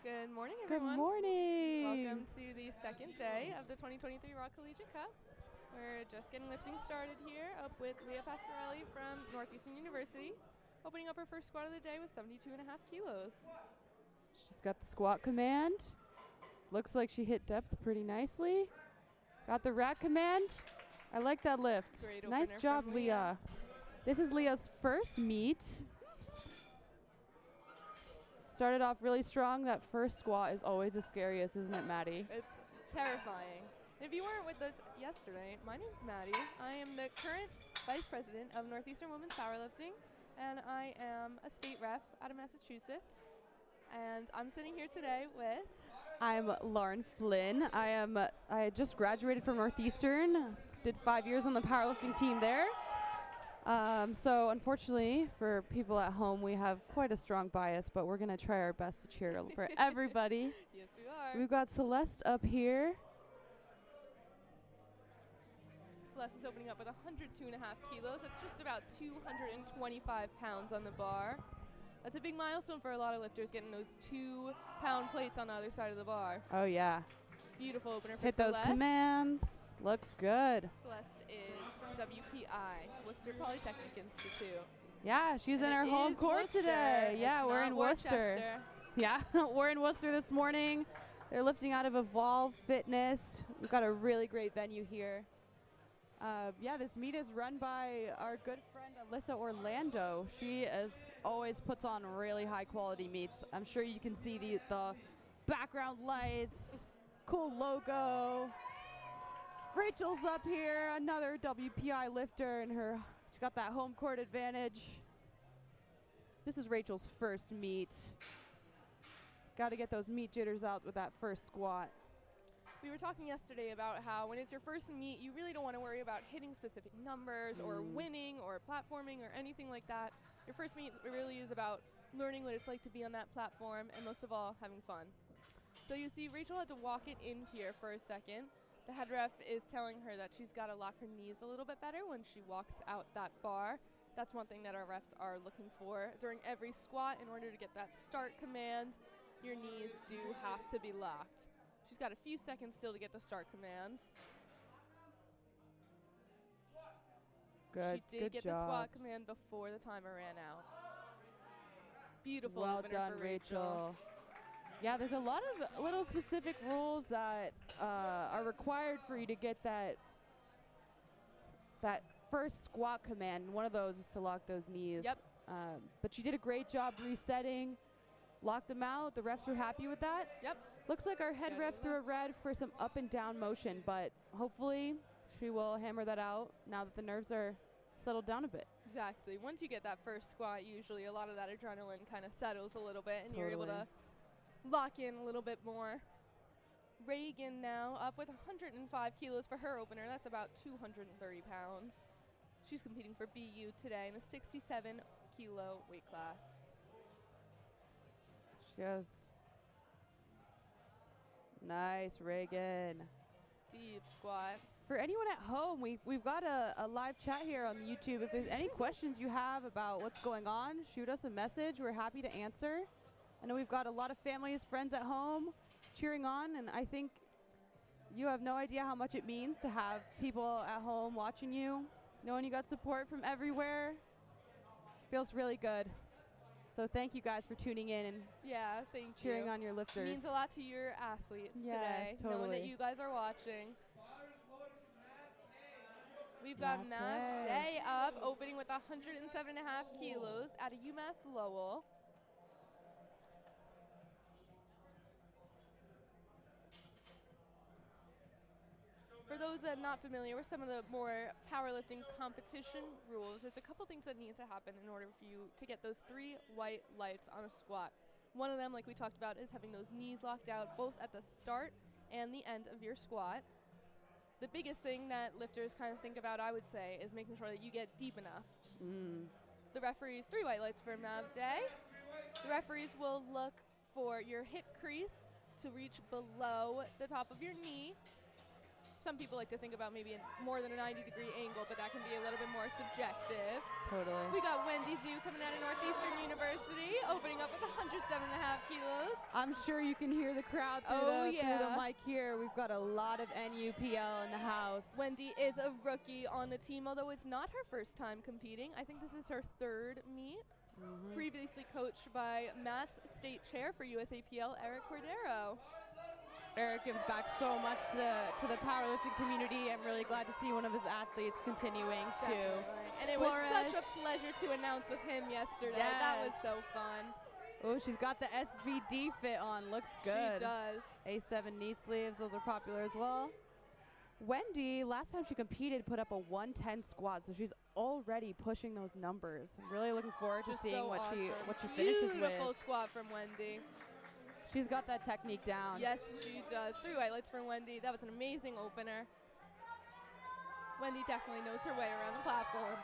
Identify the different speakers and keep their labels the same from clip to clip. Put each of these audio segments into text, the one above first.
Speaker 1: Good morning, everyone.
Speaker 2: Good morning.
Speaker 1: Welcome to the second day of the 2023 Raw Collegiate Cup. We're just getting lifting started here, up with Leah Pasquarelli from Northeastern University, opening up her first squat of the day with 72.5 kilos.
Speaker 2: She's got the squat command. Looks like she hit depth pretty nicely. Got the rack command. I like that lift.
Speaker 1: Great
Speaker 2: Nice
Speaker 1: opener
Speaker 2: job,
Speaker 1: from
Speaker 2: Leah. This is Leah's first meet. Started off really strong. That first squat is always the scariest, isn't it, Maddie?
Speaker 1: It's terrifying. If you weren't with us yesterday, my name's Maddie. I am the current Vice President of Northeastern Women's Powerlifting, and I am a state ref out of Massachusetts. And I'm sitting here today with...
Speaker 2: I'm Lauren Flynn. I just graduated from Northeastern. Did 5 years on the powerlifting team there. So unfortunately for people at home, we have quite a strong bias, but we're going to try our best to cheer for everybody.
Speaker 1: Yes, we are.
Speaker 2: We've got Celeste up here.
Speaker 1: Celeste is opening up with 102.5 kilos. That's just about 225 pounds on the bar. That's a big milestone for a lot of lifters, getting those 2-pound plates on the other side of the bar.
Speaker 2: Oh, yeah.
Speaker 1: Beautiful opener for
Speaker 2: Hit
Speaker 1: Celeste.
Speaker 2: those commands. Looks good.
Speaker 1: Celeste is from WPI, Worcester Polytechnic Institute.
Speaker 2: Yeah, she's
Speaker 1: And
Speaker 2: in her
Speaker 1: it
Speaker 2: home
Speaker 1: is
Speaker 2: court
Speaker 1: Worcester.
Speaker 2: today. Yeah,
Speaker 1: It's
Speaker 2: we're
Speaker 1: not
Speaker 2: in Worcester.
Speaker 1: Worcester.
Speaker 2: Yeah, we're in Worcester this morning. They're lifting out of Evolve Fitness. We've got a really great venue here. Yeah, this meet is run by our good friend Alyssa Orlando. She always puts on really high quality meets. I'm sure you can see the background lights, cool logo. Rachel's up here, another WPI lifter, and she's got that home court advantage. This is Rachel's first meet. Got to get those meat jitters out with that first squat.
Speaker 1: We were talking yesterday about how when it's your first meet, you really don't want to worry about hitting specific numbers or winning or platforming or anything like that. Your first meet really is about learning what it's like to be on that platform and most of all, having fun. So you see Rachel had to walk it in here for a second. The head ref is telling her that she's got to lock her knees a little bit better when she walks out that bar. That's one thing that our refs are looking for. During every squat, in order to get that start command, your knees do have to be locked. She's got a few seconds still to get the start command.
Speaker 2: Good,
Speaker 1: She did
Speaker 2: good
Speaker 1: get
Speaker 2: job.
Speaker 1: the squat command before the timer ran out. Beautiful
Speaker 2: Well
Speaker 1: opener
Speaker 2: done,
Speaker 1: for Rachel.
Speaker 2: Yeah, there's a lot of little specific rules that are required for you to get that first squat command. One of those is to lock those knees.
Speaker 1: Yep.
Speaker 2: But she did a great job resetting, locked them out. The refs were happy with that.
Speaker 1: Yep.
Speaker 2: Looks like our head ref threw a red for some up and down motion, but hopefully she will hammer that out now that the nerves are settled down a bit.
Speaker 1: Exactly. Once you get that first squat, usually a lot of that adrenaline kind of settles a little bit and you're able to lock in a little bit more. Reagan now up with 105 kilos for her opener. That's about 230 pounds. She's competing for BU today in the 67 kilo weight class.
Speaker 2: She goes. Nice, Reagan.
Speaker 1: Deep squat.
Speaker 2: For anyone at home, we've got a live chat here on YouTube. If there's any questions you have about what's going on, shoot us a message. We're happy to answer. I know we've got a lot of families, friends at home cheering on, and I think you have no idea how much it means to have people at home watching you, knowing you got support from everywhere. Feels really good. So thank you guys for tuning in and
Speaker 1: thank you.
Speaker 2: cheering on your lifters.
Speaker 1: It means a lot to your athletes
Speaker 2: Yes,
Speaker 1: today, knowing that
Speaker 2: totally.
Speaker 1: you guys are watching. We've got Mav Day up, opening with 107.5 kilos at a UMass Lowell. For those that are not familiar with some of the more powerlifting competition rules, there's a couple things that need to happen in order for you to get those 3 white lights on a squat. One of them, like we talked about, is having those knees locked out both at the start and the end of your squat. The biggest thing that lifters kind of think about, I would say, is making sure that you get deep enough. The referees, 3 white lights for Mav Day. The referees will look for your hip crease to reach below the top of your knee. some people like to think about maybe more than a 90-degree angle, but that can be a little bit more subjective.
Speaker 2: Totally.
Speaker 1: We got Wendy Zhu coming out of Northeastern University, opening up with 107.5 kilos.
Speaker 2: I'm sure you can hear the crowd through the mic here. We've got a lot of NUPL in the house.
Speaker 1: Wendy is a rookie on the team, although it's not her first time competing. I think this is her third meet. Previously coached by Mass State Chair for USAPL, Eric Cordero.
Speaker 2: Eric gives back so much to the powerlifting community. I'm really glad to see one of his athletes continuing to
Speaker 1: And it was such a pleasure to announce with him yesterday.
Speaker 2: Yes.
Speaker 1: That was so fun.
Speaker 2: Oh, she's got the SVD fit on. Looks good.
Speaker 1: She does.
Speaker 2: A7 knee sleeves. Those are popular as well. Wendy, last time she competed, put up a 110 squat, so she's already pushing those numbers. I'm really looking forward to seeing what she finishes with.
Speaker 1: Beautiful squat from Wendy.
Speaker 2: She's got that technique down.
Speaker 1: Yes, she does. 3 highlights from Wendy. That was an amazing opener. Wendy definitely knows her way around the platform.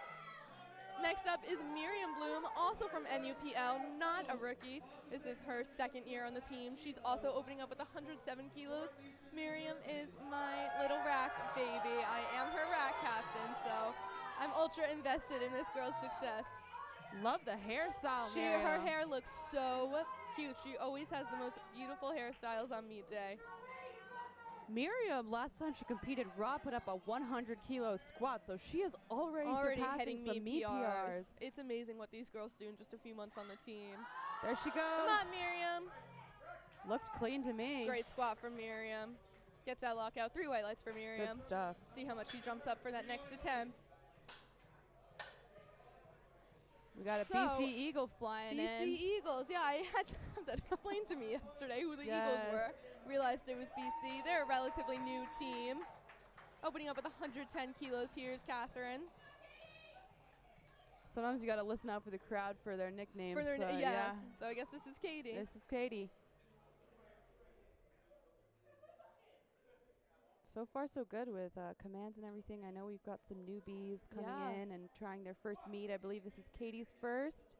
Speaker 1: Next up is Miriam Bloom, also from NUPL, not a rookie. This is her second year on the team. She's also opening up with 107 kilos. Miriam is my little rack baby. I am her rack captain, so I'm ultra invested in this girl's success.
Speaker 2: Love the hairstyle,
Speaker 1: Her hair looks so cute. She always has the most beautiful hairstyles on meet day.
Speaker 2: Miriam, last time she competed, raw put up a 100-kilo squat, so she is already surpassing some meet PRs.
Speaker 1: It's amazing what these girls do in just a few months on the team.
Speaker 2: There she goes.
Speaker 1: Come on, Miriam.
Speaker 2: Looked clean to me.
Speaker 1: Great squat from Miriam. Gets that lockout. 3 white lights for Miriam.
Speaker 2: Good stuff.
Speaker 1: See how much she jumps up for that next attempt.
Speaker 2: We got a BC Eagle flying in.
Speaker 1: BC Eagles. Yeah, I had to have that explained to me yesterday who the Eagles were. Realized it was BC. They're a relatively new team. Opening up with 110 kilos. Here's Catherine.
Speaker 2: Sometimes you got to listen out for the crowd for their nicknames.
Speaker 1: So I guess this is Katie.
Speaker 2: This is Katie. So far, so good with commands and everything. I know we've got some newbies coming in and trying their first meet. I believe this is Katie's first.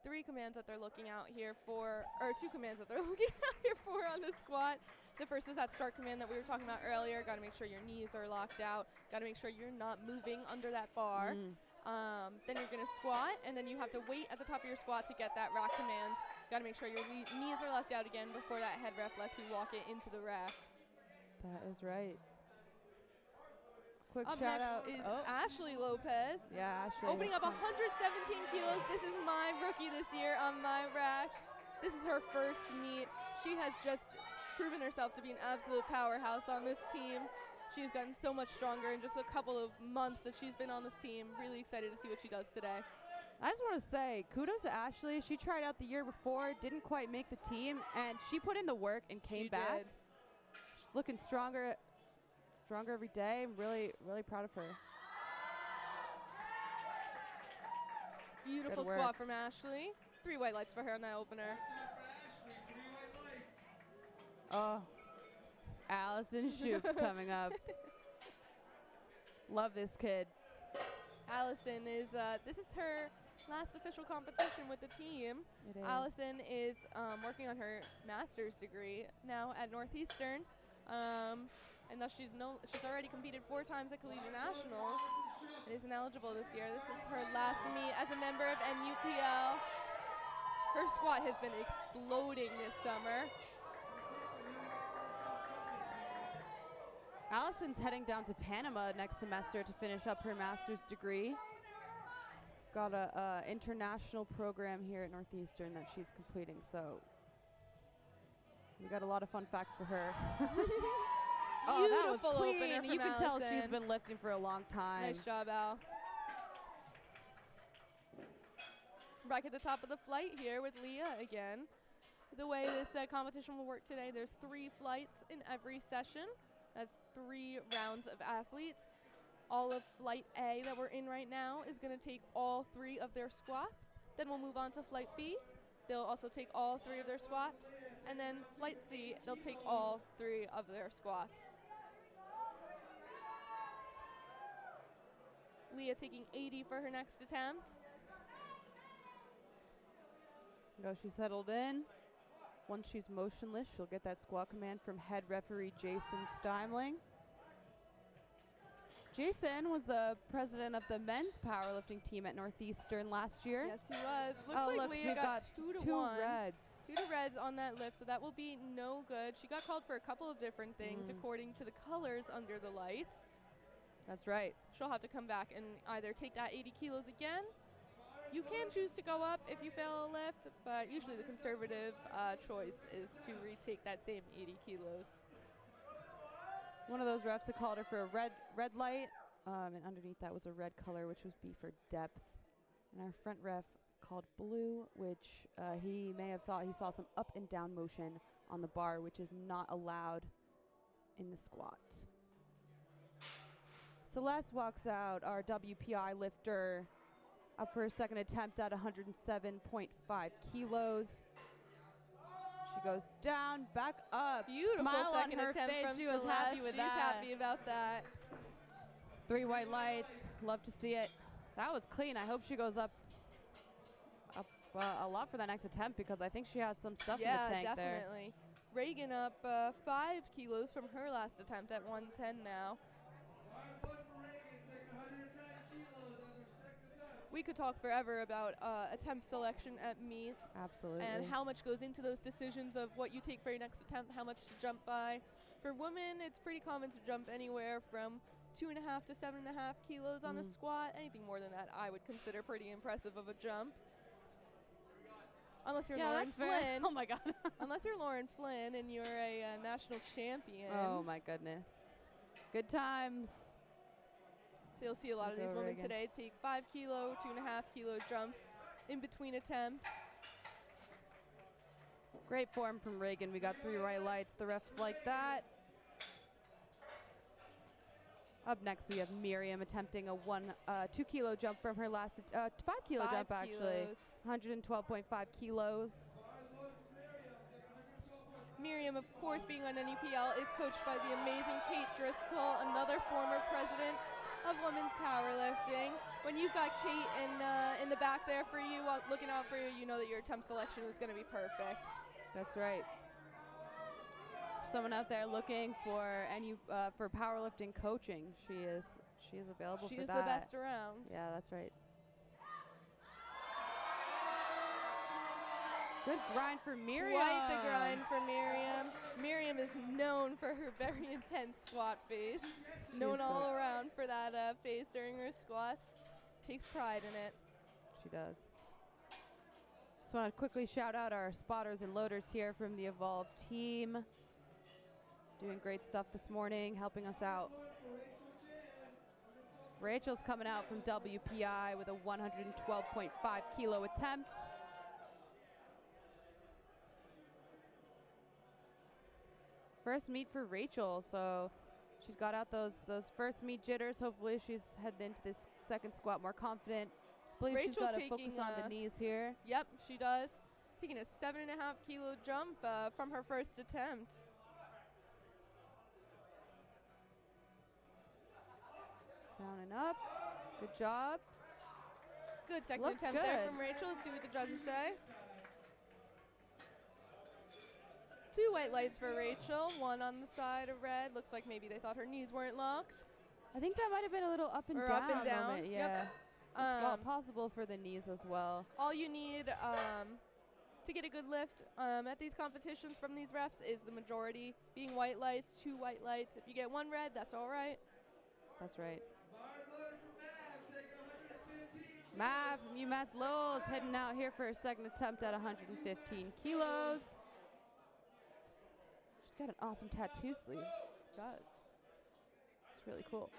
Speaker 1: 3 commands that they're looking out here for, or 2 commands that they're looking out here for on the squat. The first is that start command that we were talking about earlier. Got to make sure your knees are locked out. Got to make sure you're not moving under that bar. Then you're going to squat, and then you have to wait at the top of your squat to get that rack command. Got to make sure your knees are locked out again before that head ref lets you walk it into the rack.
Speaker 2: That is right. Quick
Speaker 1: Up
Speaker 2: shout
Speaker 1: next
Speaker 2: out
Speaker 1: is Ashley Lopez.
Speaker 2: Yeah, Ashley.
Speaker 1: Opening up 117 kilos. This is my rookie this year on my rack. This is her first meet. She has just proven herself to be an absolute powerhouse on this team. She's gotten so much stronger in just a couple of months that she's been on this team. Really excited to see what she does today.
Speaker 2: I just want to say kudos to Ashley. She tried out the year before, didn't quite make the team, and she put in the work and came back. She's looking stronger every day. I'm really, really proud of her.
Speaker 1: Beautiful squat from Ashley. 3 white lights for her on that opener.
Speaker 2: Oh, Allison Shoop's coming up. Love this kid.
Speaker 1: Allison is, this is her last official competition with the team.
Speaker 2: It is.
Speaker 1: Allison is working on her master's degree now at Northeastern. And thus she's already competed 4 times at Collegiate Nationals and is ineligible this year. This is her last meet as a member of NUPL. Her squat has been exploding this summer.
Speaker 2: Allison's heading down to Panama next semester to finish up her master's degree. Got a international program here at Northeastern that she's completing, so we got a lot of fun facts for her. Oh, that was clean. You can tell she's been lifting for a long time.
Speaker 1: Nice job, Al. Back at the top of the flight here with Leah again. The way this competition will work today, there's 3 flights in every session. That's 3 rounds of athletes. All of flight A that we're in right now is going to take all 3 of their squats. Then we'll move on to flight B. They'll also take all 3 of their squats. And then flight C, they'll take all 3 of their squats. Leah taking 80 for her next attempt.
Speaker 2: She's settled in. Once she's motionless, she'll get that squat command from head referee Jason Steimling. Jason was the president of the men's powerlifting team at Northeastern last year.
Speaker 1: Yes, he was. Looks like Leah got 2 to 1.
Speaker 2: Reds.
Speaker 1: 2 to reds on that lift, so that will be no good. She got called for a couple of different things according to the colors under the lights.
Speaker 2: That's right.
Speaker 1: She'll have to come back and either take that 80 kilos again. You can choose to go up if you fail a lift, but usually the conservative choice is to retake that same 80 kilos.
Speaker 2: One of those refs had called her for a red light, and underneath that was a red color, which would be for depth. And our front ref called blue, which he may have thought he saw some up and down motion on the bar, which is not allowed in the squat. Celeste walks out, our WPI lifter, up for her second attempt at 107.5 kilos. She goes down, back up.
Speaker 1: Beautiful
Speaker 2: Smile
Speaker 1: second
Speaker 2: on her
Speaker 1: attempt
Speaker 2: face.
Speaker 1: from
Speaker 2: She was
Speaker 1: Celeste.
Speaker 2: happy with that.
Speaker 1: She's happy about that.
Speaker 2: 3 white lights. Love to see it. That was clean. I hope she goes up a lot for that next attempt, because I think she has some stuff in the tank there.
Speaker 1: Yeah, definitely. Reagan up 5 kilos from her last attempt at 110 now. We could talk forever about attempt selection at meets.
Speaker 2: Absolutely.
Speaker 1: And how much goes into those decisions of what you take for your next attempt, how much to jump by. For women, it's pretty common to jump anywhere from 2.5 to 7.5 kilos on a squat. Anything more than that I would consider pretty impressive of a jump. Unless you're Lauren Flynn.
Speaker 2: Oh my God.
Speaker 1: Unless you're Lauren Flynn and you're a national champion.
Speaker 2: Oh my goodness. Good times.
Speaker 1: So you'll see a lot of these women today take 5 kilo, 2.5 kilo jumps in between attempts.
Speaker 2: Great form from Reagan. We got 3 right lights. The refs like that. Up next, we have Miriam attempting a 2 kilo jump from her last 5 kilo jump actually. 112.5 kilos.
Speaker 1: Miriam, of course, being on NEPL, is coached by the amazing Kate Driscoll, another former president of women's powerlifting. When you've got Kate in the back there for you, looking out for you, you know that your attempt selection is going to be perfect.
Speaker 2: That's right. Someone out there looking for for powerlifting coaching, she is available for that.
Speaker 1: She is the best around.
Speaker 2: Yeah, that's right. Good grind for Miriam.
Speaker 1: Quite the grind for Miriam. Miriam is known for her very intense squat face. Known all around for that face during her squats. Takes pride in it.
Speaker 2: She does. Just want to quickly shout out our spotters and loaders here from the Evolve team. Doing great stuff this morning, helping us out. Rachel's coming out from WPI with a 112.5 kilo attempt. First meet for Rachel, so she's got out those first meet jitters. Hopefully she's heading into this second squat more confident. I believe she's got to focus on the knees here.
Speaker 1: Yep, she does. Taking a 7.5 kilo jump from her first attempt.
Speaker 2: Down and up. Good job.
Speaker 1: Good second attempt there from Rachel. Let's see what the judges say. 2 white lights for Rachel, 1 on the side of red. Looks like maybe they thought her knees weren't locked.
Speaker 2: I think that might have been a little up and
Speaker 1: or
Speaker 2: down.
Speaker 1: Up and down.
Speaker 2: Moment. Yeah. It's possible for the knees as well.
Speaker 1: All you need to get a good lift at these competitions from these refs is the majority being white lights, 2 white lights. If you get 1 red, that's all right.
Speaker 2: That's right. Mav from UMass Lowell's heading out here for her second attempt at 115 kilos. She's got an awesome tattoo sleeve.
Speaker 1: Does.
Speaker 2: It's really cool.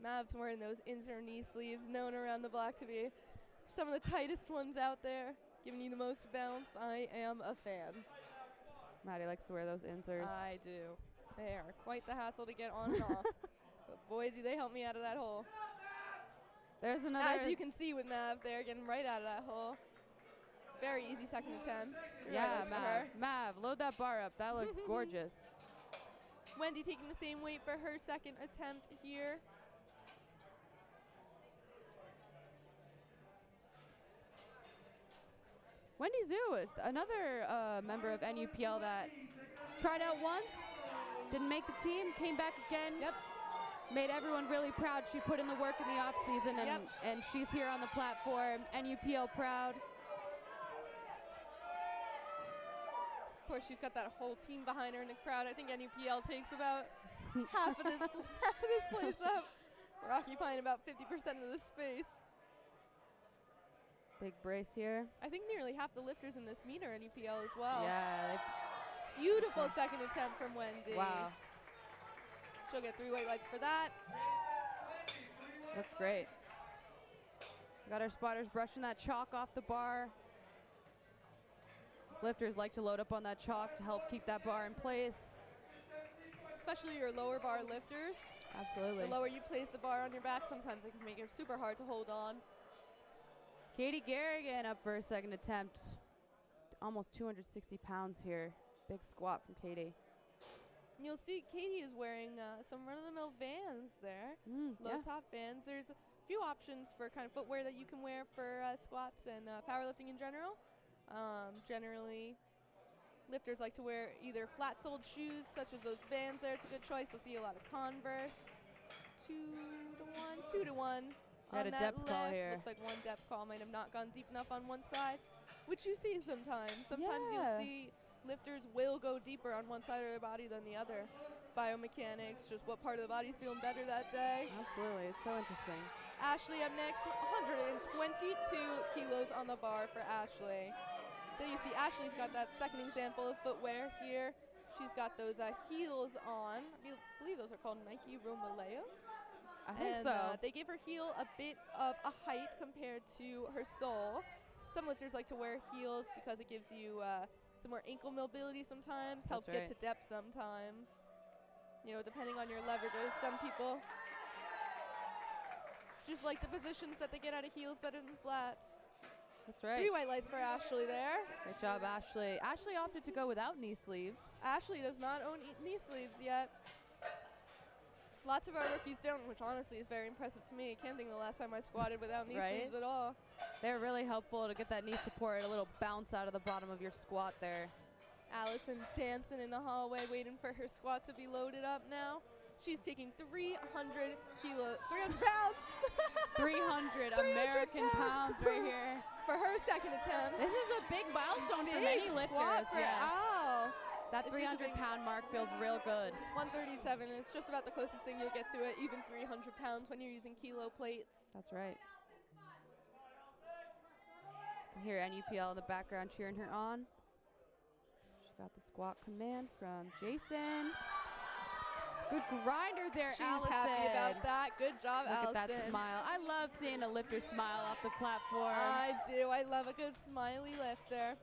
Speaker 1: Mav's wearing those inner knee sleeves, known around the block to be some of the tightest ones out there, giving you the most bounce. I am a fan.
Speaker 2: Maddie likes to wear those inserts.
Speaker 1: I do. They are quite the hassle to get on and off. But boy, do they help me out of that hole.
Speaker 2: There's another.
Speaker 1: As you can see with Mav, they're getting right out of that hole. Very easy second attempt.
Speaker 2: Yeah, Mav, load that bar up. That looked gorgeous.
Speaker 1: Wendy taking the same weight for her second attempt here.
Speaker 2: Wendy Zhu, another member of NUPL that tried out once, didn't make the team, came back again.
Speaker 1: Yep.
Speaker 2: Made everyone really proud. She put in the work in the off season, and, and she's here on the platform. NUPL proud.
Speaker 1: Of course, she's got that whole team behind her in the crowd. I think NUPL takes about half of this place up. We're occupying about 50% of the space.
Speaker 2: Big brace here.
Speaker 1: I think nearly half the lifters in this meet are NUPL as well.
Speaker 2: Yeah.
Speaker 1: Beautiful second attempt from Wendy.
Speaker 2: Wow.
Speaker 1: She'll get 3 white lights for that.
Speaker 2: Looked great. Got our spotters brushing that chalk off the bar. Lifters like to load up on that chalk to help keep that bar in place.
Speaker 1: Especially your lower bar lifters.
Speaker 2: Absolutely.
Speaker 1: The lower you place the bar on your back, sometimes it can make it super hard to hold on.
Speaker 2: Katie Garrigan up for her second attempt. Almost 260 pounds here. Big squat from Katie.
Speaker 1: You'll see Katie is wearing some run-of-the-mill Vans there. Low-top Vans. There's a few options for kind of footwear that you can wear for squats and powerlifting in general. Generally, lifters like to wear either flat-soled shoes, such as those Vans there. It's a good choice. You'll see a lot of Converse. 2 to 1 on
Speaker 2: a
Speaker 1: that
Speaker 2: depth
Speaker 1: lift.
Speaker 2: call here.
Speaker 1: Looks like one depth call might have not gone deep enough on one side, which you see sometimes. Sometimes you'll see lifters will go deeper on one side of their body than the other. Biomechanics, just what part of the body's feeling better that day.
Speaker 2: Absolutely. It's so interesting.
Speaker 1: Ashley up next, 122 kilos on the bar for Ashley. So you see Ashley's got that second example of footwear here. She's got those heels on. I believe those are called Nike Romaleos.
Speaker 2: I think
Speaker 1: and,
Speaker 2: so.
Speaker 1: They give her heel a bit of a height compared to her sole. Some lifters like to wear heels because it gives you some more ankle mobility sometimes, helps get to depth sometimes. You know, depending on your leverages. Some people just like the positions that they get out of heels better than flats.
Speaker 2: That's right.
Speaker 1: 3 white lights for Ashley there.
Speaker 2: Great job, Ashley. Ashley opted to go without knee sleeves.
Speaker 1: Ashley does not own knee sleeves yet. Lots of our rookies don't, which honestly is very impressive to me. I can't think of the last time I squatted without knee sleeves at all.
Speaker 2: They're really helpful to get that knee support, a little bounce out of the bottom of your squat there.
Speaker 1: Allison dancing in the hallway, waiting for her squat to be loaded up now. She's taking 300 pounds.
Speaker 2: 300 American pounds right here.
Speaker 1: For her second attempt.
Speaker 2: This is a big milestone for many lifters.
Speaker 1: Ow.
Speaker 2: That 300-pound mark feels real good.
Speaker 1: 137 is just about the closest thing you'll get to it, even 300 pounds when you're using kilo plates.
Speaker 2: That's right. You can hear NUPL in the background cheering her on. She got the squat command from Jason. Good grinder there, Allison.
Speaker 1: She's happy about that. Good job, Allison.
Speaker 2: Look at that smile. I love seeing a lifter smile off the platform.
Speaker 1: I do. I love a good smiley lifter.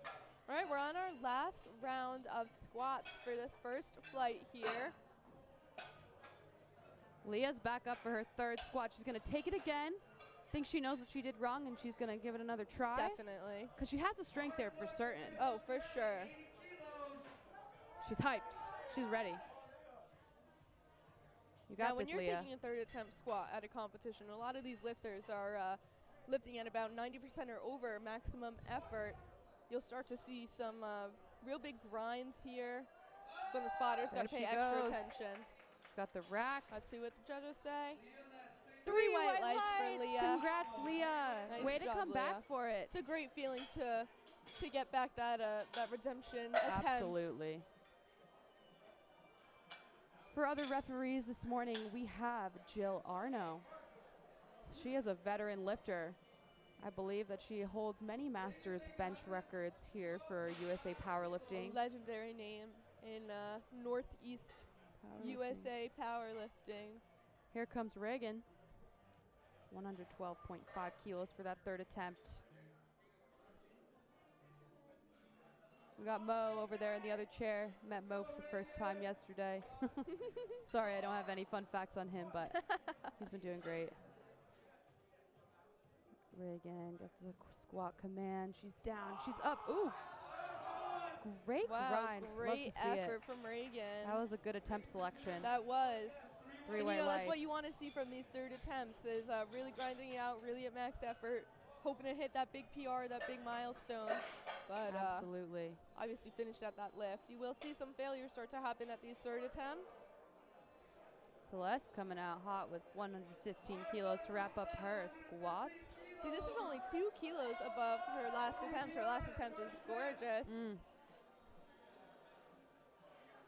Speaker 1: All right, we're on our last round of squats for this first flight here.
Speaker 2: Leah's back up for her third squat. She's going to take it again. Think she knows what she did wrong, and she's going to give it another try.
Speaker 1: Definitely.
Speaker 2: Because she has the strength there for certain.
Speaker 1: Oh, for sure.
Speaker 2: She's hyped. She's ready. You got
Speaker 1: now, when
Speaker 2: this,
Speaker 1: you're
Speaker 2: Leah.
Speaker 1: taking a third attempt squat at a competition, a lot of these lifters are lifting at about 90% or over maximum effort. You'll start to see some real big grinds here. That's when the spotter's got to pay extra attention.
Speaker 2: She's got the rack.
Speaker 1: Let's see what the judges say. 3 white lights for Leah.
Speaker 2: Congrats, Leah.
Speaker 1: Nice
Speaker 2: Way to
Speaker 1: job,
Speaker 2: come
Speaker 1: Leah.
Speaker 2: back for it.
Speaker 1: It's a great feeling to get back that redemption attempt.
Speaker 2: Absolutely. For other referees this morning, we have Jill Arno. She is a veteran lifter. I believe that she holds many masters bench records here for USA Powerlifting.
Speaker 1: Legendary name in Northeast USA Powerlifting.
Speaker 2: Here comes Reagan. 112.5 kilos for that third attempt. We got Mo over there in the other chair. Met Mo for the first time yesterday. Sorry, I don't have any fun facts on him, but he's been doing great. Reagan gets a squat command. She's down. She's up. Ooh. Great grind.
Speaker 1: Great effort from Reagan.
Speaker 2: That was a good attempt selection.
Speaker 1: That was.
Speaker 2: 3
Speaker 1: and
Speaker 2: white lights.
Speaker 1: That's what you want to see from these third attempts is really grinding it out, really at max effort, hoping to hit that big PR, that big milestone. But
Speaker 2: absolutely.
Speaker 1: Obviously finished at that lift. You will see some failures start to happen at these third attempts.
Speaker 2: Celeste coming out hot with 115 kilos to wrap up her squats.
Speaker 1: See, this is only 2 kilos above her last attempt. Her last attempt is gorgeous.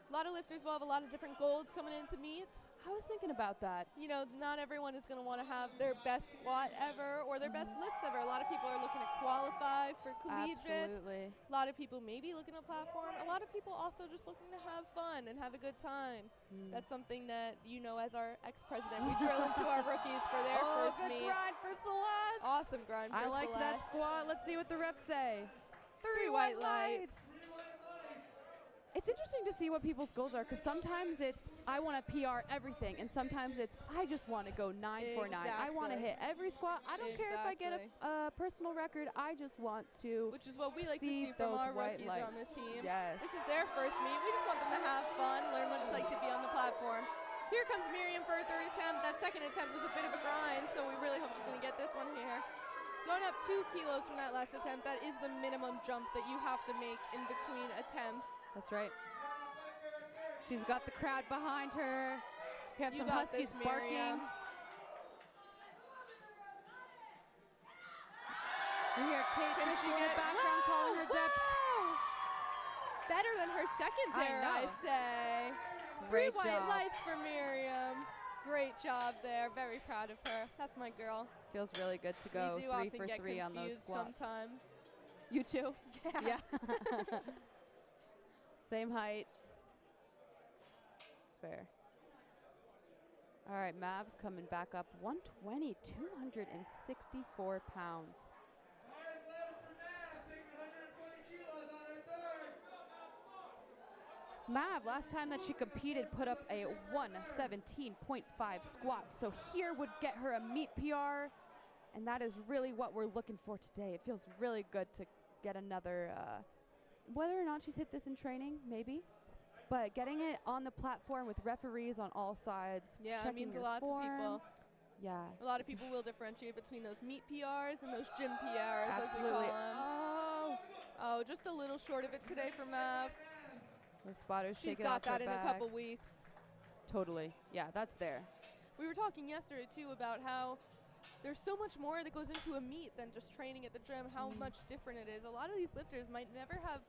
Speaker 1: A lot of lifters will have a lot of different goals coming into meets.
Speaker 2: I was thinking about that.
Speaker 1: You know, not everyone is going to want to have their best squat ever or their best lifts ever. A lot of people are looking to qualify for Collegiate.
Speaker 2: Absolutely.
Speaker 1: A lot of people maybe looking at platform. A lot of people also just looking to have fun and have a good time. That's something that, you know, as our ex-president, we drill into our rookies for their first meet.
Speaker 2: Grind for Celeste.
Speaker 1: Awesome grind for
Speaker 2: I liked
Speaker 1: Celeste.
Speaker 2: that squat. Let's see what the refs say.
Speaker 1: 3 white lights.
Speaker 2: It's interesting to see what people's goals are, because sometimes it's, I want to PR everything, and sometimes it's, I just want to go 949. I want to hit every squat. I don't care if I get a personal record. I just want to
Speaker 1: Which is what we like to see from our rookies on this team.
Speaker 2: Yes.
Speaker 1: This is their first meet. We just want them to have fun, learn what it's like to be on the platform. Here comes Miriam for her third attempt. That second attempt was a bit of a grind, so we really hope she's going to get this one here. Going up 2 kilos from that last attempt, that is the minimum jump that you have to make in between attempts.
Speaker 2: That's right. She's got the crowd behind her. We have some huskies barking. We hear Kate Christie in the background calling her depth.
Speaker 1: Better than her second dare, I say.
Speaker 2: Great
Speaker 1: 3 white
Speaker 2: job.
Speaker 1: lights for Miriam. Great job there. Very proud of her. That's my girl.
Speaker 2: Feels really good to go
Speaker 1: We do
Speaker 2: 3
Speaker 1: often
Speaker 2: for
Speaker 1: get
Speaker 2: 3 on those
Speaker 1: confused
Speaker 2: squats.
Speaker 1: sometimes.
Speaker 2: You too?
Speaker 1: Yeah.
Speaker 2: Same height. It's fair. All right, Mav's coming back up. 120, 264 pounds. Mav, last time that she competed, put up a 117.5 squat. So here would get her a meet PR. And that is really what we're looking for today. It feels really good to get another, whether or not she's hit this in training, maybe. But getting it on the platform with referees on all sides.
Speaker 1: Yeah, it means a lot to people.
Speaker 2: Yeah.
Speaker 1: A lot of people will differentiate between those meet PRs and those gym PRs,
Speaker 2: Absolutely.
Speaker 1: as we call them. Oh, just a little short of it today for Mav.
Speaker 2: The spotters
Speaker 1: She's
Speaker 2: take it
Speaker 1: got
Speaker 2: off her
Speaker 1: that in a
Speaker 2: back.
Speaker 1: couple weeks.
Speaker 2: Totally. Yeah, that's there.
Speaker 1: We were talking yesterday, too, about how there's so much more that goes into a meet than just training at the gym, how much different it is. A lot of these lifters might never have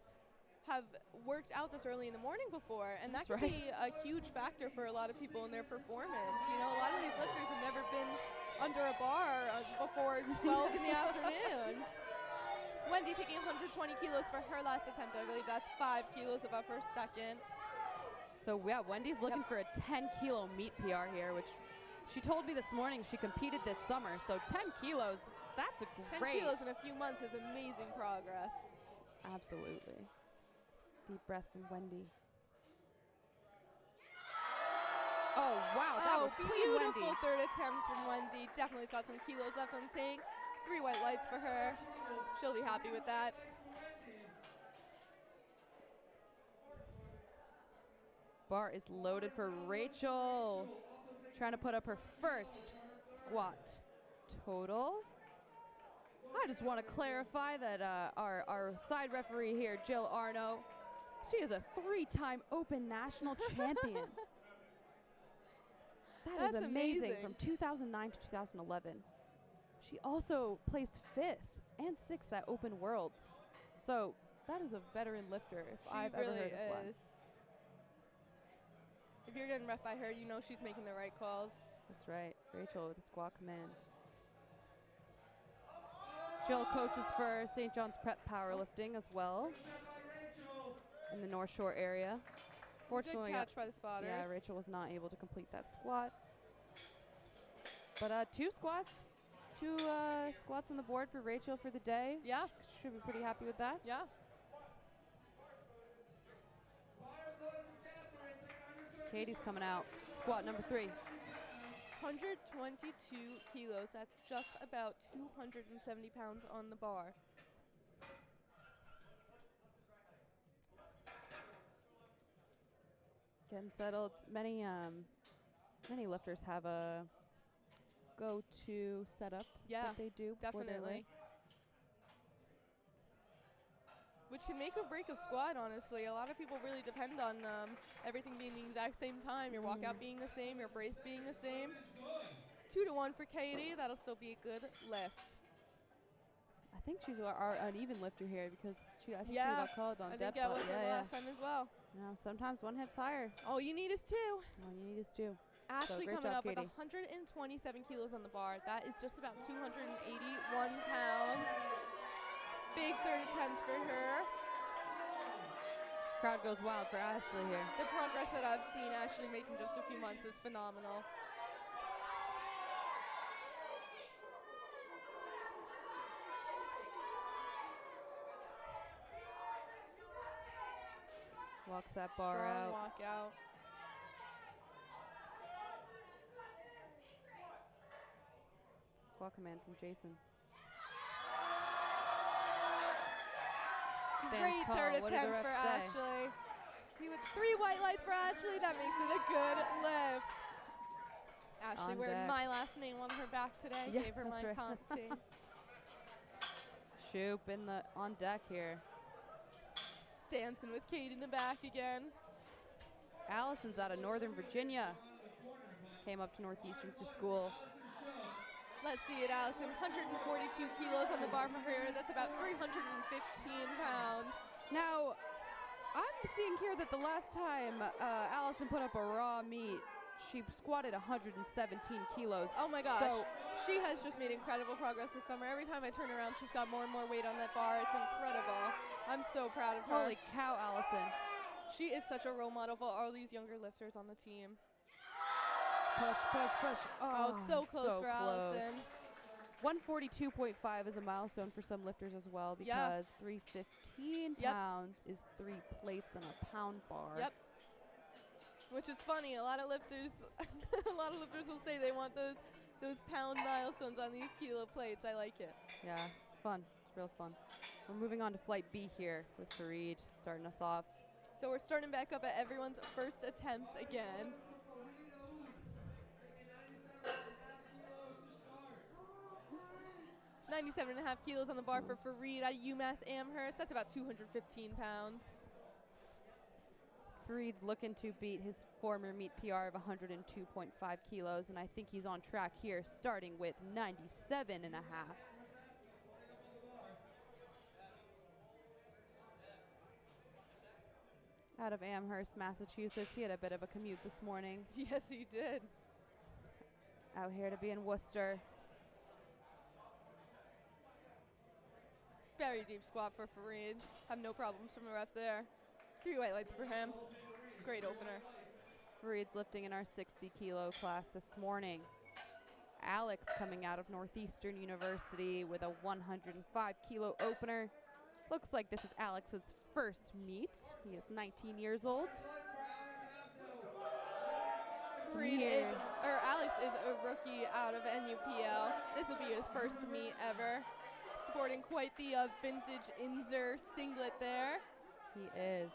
Speaker 1: worked out this early in the morning before, and that
Speaker 2: That's
Speaker 1: can be a huge factor for a lot of people in their performance. You know, a lot of these lifters have never been under a bar before 12 in the afternoon. Wendy taking 120 kilos for her last attempt. I believe that's 5 kilos above her second.
Speaker 2: So, yeah, Wendy's looking for a 10-kilo meet PR here, which she told me this morning she competed this summer. So 10 kilos, that's a
Speaker 1: 10
Speaker 2: great.
Speaker 1: 10 kilos in a few months is amazing progress.
Speaker 2: Absolutely. Deep breath from Wendy. Oh, wow, that was clean,
Speaker 1: beautiful
Speaker 2: Wendy.
Speaker 1: third attempt from Wendy. Definitely's got some kilos left on the tank. 3 white lights for her. She'll be happy with that.
Speaker 2: Bar is loaded for Rachel. Trying to put up her first squat total. I just want to clarify that our side referee here, Jill Arno, she is a 3-time Open National Champion. That is amazing. From 2009 to 2011. She also placed 5th and 6th at Open Worlds. So that is a veteran lifter if I've ever heard of one.
Speaker 1: If you're getting ref by her, you know she's making the right calls.
Speaker 2: That's right. Rachel with the squat command. Jill coaches for St. John's Prep Powerlifting as well in the North Shore area. Fortunately,
Speaker 1: good catch by the spotters.
Speaker 2: Yeah, Rachel was not able to complete that squat. But 2 squats on the board for Rachel for the day.
Speaker 1: Yeah.
Speaker 2: Should be pretty happy with that.
Speaker 1: Yeah.
Speaker 2: Katie's coming out. Squat number 3.
Speaker 1: 122 kilos. That's just about 270 pounds on the bar.
Speaker 2: Getting settled. Many lifters have a go-to setup that they do before their
Speaker 1: definitely.
Speaker 2: lifts.
Speaker 1: which can make or break a squat, honestly. A lot of people really depend on everything being the exact same time, your walkout being the same, your brace being the same. 2-1 for Katie. That'll still be a good lift.
Speaker 2: I think she's an even lifter here because I think she
Speaker 1: Yeah,
Speaker 2: got called on
Speaker 1: I
Speaker 2: depth.
Speaker 1: think that was the last time as well.
Speaker 2: No, sometimes one hip's higher.
Speaker 1: All you need is 2.
Speaker 2: All you need is 2.
Speaker 1: Ashley
Speaker 2: great
Speaker 1: coming
Speaker 2: job,
Speaker 1: up with
Speaker 2: Katie.
Speaker 1: 127 kilos on the bar. That is just about 281 pounds. Big third attempt for her.
Speaker 2: Crowd goes wild for Ashley here.
Speaker 1: The progress that I've seen Ashley make in just a few months is phenomenal.
Speaker 2: Walks that bar
Speaker 1: Strong
Speaker 2: out.
Speaker 1: walkout.
Speaker 2: Squat command from Jason.
Speaker 1: Great
Speaker 2: tall.
Speaker 1: third
Speaker 2: What did the
Speaker 1: attempt
Speaker 2: ref
Speaker 1: for
Speaker 2: say?
Speaker 1: Ashley. See, with 3 white lights for Ashley, that makes it a good lift. Ashley
Speaker 2: On
Speaker 1: wearing
Speaker 2: deck.
Speaker 1: my last name on her back today.
Speaker 2: Yeah,
Speaker 1: Gave her
Speaker 2: that's
Speaker 1: my
Speaker 2: right.
Speaker 1: conti.
Speaker 2: Shoop on deck here.
Speaker 1: Dancing with Kate in the back again.
Speaker 2: Allison's out of Northern Virginia. Came up to Northeastern for school.
Speaker 1: Let's see it, Allison. 142 kilos on the bar for her. That's about 315 pounds.
Speaker 2: Now, I'm seeing here that the last time Allison put up a raw meet, she squatted 117 kilos.
Speaker 1: Oh my gosh.
Speaker 2: So
Speaker 1: She has just made incredible progress this summer. Every time I turn around, she's got more and more weight on that bar. It's incredible. I'm so proud of her.
Speaker 2: holy cow, Allison.
Speaker 1: She is such a role model for all these younger lifters on the team.
Speaker 2: Push, push, push.
Speaker 1: Oh, so close for Allison.
Speaker 2: 142.5 is a milestone for some lifters as well because 315 pounds is 3 plates and a pound bar.
Speaker 1: Yep. Which is funny. A lot of lifters will say they want those pound milestones on these kilo plates. I like it.
Speaker 2: Yeah, it's fun. It's real fun. We're moving on to flight B here with Fareed starting us off.
Speaker 1: So we're starting back up at everyone's first attempts again. $97.5 kilos on the bar for Fareed out of UMass Amherst. That's about 215 pounds.
Speaker 2: Fareed's looking to beat his former meet PR of 102.5 kilos, and I think he's on track here, starting with 97.5. Out of Amherst, Massachusetts. He had a bit of a commute this morning.
Speaker 1: Yes, he did.
Speaker 2: Out here to be in Worcester.
Speaker 1: Very deep squat for Fareed. Have no problems from the refs there. 3 white lights for him. Great opener.
Speaker 2: Fareed's lifting in our 60 kilo class this morning. Alex coming out of Northeastern University with a 105 kilo opener. Looks like this is Alex's first meet. He is 19 years old.
Speaker 1: Alex is a rookie out of NUPL. This will be his first meet ever. Sporting quite the vintage Inzer singlet there.
Speaker 2: He is.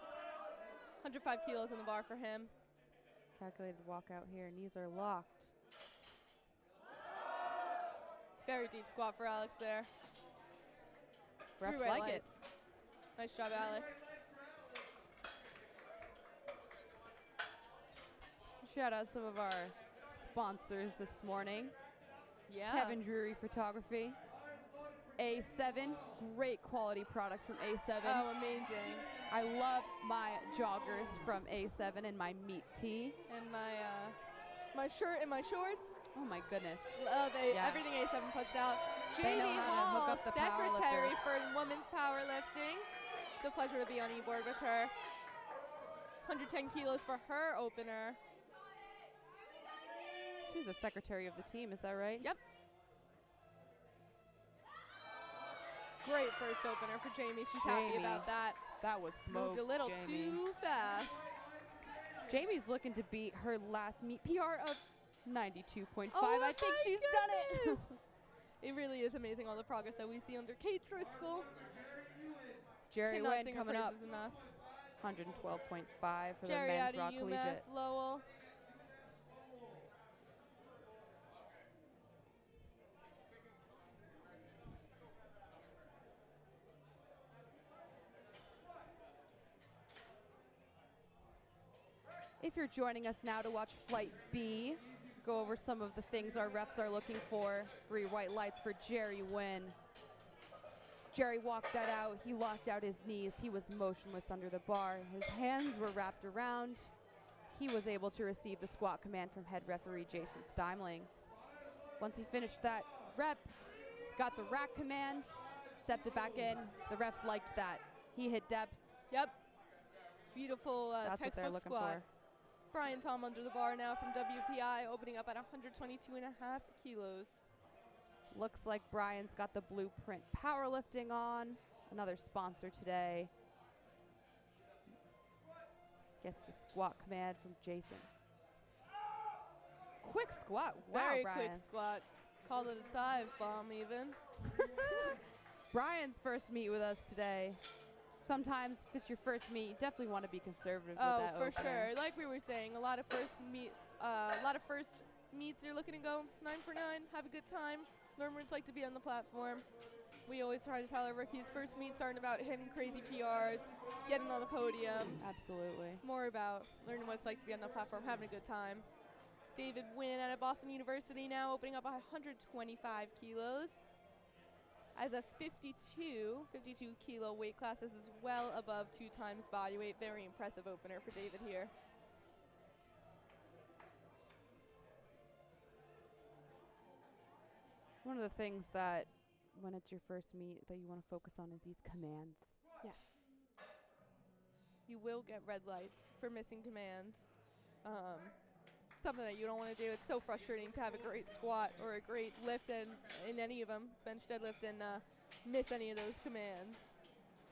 Speaker 1: 105 kilos on the bar for him.
Speaker 2: Calculated walkout here. Knees are locked.
Speaker 1: Very deep squat for Alex there.
Speaker 2: Refs
Speaker 1: 3 white
Speaker 2: like it.
Speaker 1: lights. Nice job, Alex.
Speaker 2: Shout out some of our sponsors this morning.
Speaker 1: Yeah.
Speaker 2: Kevin Drury Photography. A7, great quality product from A7.
Speaker 1: Oh, amazing.
Speaker 2: I love my joggers from A7 and my meat tee.
Speaker 1: And my shirt and my shorts.
Speaker 2: Oh my goodness.
Speaker 1: Love everything A7 puts out.
Speaker 2: They know
Speaker 1: Jamie
Speaker 2: how to hook
Speaker 1: Hall,
Speaker 2: up the
Speaker 1: secretary
Speaker 2: powerlifters.
Speaker 1: for women's powerlifting. It's a pleasure to be on e-board with her. 110 kilos for her opener.
Speaker 2: She's the secretary of the team, is that right?
Speaker 1: Yep. Great first opener for Jamie. She's happy about that.
Speaker 2: That was smoke.
Speaker 1: Moved a little
Speaker 2: Jamie.
Speaker 1: too fast.
Speaker 2: Jamie's looking to beat her last meet PR of 92.5.
Speaker 1: Oh
Speaker 2: I think she's done it.
Speaker 1: It really is amazing all the progress that we see under Kate Driscoll.
Speaker 2: Jerry
Speaker 1: Cannot
Speaker 2: Wynn
Speaker 1: sing her
Speaker 2: coming up.
Speaker 1: praises enough.
Speaker 2: 112.5 for
Speaker 1: Jerry
Speaker 2: the
Speaker 1: out
Speaker 2: men's rock
Speaker 1: of
Speaker 2: collegiate.
Speaker 1: UMass Lowell.
Speaker 2: If you're joining us now to watch Flight B, go over some of the things our refs are looking for. 3 white lights for Jerry Wynn. Jerry walked that out. He locked out his knees. He was motionless under the bar. His hands were wrapped around. He was able to receive the squat command from head referee Jason Steimling. Once he finished that rep, got the rack command, stepped it back in. The refs liked that. He hit depth.
Speaker 1: Yep. Beautiful
Speaker 2: That's what they're
Speaker 1: textbook
Speaker 2: looking
Speaker 1: squat.
Speaker 2: for.
Speaker 1: Brian Tom under the bar now from WPI, opening up at 122.5 kilos.
Speaker 2: Looks like Brian's got the Blueprint Powerlifting on. Another sponsor today. Gets the squat command from Jason. Quick squat. Wow,
Speaker 1: Very
Speaker 2: Brian.
Speaker 1: quick squat. Called it a dive bomb even.
Speaker 2: Brian's first meet with us today. Sometimes if it's your first meet, you definitely want to be conservative with that
Speaker 1: for
Speaker 2: opener.
Speaker 1: sure. Like we were saying, a lot of first meets you're looking to go 9 for 9, have a good time, learn what it's like to be on the platform. We always try to tell our rookies first meets aren't about hitting crazy PRs, getting on the podium.
Speaker 2: Absolutely.
Speaker 1: More about learning what it's like to be on the platform, having a good time. David Wynn out of Boston University now, opening up 125 kilos. As a 52 kilo weight class, this is well above 2 times body weight. Very impressive opener for David here.
Speaker 2: One of the things that when it's your first meet that you want to focus on is these commands.
Speaker 1: Yes. You will get red lights for missing commands. Something that you don't want to do. It's so frustrating to have a great squat or a great lift in any of them, bench, deadlift, and miss any of those commands.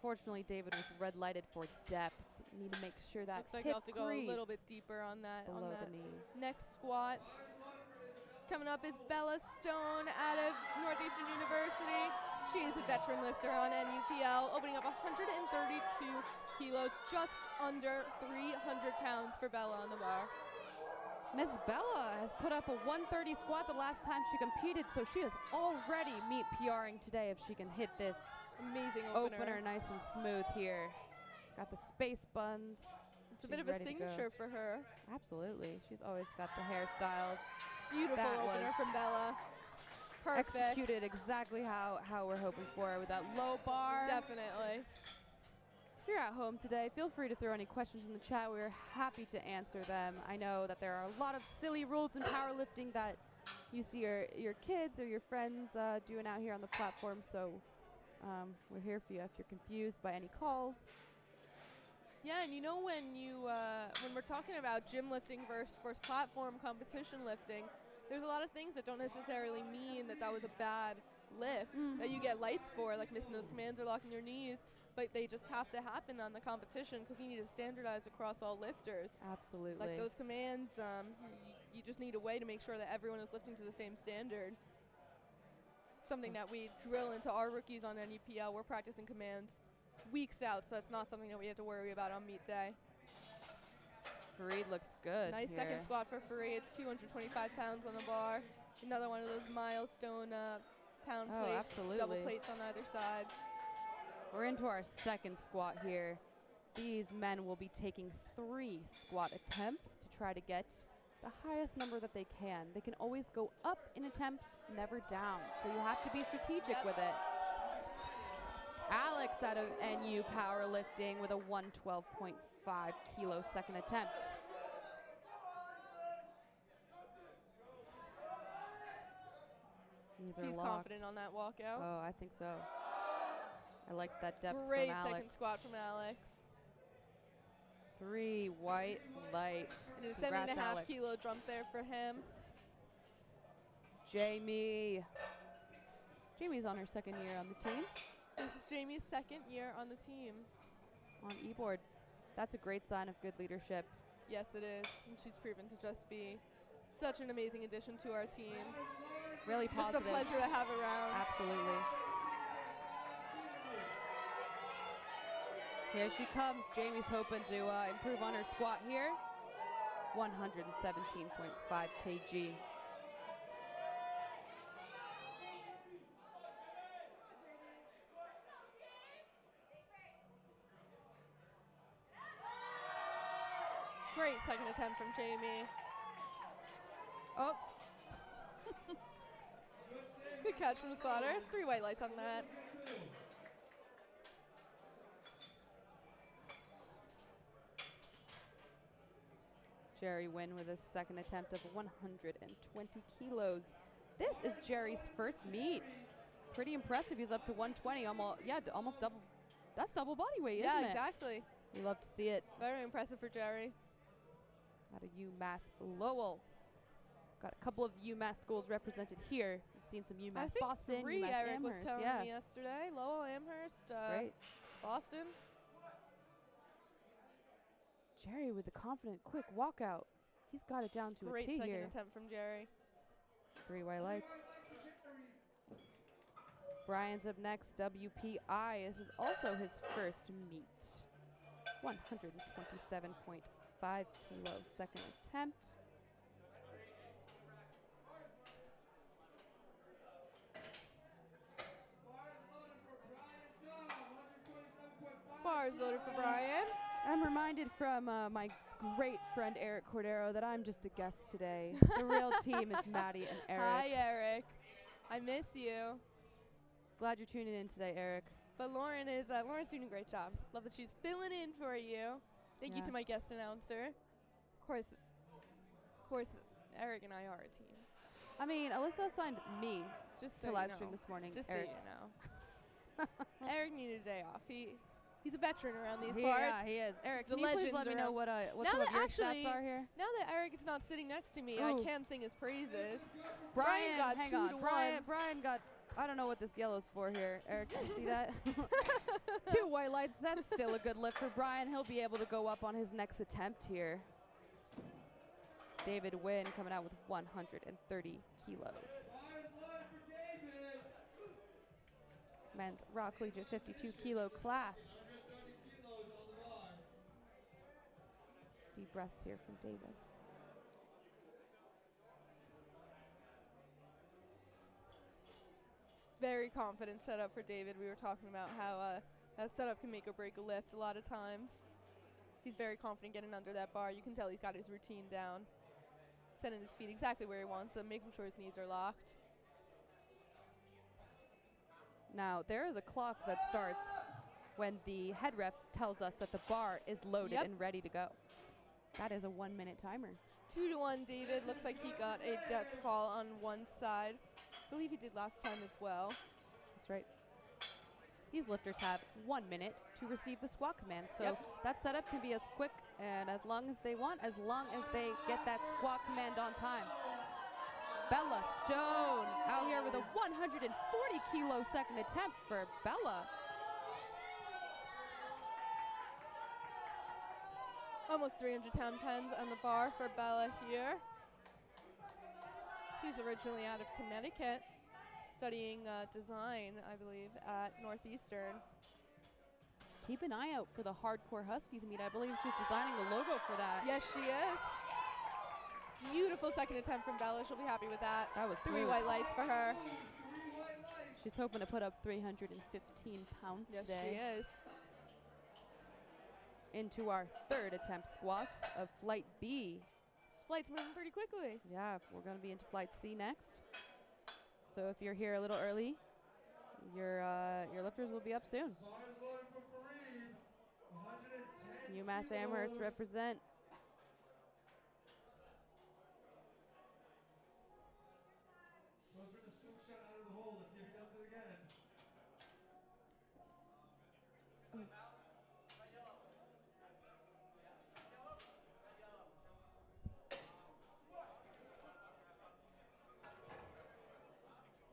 Speaker 2: Fortunately, David was red lighted for depth. You need to make sure that
Speaker 1: looks like
Speaker 2: hip
Speaker 1: you'll have to go a little
Speaker 2: crease
Speaker 1: bit deeper on that.
Speaker 2: below the knee.
Speaker 1: Next squat. Coming up is Bella Stone out of Northeastern University. She is a veteran lifter on NUPL, opening up 132 kilos, just under 300 pounds for Bella on the bar.
Speaker 2: Miss Bella has put up a 130 squat the last time she competed, so she is already meet PRing today if she can hit this
Speaker 1: amazing opener.
Speaker 2: Nice and smooth here. Got the space buns.
Speaker 1: It's a bit of a signature for her.
Speaker 2: Absolutely. She's always got the hairstyles.
Speaker 1: Beautiful opener from Bella. Perfect.
Speaker 2: Executed exactly how we're hoping for with that low bar.
Speaker 1: Definitely.
Speaker 2: If you're at home today, feel free to throw any questions in the chat. We're happy to answer them. I know that there are a lot of silly rules in powerlifting that you see your kids or your friends doing out here on the platform, so we're here for you if you're confused by any calls.
Speaker 1: Yeah, and you know when we're talking about gym lifting versus platform competition lifting, there's a lot of things that don't necessarily mean that was a bad lift that you get lights for, like missing those commands or locking your knees, but they just have to happen on the competition because you need to standardize across all lifters.
Speaker 2: Absolutely.
Speaker 1: Like those commands, you just need a way to make sure that everyone is lifting to the same standard. Something that we drill into our rookies on NUPL. We're practicing commands weeks out, so that's not something that we have to worry about on meet day.
Speaker 2: Fareed looks good.
Speaker 1: Nice
Speaker 2: here.
Speaker 1: second squat for Fareed, 225 pounds on the bar. Another one of those milestone pound plates,
Speaker 2: absolutely.
Speaker 1: double plates on either side.
Speaker 2: We're into our second squat here. These men will be taking 3 squat attempts to try to get the highest number that they can. They can always go up in attempts, never down. So you have to be strategic with it. Alex out of NU Powerlifting with a 112.5 kilo second attempt.
Speaker 1: He's confident on that walkout.
Speaker 2: Oh, I think so. I like that depth
Speaker 1: Great
Speaker 2: from Alex.
Speaker 1: second squat from Alex.
Speaker 2: 3 white lights.
Speaker 1: And a
Speaker 2: Congrats,
Speaker 1: 7.5
Speaker 2: Alex.
Speaker 1: kilo jump there for him.
Speaker 2: Jamie. Jamie's on her second year on the team.
Speaker 1: This is Jamie's second year on the team.
Speaker 2: On e-board. That's a great sign of good leadership.
Speaker 1: Yes, it is. And she's proven to just be such an amazing addition to our team.
Speaker 2: Really positive.
Speaker 1: Just a pleasure to have around.
Speaker 2: Absolutely. Here she comes. Jamie's hoping to improve on her squat here. 117.5 kg.
Speaker 1: Great second attempt from Jamie.
Speaker 2: Oops.
Speaker 1: Good catch from the spotters. 3 white lights on that.
Speaker 2: Jerry Wynn with his second attempt of 120 kilos. This is Jerry's first meet. Pretty impressive. He's up to 120, almost double. That's double body weight, isn't it?
Speaker 1: Yeah, exactly.
Speaker 2: We love to see it.
Speaker 1: Very impressive for Jerry.
Speaker 2: Out of UMass Lowell. Got a couple of UMass schools represented here. We've seen some UMass Boston,
Speaker 1: 3
Speaker 2: UMass
Speaker 1: Eric was
Speaker 2: Amherst.
Speaker 1: telling
Speaker 2: Yeah,
Speaker 1: me yesterday. Lowell, Amherst,
Speaker 2: great.
Speaker 1: Boston.
Speaker 2: Jerry with the confident, quick walkout. He's got it down to
Speaker 1: Great
Speaker 2: a T
Speaker 1: second
Speaker 2: here.
Speaker 1: attempt from Jerry.
Speaker 2: 3 white lights. Brian's up next, WPI. This is also his first meet. 127.5 kilo second attempt.
Speaker 1: Bars loaded for Brian.
Speaker 2: I'm reminded from my great friend Eric Cordero that I'm just a guest today. The real team is Maddie and Eric.
Speaker 1: Hi, Eric. I miss you.
Speaker 2: Glad you're tuning in today, Eric.
Speaker 1: But Lauren's doing a great job. Love that she's filling in for you. Thank you to my guest announcer. Of course, Eric and I are a team.
Speaker 2: I mean, Alyssa assigned me
Speaker 1: Just
Speaker 2: to
Speaker 1: so
Speaker 2: live
Speaker 1: you
Speaker 2: stream
Speaker 1: know.
Speaker 2: this morning.
Speaker 1: Just
Speaker 2: Eric.
Speaker 1: so you know. Eric needed a day off. He's a veteran around these
Speaker 2: Yeah,
Speaker 1: parts.
Speaker 2: he is. Eric,
Speaker 1: He's
Speaker 2: can
Speaker 1: the
Speaker 2: you please
Speaker 1: legend
Speaker 2: let me know
Speaker 1: around.
Speaker 2: what
Speaker 1: Now
Speaker 2: some of
Speaker 1: that
Speaker 2: your
Speaker 1: actually-
Speaker 2: stats are here?
Speaker 1: Now that Eric is not sitting next to me, I
Speaker 2: Ooh.
Speaker 1: can sing his praises.
Speaker 2: Brian
Speaker 1: got
Speaker 2: hang
Speaker 1: 2
Speaker 2: on.
Speaker 1: to 1.
Speaker 2: Brian got, I don't know what this yellow's for here. Eric, can you see that? 2 white lights. That's still a good lift for Brian. He'll be able to go up on his next attempt here. David Wynn coming out with 130 kilos. Men's Raw Collegiate 52 kilo class. Deep breaths here from David.
Speaker 1: Very confident setup for David. We were talking about how that setup can make or break a lift a lot of times. He's very confident getting under that bar. You can tell he's got his routine down. Sending his feet exactly where he wants them, making sure his knees are locked.
Speaker 2: Now, there is a clock that starts when the head rep tells us that the bar is loaded
Speaker 1: Yep.
Speaker 2: and ready to go. That is a 1-minute timer.
Speaker 1: 2 to 1, David. Looks like he got a depth call on one side. I believe he did last time as well.
Speaker 2: That's right. These lifters have 1 minute to receive the squat command. So
Speaker 1: Yep.
Speaker 2: that setup can be as quick and as long as they want, as long as they get that squat command on time. Bella Stone out here with a 140 kilo second attempt for Bella.
Speaker 1: Almost 310 pounds on the bar for Bella here. She's originally out of Connecticut, studying design, I believe, at Northeastern.
Speaker 2: Keep an eye out for the Hardcore Huskies meet. I believe she's designing the logo for that.
Speaker 1: Yes, she is. Beautiful second attempt from Bella. She'll be happy with that.
Speaker 2: That was
Speaker 1: 3
Speaker 2: smooth.
Speaker 1: white lights for her.
Speaker 2: She's hoping to put up 315 pounds
Speaker 1: Yes,
Speaker 2: today.
Speaker 1: she is.
Speaker 2: Into our third attempt squats of Flight B.
Speaker 1: This flight's moving pretty quickly.
Speaker 2: Yeah, we're going to be into Flight C next. So if you're here a little early, your lifters will be up soon. UMass Amherst represent.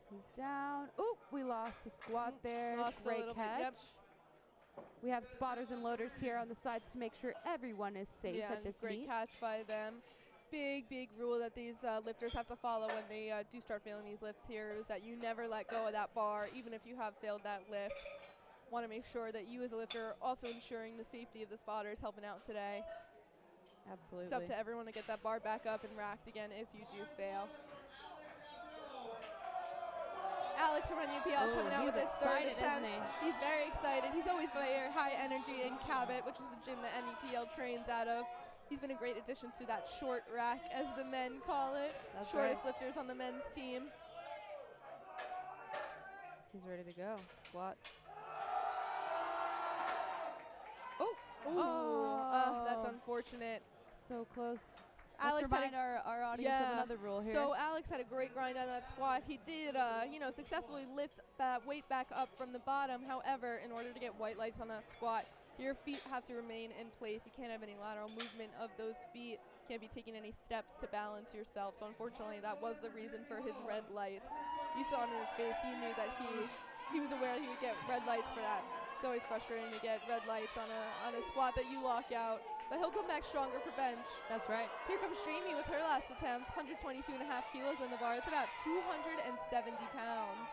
Speaker 2: He's down. Oh, we lost the squat there.
Speaker 1: Lost a
Speaker 2: Great
Speaker 1: little bit,
Speaker 2: catch.
Speaker 1: yep.
Speaker 2: We have spotters and loaders here on the sides to make sure everyone is safe
Speaker 1: Yeah,
Speaker 2: at
Speaker 1: and
Speaker 2: this
Speaker 1: great
Speaker 2: meet.
Speaker 1: catch by them. Big rule that these lifters have to follow when they do start failing these lifts here is that you never let go of that bar, even if you have failed that lift. Want to make sure that you as a lifter are also ensuring the safety of the spotters helping out today.
Speaker 2: Absolutely.
Speaker 1: It's up to everyone to get that bar back up and racked again if you do fail. Alex from NUPL coming out with his third
Speaker 2: excited,
Speaker 1: attempt.
Speaker 2: isn't
Speaker 1: He's very excited. He's always very high energy in Cabot, which is the gym that NUPL trains out of. He's been a great addition to that short rack, as the men call it.
Speaker 2: That's
Speaker 1: Shortest
Speaker 2: right.
Speaker 1: lifters on the men's team.
Speaker 2: He's ready to go. Squat.
Speaker 1: Oh, that's unfortunate.
Speaker 2: So close.
Speaker 1: Alex
Speaker 2: Let's remind our audience of another rule here.
Speaker 1: So Alex had a great grind on that squat. He did, successfully lift that weight back up from the bottom. However, in order to get white lights on that squat, your feet have to remain in place. You can't have any lateral movement of those feet. Can't be taking any steps to balance yourself. So unfortunately, that was the reason for his red lights. You saw it in his face. You knew that he was aware he would get red lights for that. It's always frustrating to get red lights on a squat that you lock out. But he'll come back stronger for bench.
Speaker 2: That's right.
Speaker 1: Here comes Jamie with her last attempt, 122.5 kilos on the bar. It's about 270 pounds.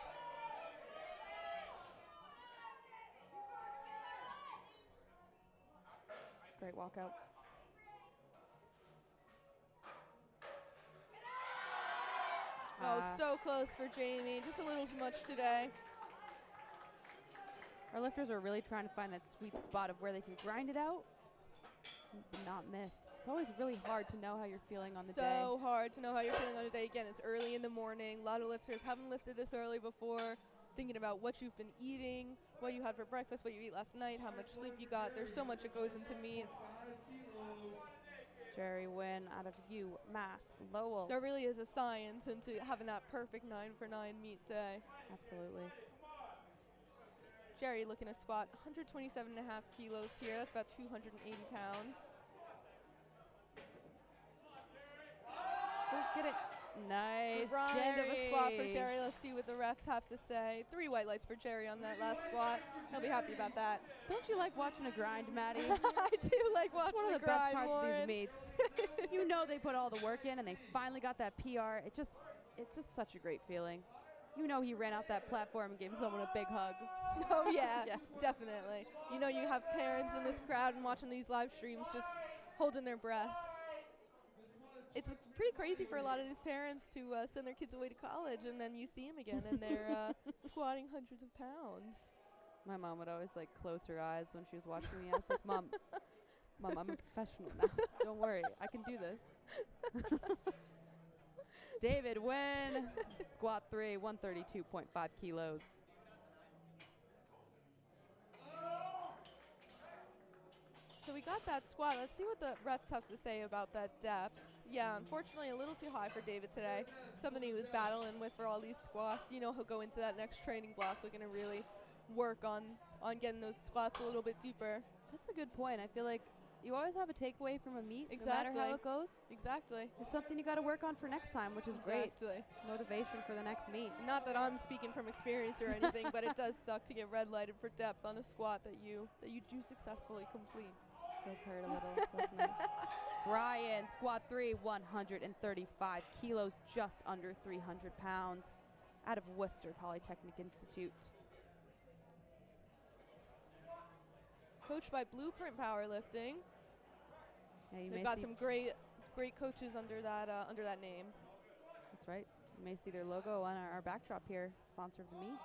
Speaker 2: Great walkout.
Speaker 1: Oh, so close for Jamie. Just a little too much today.
Speaker 2: Our lifters are really trying to find that sweet spot of where they can grind it out but not miss. It's always really hard to know how you're feeling on the day.
Speaker 1: So hard to know how you're feeling on the day. Again, it's early in the morning. A lot of lifters haven't lifted this early before. Thinking about what you've been eating, what you had for breakfast, what you ate last night, how much sleep you got. There's so much that goes into meets.
Speaker 2: Jerry Wynn out of UMass Lowell.
Speaker 1: There really is a science into having that perfect 9 for 9 meet day.
Speaker 2: Absolutely.
Speaker 1: Jerry looking to squat 127.5 kilos here. That's about 280 pounds.
Speaker 2: Oh, get it. Nice,
Speaker 1: Grind
Speaker 2: Jerry.
Speaker 1: of a squat for Jerry. Let's see what the refs have to say. 3 white lights for Jerry on that last squat. He'll be happy about that.
Speaker 2: Don't you like watching a grind, Maddie?
Speaker 1: I do like watching
Speaker 2: It's one of the
Speaker 1: grind,
Speaker 2: best parts
Speaker 1: Lauren.
Speaker 2: of these meets. You know they put all the work in and they finally got that PR. It's just such a great feeling. You know he ran out that platform and gave someone a big hug.
Speaker 1: Oh, yeah,
Speaker 2: Yeah.
Speaker 1: definitely. You know you have parents in this crowd and watching these live streams just holding their breaths. It's pretty crazy for a lot of these parents to send their kids away to college and then you see them again and they're squatting hundreds of pounds.
Speaker 2: My mom would always like close her eyes when she was watching me. I was like, Mom, I'm a professional now. Don't worry, I can do this. David Wynn, squat 3, 132.5 kilos.
Speaker 1: So we got that squat. Let's see what the refs have to say about that depth. Yeah, unfortunately a little too high for David today. Something he was battling with for all these squats. You know he'll go into that next training block looking to really work on getting those squats a little bit deeper.
Speaker 2: That's a good point. I feel like you always have a takeaway from a meet, no matter
Speaker 1: Exactly.
Speaker 2: how it goes.
Speaker 1: Exactly.
Speaker 2: There's something you got to work on for next time, which is great.
Speaker 1: Exactly.
Speaker 2: Motivation for the next meet.
Speaker 1: Not that I'm speaking from experience or anything, but it does suck to get red lighted for depth on a squat that you do successfully complete.
Speaker 2: Does hurt a little, doesn't it? Brian, squat 3, 135 kilos, just under 300 pounds, out of Worcester Polytechnic Institute.
Speaker 1: Coached by Blueprint Powerlifting.
Speaker 2: Yeah, you may
Speaker 1: They've got
Speaker 2: see,
Speaker 1: some great coaches under that name.
Speaker 2: that's right. You may see their logo on our backdrop here, sponsor of the meet.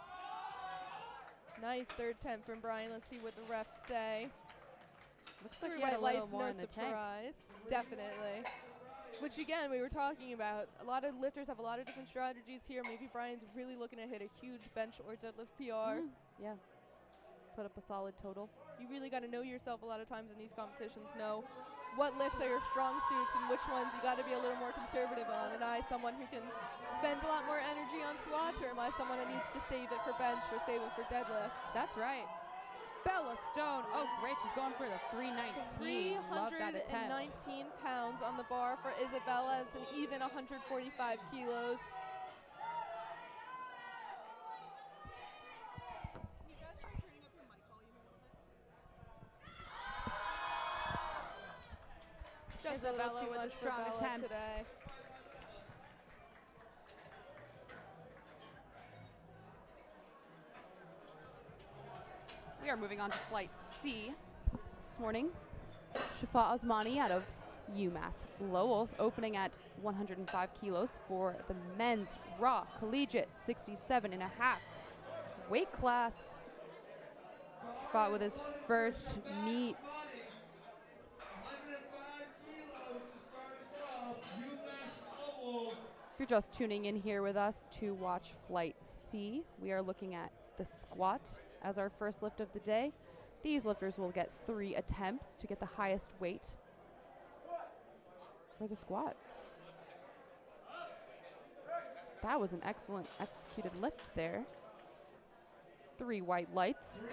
Speaker 1: Nice third attempt from Brian. Let's see what the refs say.
Speaker 2: Looks like
Speaker 1: 3
Speaker 2: he had
Speaker 1: white
Speaker 2: a little
Speaker 1: lights,
Speaker 2: more
Speaker 1: no
Speaker 2: in the tank.
Speaker 1: surprise. Definitely. Which again, we were talking about. A lot of lifters have a lot of different strategies here. Maybe Brian's really looking to hit a huge bench or deadlift PR.
Speaker 2: Yeah. Put up a solid total.
Speaker 1: You really got to know yourself a lot of times in these competitions. Know what lifts are your strong suits and which ones you got to be a little more conservative on. Am I someone who can spend a lot more energy on squats, or am I someone that needs to save it for bench or save it for deadlift?
Speaker 2: That's right. Bella Stone. Oh, great. She's going for the 319. Love that attempt.
Speaker 1: 319 pounds on the bar for Isabella. It's an even 145 kilos. Just a little
Speaker 2: Isabella
Speaker 1: too
Speaker 2: with a
Speaker 1: much for
Speaker 2: strong
Speaker 1: Bella
Speaker 2: attempt.
Speaker 1: today.
Speaker 2: We are moving on to flight C this morning. Shafa Osmani out of UMass Lowell, opening at 105 kilos for the men's raw collegiate 67.5 weight class. Fought with his first meet. just tuning in here with us to watch Flight C, we are looking at the squat as our first lift of the day. These lifters will get 3 attempts to get the highest weight for the squat. That was an excellent executed lift there. 3 white lights.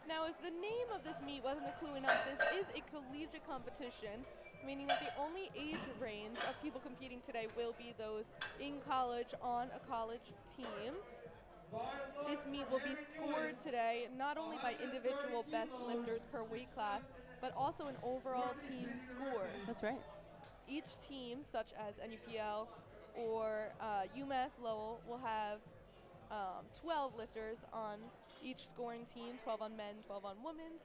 Speaker 1: Now, if the name of this meet wasn't a clue enough, this is a collegiate competition, meaning that the only age range of people competing today will be those in college on a college team. This meet will be scored today not only by individual best lifters per weight class, but also an overall team score.
Speaker 2: That's right.
Speaker 1: Each team, such as NUPL or UMass Lowell, will have 12 lifters on each scoring team, 12 on men, 12 on women's.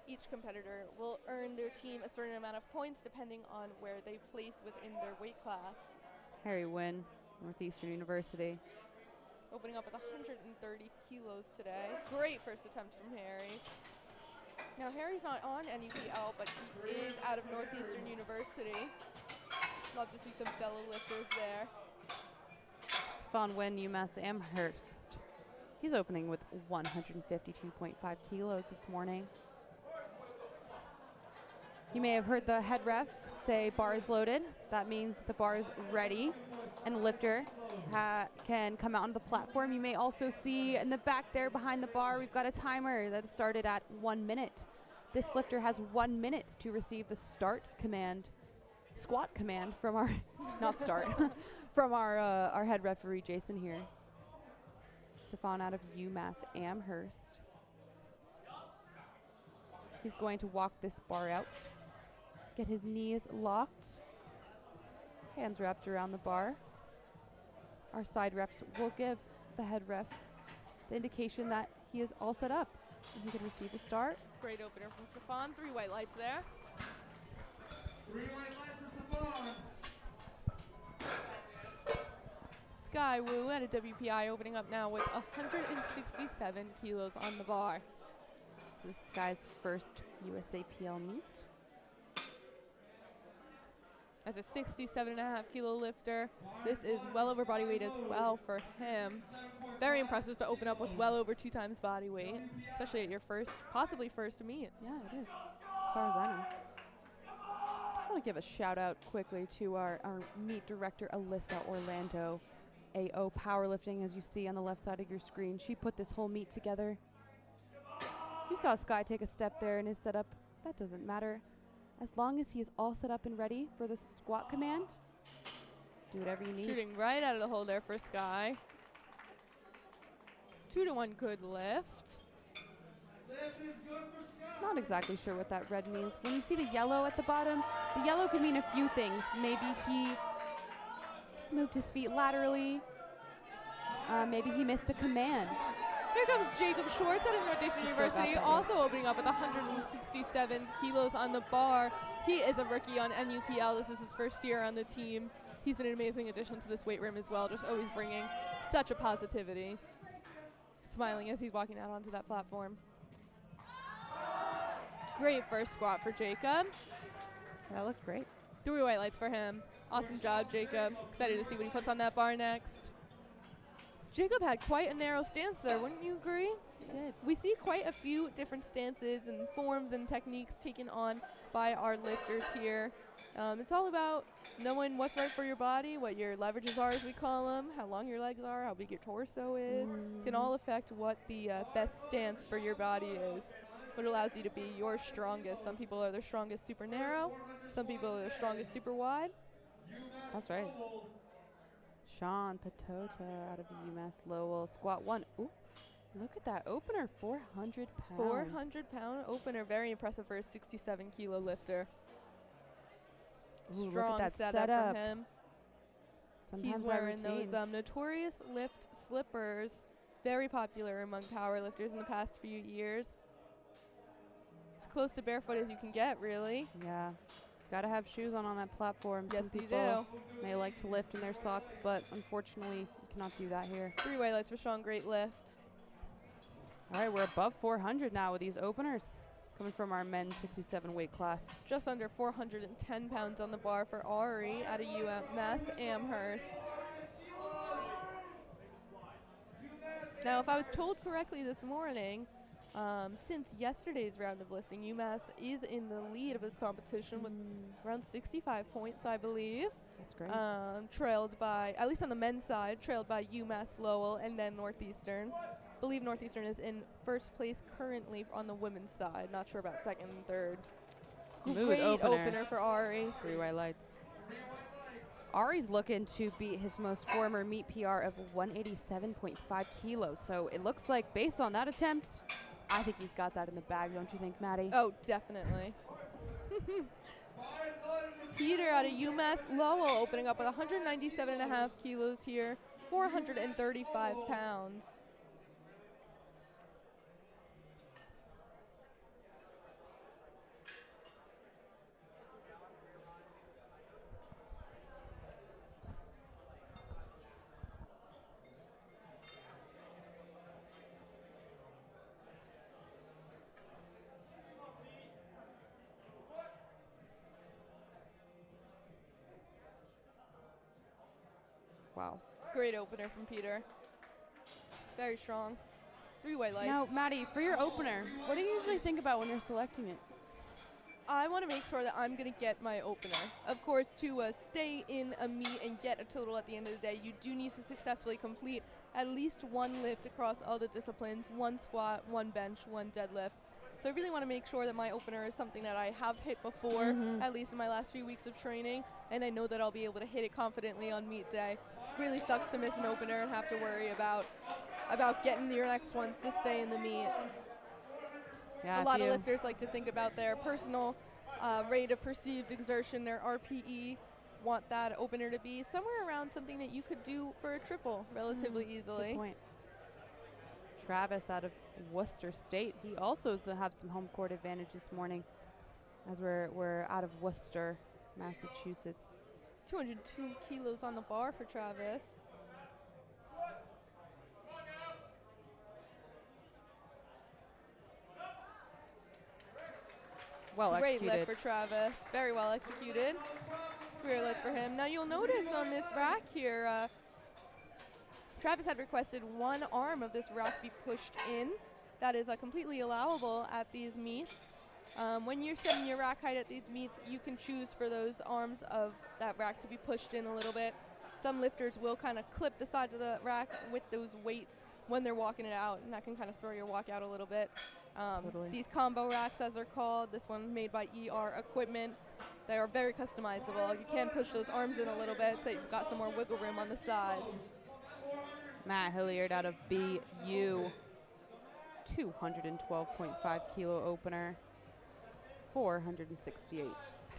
Speaker 1: Each competitor will earn their team a certain amount of points depending on where they place within their weight class.
Speaker 2: Harry Wynn, Northeastern University.
Speaker 1: Opening up with 130 kilos today. Great first attempt from Harry. Now, Harry's not on NUPL, but he is out of Northeastern University. Love to see some fellow lifters there.
Speaker 2: Stefan Wynn, UMass Amherst. He's opening with 152.5 kilos this morning. You may have heard the head ref say bar is loaded. That means the bar is ready and the lifter can come out on the platform. You may also see in the back there behind the bar, we've got a timer that started at 1 minute. This lifter has 1 minute to receive the squat command from our, not start, from our head referee, Jason here. Stefan out of UMass Amherst. He's going to walk this bar out. Get his knees locked. Hands wrapped around the bar. Our side refs will give the head ref the indication that he is all set up and he can receive the start.
Speaker 1: Great opener from Stefan. 3 white lights there.
Speaker 3: 3 white lights for Stefan.
Speaker 1: Sky Wu at a WPI opening up now with 167 kilos on the bar.
Speaker 2: This is Sky's first USAPL meet.
Speaker 1: As a 67.5 kilo lifter, this is well over body weight as well for him. Very impressive to open up with well over 2 times body weight, especially at your first, possibly first meet.
Speaker 2: Yeah, it is, as far as I know. Just want to give a shout out quickly to our meet director, Alyssa Orlando, AO Powerlifting, as you see on the left side of your screen. She put this whole meet together. You saw Sky take a step there in his setup. That doesn't matter. As long as he is all set up and ready for the squat command, do whatever you need.
Speaker 1: Shooting right out of the hole there for Sky. 2-to-1 good lift.
Speaker 3: Lift is good for Sky.
Speaker 2: Not exactly sure what that red means. When you see the yellow at the bottom, the yellow could mean a few things. Maybe he moved his feet laterally. Maybe he missed a command.
Speaker 1: Here comes Jacob Schwartz out of Northeastern University, also opening up with 167 kilos on the bar. He is a rookie on NUPL. This is his first year on the team. He's been an amazing addition to this weight room as well, just always bringing such a positivity. Smiling as he's walking out onto that platform. Great first squat for Jacob.
Speaker 2: That looked great.
Speaker 1: 3 white lights for him. Awesome job, Jacob. Excited to see what he puts on that bar next. Jacob had quite a narrow stance there, wouldn't you agree?
Speaker 2: He did.
Speaker 1: We see quite a few different stances and forms and techniques taken on by our lifters here. It's all about knowing what's right for your body, what your leverages are, as we call them, how long your legs are, how big your torso is. Can all affect what the best stance for your body is, what allows you to be your strongest. Some people are their strongest super narrow. Some people are their strongest super wide.
Speaker 2: That's right. Sean Patota out of UMass Lowell. Squat 1. Ooh, look at that opener, 400 pounds.
Speaker 1: 400-pound opener. Very impressive for a 67-kilo lifter.
Speaker 2: Ooh,
Speaker 1: Strong
Speaker 2: look at that
Speaker 1: setup from him.
Speaker 2: Sometimes
Speaker 1: He's wearing those Notorious Lift slippers. Very popular among powerlifters in the past few years. As close to barefoot as you can get, really.
Speaker 2: Yeah. Got to have shoes on that platform.
Speaker 1: Yes,
Speaker 2: Some
Speaker 1: you
Speaker 2: people
Speaker 1: do.
Speaker 2: may like to lift in their socks, but unfortunately, you cannot do that here.
Speaker 1: 3 white lights for Sean. Great lift.
Speaker 2: All right, we're above 400 now with these openers. coming from our men's 67 weight class.
Speaker 1: Just under 410 pounds on the bar for Ari out of UMass Amherst. Now, if I was told correctly this morning, since yesterday's round of listing, UMass is in the lead of this competition with around 65 points, I believe.
Speaker 2: That's great.
Speaker 1: Trailed by, at least on the men's side, trailed by UMass Lowell and then Northeastern. Believe Northeastern is in first place currently on the women's side. Not sure about second and third.
Speaker 2: Smooth
Speaker 1: Great
Speaker 2: opener.
Speaker 1: for Ari.
Speaker 2: 3 white lights. Ari's looking to beat his most former meet PR of 187.5 kilos. So it looks like, based on that attempt, I think he's got that in the bag, don't you think, Maddie?
Speaker 1: Oh, definitely. Peter out of UMass Lowell opening up with 197.5 kilos here, 435 pounds.
Speaker 2: Wow.
Speaker 1: Great opener from Peter. Very strong. 3 white lights.
Speaker 2: Now, Maddie, for your opener, what do you usually think about when you're selecting it?
Speaker 1: I want to make sure that I'm going to get my opener. Of course, to stay in a meet and get a total at the end of the day, you do need to successfully complete at least 1 lift across all the disciplines, 1 squat, 1 bench, 1 deadlift. So I really want to make sure that my opener is something that I have hit before, at least in my last few weeks of training, and I know that I'll be able to hit it confidently on meet day. Really sucks to miss an opener and have to worry about getting your next ones to stay in the meet.
Speaker 2: Yeah,
Speaker 1: a lot of lifters like to think about their personal rate of perceived exertion, their RPE, want that opener to be somewhere around something that you could do for a triple relatively easily.
Speaker 2: Good point. Travis out of Worcester State, he also has some home court advantage this morning as we're out of Worcester, Massachusetts.
Speaker 1: 202 kilos on the bar for Travis.
Speaker 2: Well
Speaker 1: Great
Speaker 2: executed.
Speaker 1: lift for Travis. Very well executed. Great lift for him. Now you'll notice on this rack here, Travis had requested 1 arm of this rack be pushed in. That is completely allowable at these meets. When you're setting your rack height at these meets, you can choose for those arms of that rack to be pushed in a little bit. Some lifters will kind of clip the sides of the rack with those weights when they're walking it out, and that can kind of throw your walk out a little bit.
Speaker 2: Totally.
Speaker 1: These combo racks, as they're called, this one made by ER Equipment, they are very customizable. You can push those arms in a little bit so you've got some more wiggle room on the sides.
Speaker 2: Matt Hilliard out of BU, 212.5 kilo opener, 468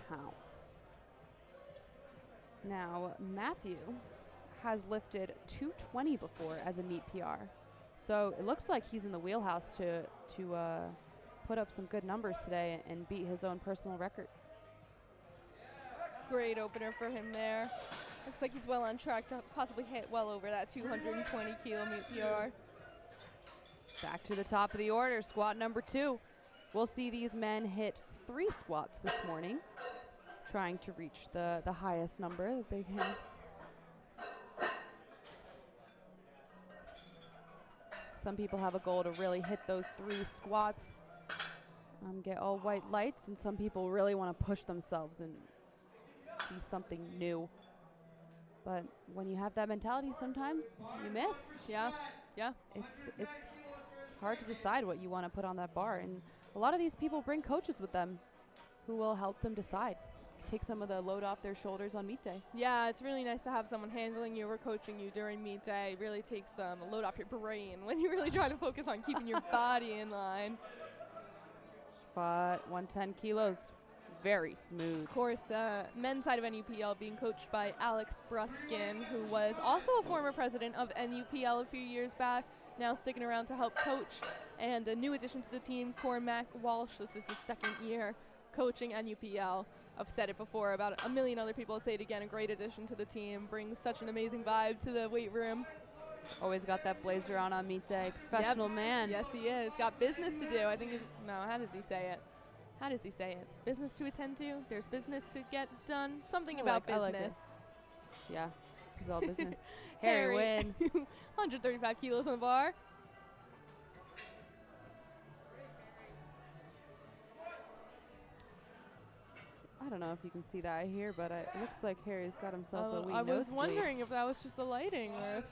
Speaker 2: pounds. Now, Matthew has lifted 220 before as a meet PR. So it looks like he's in the wheelhouse to put up some good numbers today and beat his own personal record.
Speaker 1: Great opener for him there. Looks like he's well on track to possibly hit well over that 220 kilo meet PR.
Speaker 2: Back to the top of the order, squat number 2. We'll see these men hit 3 squats this morning, trying to reach the highest number that they can. Some people have a goal to really hit those 3 squats, get all white lights, and some people really want to push themselves and see something new. But when you have that mentality, sometimes you miss.
Speaker 1: Yeah.
Speaker 2: It's hard to decide what you want to put on that bar, and a lot of these people bring coaches with them who will help them decide. Take some of the load off their shoulders on meet day.
Speaker 1: Yeah, it's really nice to have someone handling you or coaching you during meet day. It really takes some load off your brain when you really try to focus on keeping your body in line.
Speaker 2: Fought 110 kilos. Very smooth.
Speaker 1: Of course, men's side of NUPL being coached by Alex Bruskin, who was also a former president of NUPL a few years back, now sticking around to help coach. And a new addition to the team, Cormac Walsh. This is his 2nd year coaching NUPL. I've said it before, about a million other people say it again, a great addition to the team, brings such an amazing vibe to the weight room.
Speaker 2: Always got that blazer on meet day. Professional man.
Speaker 1: Yes, he is. Got business to do. I think he's, no, how does he say it? how does he say it? Business to attend to. There's business to get done. Something
Speaker 2: I
Speaker 1: about
Speaker 2: like it.
Speaker 1: business.
Speaker 2: Yeah, it's all business. Harry win.
Speaker 1: 135 kilos on the bar.
Speaker 2: I don't know if you can see that here, but it looks like Harry's got himself a wee
Speaker 1: I was
Speaker 2: nosebleed.
Speaker 1: wondering if that was just the lighting or if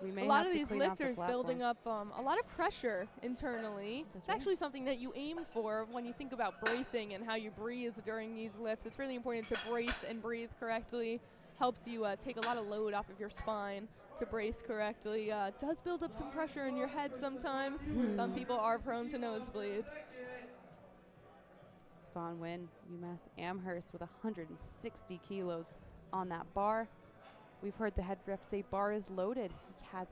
Speaker 2: We may
Speaker 1: a lot
Speaker 2: have
Speaker 1: of
Speaker 2: to
Speaker 1: these
Speaker 2: clean off the
Speaker 1: lifters building
Speaker 2: platform.
Speaker 1: up a lot of pressure internally.
Speaker 2: That's
Speaker 1: It's
Speaker 2: right.
Speaker 1: actually something that you aim for when you think about bracing and how you breathe during these lifts. It's really important to brace and breathe correctly. Helps you take a lot of load off of your spine to brace correctly. Does build up some pressure in your head sometimes. Some people are prone to nosebleeds.
Speaker 2: Svan win. UMass Amherst with 160 kilos on that bar. We've heard the head ref say bar is loaded. He has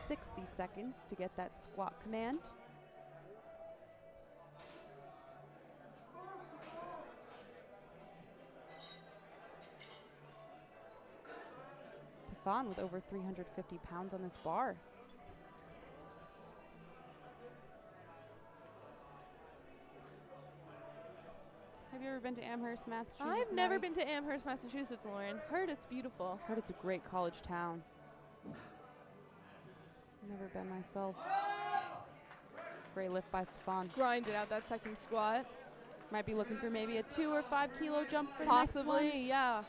Speaker 2: 60 seconds to get that squat command. Stefan with over 350 pounds on this bar. Have you ever been to Amherst, Massachusetts?
Speaker 1: I've never
Speaker 2: Mary?
Speaker 1: been to Amherst, Massachusetts, Lauren. Heard it's beautiful.
Speaker 2: Heard it's a great college town. Never been myself. Great lift by Stefan.
Speaker 1: Grinded out that second squat.
Speaker 2: Might be looking for maybe a 2 or 5 kilo jump for the next one.
Speaker 1: Possibly, yeah.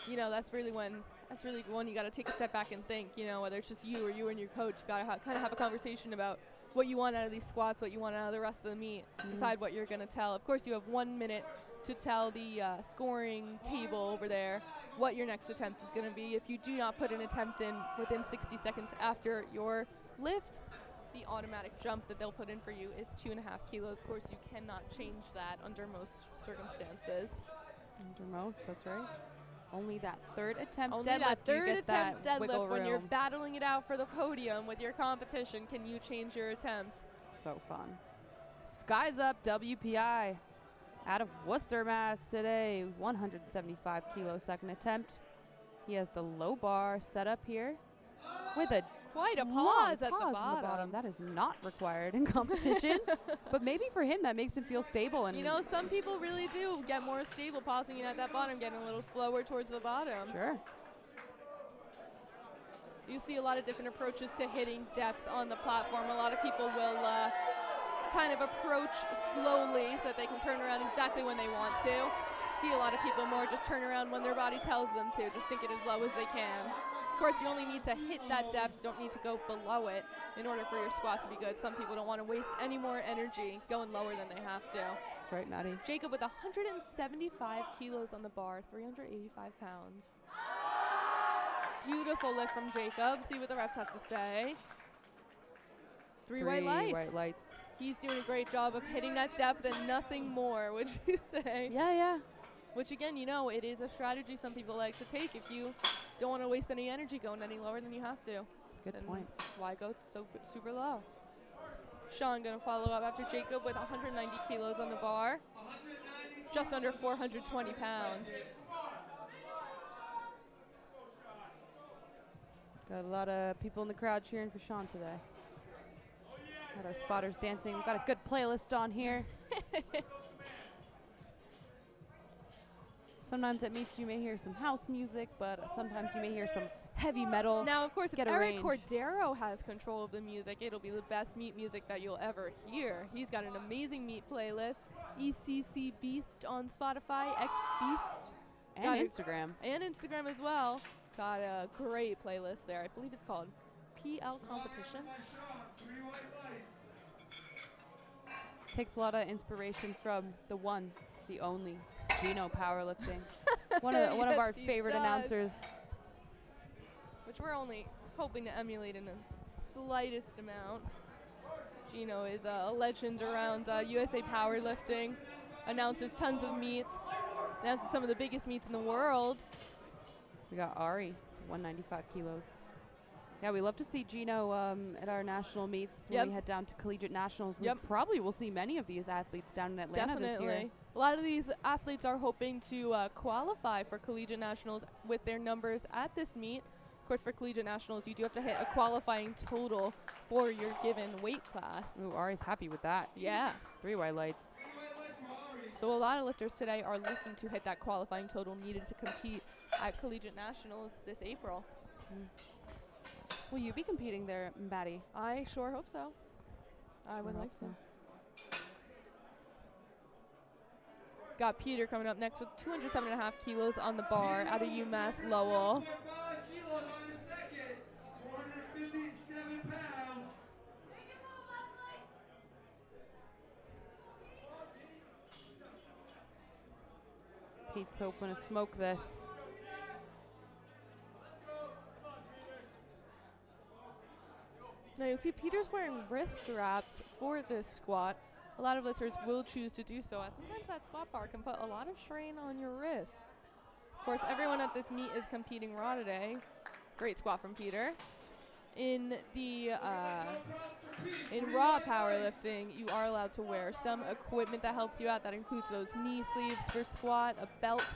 Speaker 1: You know, that's really when you got to take a step back and think, you know, whether it's just you or you and your coach, you got to kind of have a conversation about what you want out of these squats, what you want out of the rest of the meet. Decide what you're going to tell. Of course, you have 1 minute to tell the scoring table over there what your next attempt is going to be. If you do not put an attempt in within 60 seconds after your lift, the automatic jump that they'll put in for you is 2.5 kilos. Of course, you cannot change that under most circumstances.
Speaker 2: Under most, that's right. Only that third attempt
Speaker 1: Only
Speaker 2: deadlift,
Speaker 1: that third
Speaker 2: you get
Speaker 1: attempt
Speaker 2: that wiggle
Speaker 1: deadlift when you're
Speaker 2: room.
Speaker 1: battling it out for the podium with your competition. Can you change your attempt?
Speaker 2: So fun. Skies Up WPI out of Worcester, Mass today. 175 kilo second attempt. He has the low bar set up here with a
Speaker 1: Quite a
Speaker 2: long
Speaker 1: pause at the
Speaker 2: in
Speaker 1: bottom.
Speaker 2: That is not required in competition. But maybe for him that makes him feel stable. And
Speaker 1: You know, some people really do get more stable pausing in at that bottom, getting a little slower towards the bottom.
Speaker 2: Sure.
Speaker 1: You see a lot of different approaches to hitting depth on the platform. A lot of people will kind of approach slowly so that they can turn around exactly when they want to. See a lot of people more just turn around when their body tells them to, just sink it as low as they can. Of course, you only need to hit that depth, don't need to go below it in order for your squat to be good. Some people don't want to waste any more energy going lower than they have to.
Speaker 2: That's right, Maddie.
Speaker 1: Jacob with 175 kilos on the bar, 385 pounds. Beautiful lift from Jacob. See what the refs have to say. Three white lights. He's doing a great job of hitting that depth and nothing more, would you say?
Speaker 2: Yeah.
Speaker 1: Which again, you know, it is a strategy some people like to take. If you don't want to waste any energy going any lower than you have to.
Speaker 2: That's a good point.
Speaker 1: Why go so super low? Sean going to follow up after Jacob with 190 kilos on the bar. Just under 420 pounds.
Speaker 2: Got a lot of people in the crowd cheering for Sean today. Got our spotters dancing. We've got a good playlist on here. Sometimes at meets you may hear some house music, but sometimes you may hear some heavy metal.
Speaker 1: Now, of course, if
Speaker 2: Get a
Speaker 1: Eric
Speaker 2: range.
Speaker 1: Cordero has control of the music, it'll be the best meet music that you'll ever hear. He's got an amazing meet playlist. ECC Beast on Spotify, X Beast.
Speaker 2: And
Speaker 1: Got it.
Speaker 2: Instagram.
Speaker 1: And Instagram as well. Got a great playlist there. I believe it's called PL Competition.
Speaker 2: Takes a lot of inspiration from the one, the only, Gino Powerlifting. one of
Speaker 1: Yes,
Speaker 2: our
Speaker 1: he
Speaker 2: favorite
Speaker 1: does.
Speaker 2: announcers.
Speaker 1: Which we're only hoping to emulate in the slightest amount. Gino is a legend around USA Powerlifting. Announces tons of meets. Announces some of the biggest meets in the world.
Speaker 2: We got Ari, 195 kilos. Yeah, we love to see Gino at our national meets when
Speaker 1: Yep.
Speaker 2: we head down to Collegiate Nationals.
Speaker 1: Yep.
Speaker 2: We probably will see many of these athletes down in Atlanta this year.
Speaker 1: Definitely. A lot of these athletes are hoping to qualify for Collegiate Nationals with their numbers at this meet. Of course, for Collegiate Nationals, you do have to hit a qualifying total for your given weight class.
Speaker 2: Ooh, Ari's happy with that.
Speaker 1: Yeah.
Speaker 2: 3 white lights.
Speaker 1: So a lot of lifters today are looking to hit that qualifying total needed to compete at Collegiate Nationals this April.
Speaker 2: Will you be competing there, Maddie?
Speaker 1: I sure hope so. I would like to. Got Peter coming up next with 207.5 kilos on the bar out of UMass Lowell.
Speaker 3: 5 kilos on your second. 457 pounds.
Speaker 2: Pete's hoping to smoke this.
Speaker 1: Now you'll see Peter's wearing wrist straps for this squat. A lot of lifters will choose to do so, as sometimes that squat bar can put a lot of strain on your wrists. Of course, everyone at this meet is competing raw today. Great squat from Peter. In the in raw powerlifting, you are allowed to wear some equipment that helps you out. That includes those knee sleeves for squat, a belt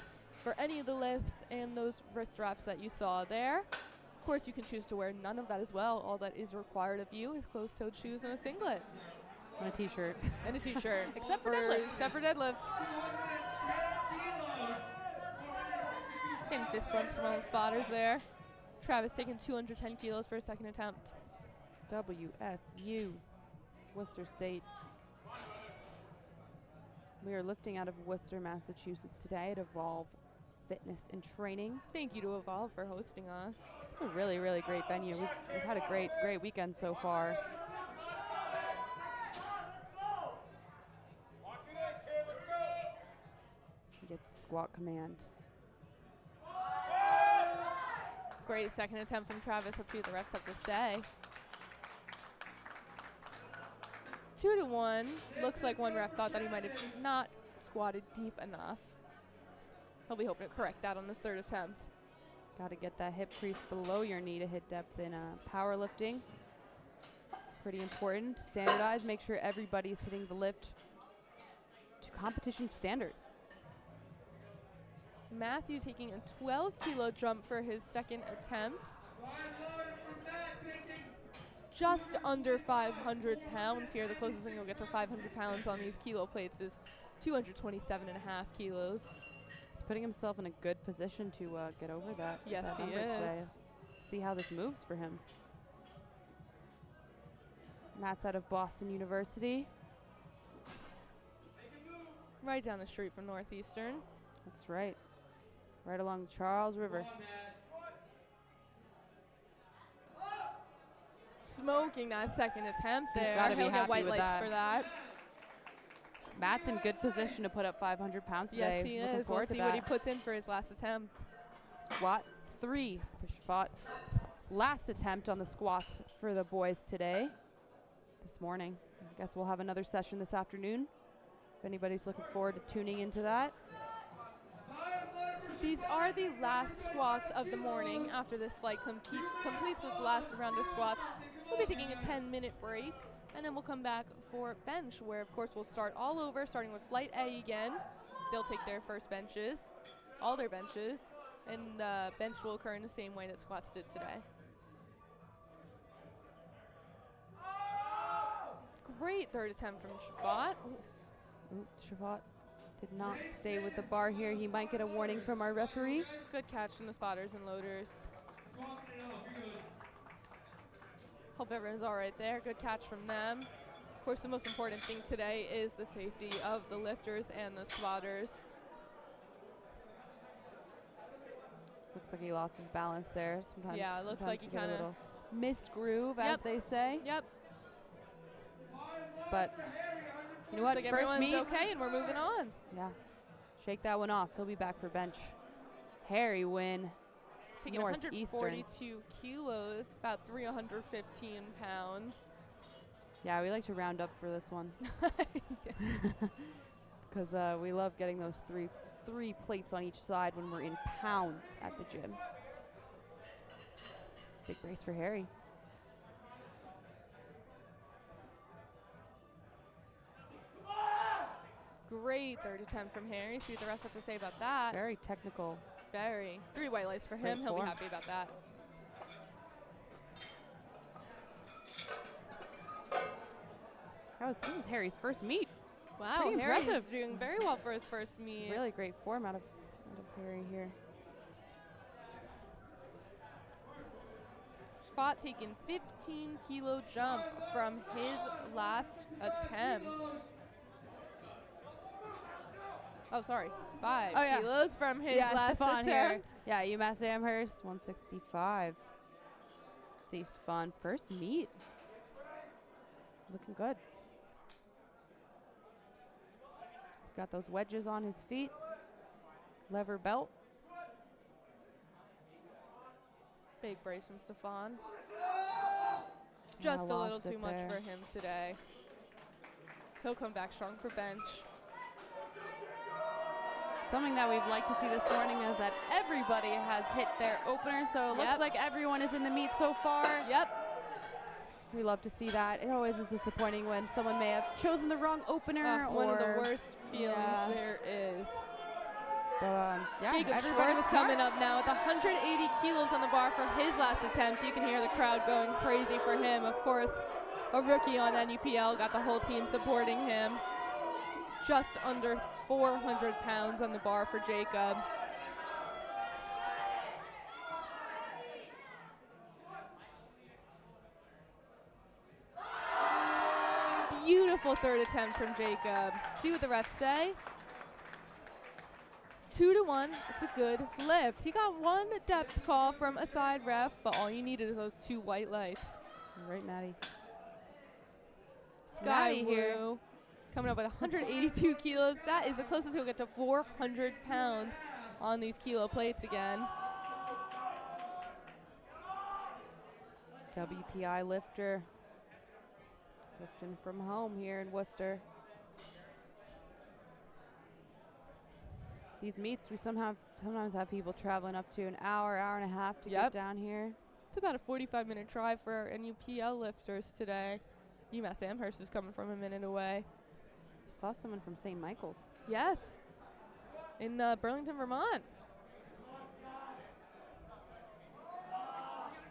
Speaker 1: for any of the lifts, and those wrist straps that you saw there. Of course, you can choose to wear none of that as well. All that is required of you is closed-toed shoes and a singlet.
Speaker 2: And a t-shirt.
Speaker 1: And a t-shirt.
Speaker 2: Except for deadlift.
Speaker 1: Except for deadlift. Getting fist bumps from all the spotters there. Travis taking 210 kilos for a second attempt.
Speaker 2: WSU, Worcester State. We are lifting out of Worcester, Massachusetts today at Evolve Fitness and Training.
Speaker 1: Thank you to Evolve for hosting us.
Speaker 2: It's a really, really great venue. We've had a great weekend so far. Gets squat command.
Speaker 1: Great second attempt from Travis. Let's see what the refs have to say. 2-1. Looks like one ref thought that he might have not squatted deep enough. He'll be hoping to correct that on this third attempt.
Speaker 2: Got to get that hip crease below your knee to hit depth in powerlifting. Pretty important. Standardize. Make sure everybody's hitting the lift to competition standard.
Speaker 1: Matthew taking a 12-kilo jump for his second attempt. Just under 500 pounds here. The closest thing you'll get to 500 pounds on these kilo plates is 227.5 kilos.
Speaker 2: He's putting himself in a good position to get over that.
Speaker 1: Yes,
Speaker 2: that
Speaker 1: he
Speaker 2: number
Speaker 1: is.
Speaker 2: Today. See how this moves for him. Matt's out of Boston University.
Speaker 1: Right down the street from Northeastern.
Speaker 2: That's right. Right along the Charles River.
Speaker 1: Smoking that second attempt
Speaker 2: He's
Speaker 1: there.
Speaker 2: gotta be
Speaker 1: He'll get
Speaker 2: happy
Speaker 1: white
Speaker 2: with
Speaker 1: lights
Speaker 2: that.
Speaker 1: for that.
Speaker 2: Matt's in good position to put up 500 pounds today.
Speaker 1: Yes, he
Speaker 2: Looking
Speaker 1: is.
Speaker 2: forward
Speaker 1: We'll
Speaker 2: to
Speaker 1: see
Speaker 2: that.
Speaker 1: what he puts in for his last attempt.
Speaker 2: Squat 3 for Shabbat. Last attempt on the squats for the boys today. This morning. I guess we'll have another session this afternoon. If anybody's looking forward to tuning into that.
Speaker 1: These are the last squats of the morning. After this flight completes this last round of squats, we'll be taking a 10-minute break, and then we'll come back for bench, where, of course, we'll start all over, starting with Flight A again. They'll take their first benches, all their benches, and the bench will occur in the same way that squats did today. Great third attempt from Shabbat.
Speaker 2: Ooh, Shabbat did not stay with the bar here. He might get a warning from our referee.
Speaker 1: Good catch from the spotters and loaders. Hope everyone's all right there. Good catch from them. Of course, the most important thing today is the safety of the lifters and the spotters.
Speaker 2: Looks like he lost his balance there. Sometimes,
Speaker 1: Yeah, it looks like he
Speaker 2: you get a
Speaker 1: kinda
Speaker 2: little missed groove, as they say.
Speaker 1: Yep.
Speaker 2: But you know
Speaker 1: Looks
Speaker 2: what?
Speaker 1: like
Speaker 2: First
Speaker 1: everyone's
Speaker 2: meet.
Speaker 1: okay, and we're moving on.
Speaker 2: Yeah. Shake that one off. He'll be back for bench. Harry win.
Speaker 1: Taking
Speaker 2: Northeastern.
Speaker 1: 142 kilos, about 315 pounds.
Speaker 2: Yeah, we like to round up for this one. Because we love getting those three plates on each side when we're in pounds at the gym. Big race for Harry.
Speaker 1: Great third attempt from Harry. See what the rest have to say about that.
Speaker 2: Very technical.
Speaker 1: Very. 3 white lights for him.
Speaker 2: Great
Speaker 1: He'll be
Speaker 2: form.
Speaker 1: happy about that.
Speaker 2: This is Harry's first meet.
Speaker 1: Wow,
Speaker 2: Pretty
Speaker 1: Harry's
Speaker 2: impressive.
Speaker 1: doing very well for his first meet.
Speaker 2: Really great form out of Harry here.
Speaker 1: Fought taking 15-kilo jump from his last attempt. Oh, sorry, 5 kilos from his last
Speaker 2: Stefan
Speaker 1: attempt.
Speaker 2: here. Yeah, UMass Amherst, 165. See, Stefan, first meet. Looking good. He's got those wedges on his feet. Lever belt.
Speaker 1: Big brace from Stefan. Just a little too much for him today. He'll come back strong for bench.
Speaker 2: Something that we'd like to see this morning is that everybody has hit their opener, so it looks like everyone is in the meet so far.
Speaker 1: Yep.
Speaker 2: We love to see that. It always is disappointing when someone may have chosen the wrong opener.
Speaker 1: One of the worst feelings there is.
Speaker 2: But,
Speaker 1: Jacob Schwartz coming up now with 180 kilos on the bar for his last attempt. You can hear the crowd going crazy for him. Of course, a rookie on NUPL, got the whole team supporting him. Just under 400 pounds on the bar for Jacob. Beautiful third attempt from Jacob. See what the refs say. 2-1, it's a good lift. He got one depth call from a side ref, but all you needed is those 2 white lights.
Speaker 2: Right, Maddie.
Speaker 1: Sky Wu coming up with 182 kilos. That is the closest he'll get to 400 pounds on these kilo plates again.
Speaker 2: WPI lifter. Lifting from home here in Worcester. These meets, we sometimes have people traveling up to an hour, hour and a half to get down here.
Speaker 1: It's about a 45-minute drive for our NUPL lifters today. UMass Amherst is coming from a minute away.
Speaker 2: Saw someone from St. Michael's.
Speaker 1: Yes, in Burlington, Vermont.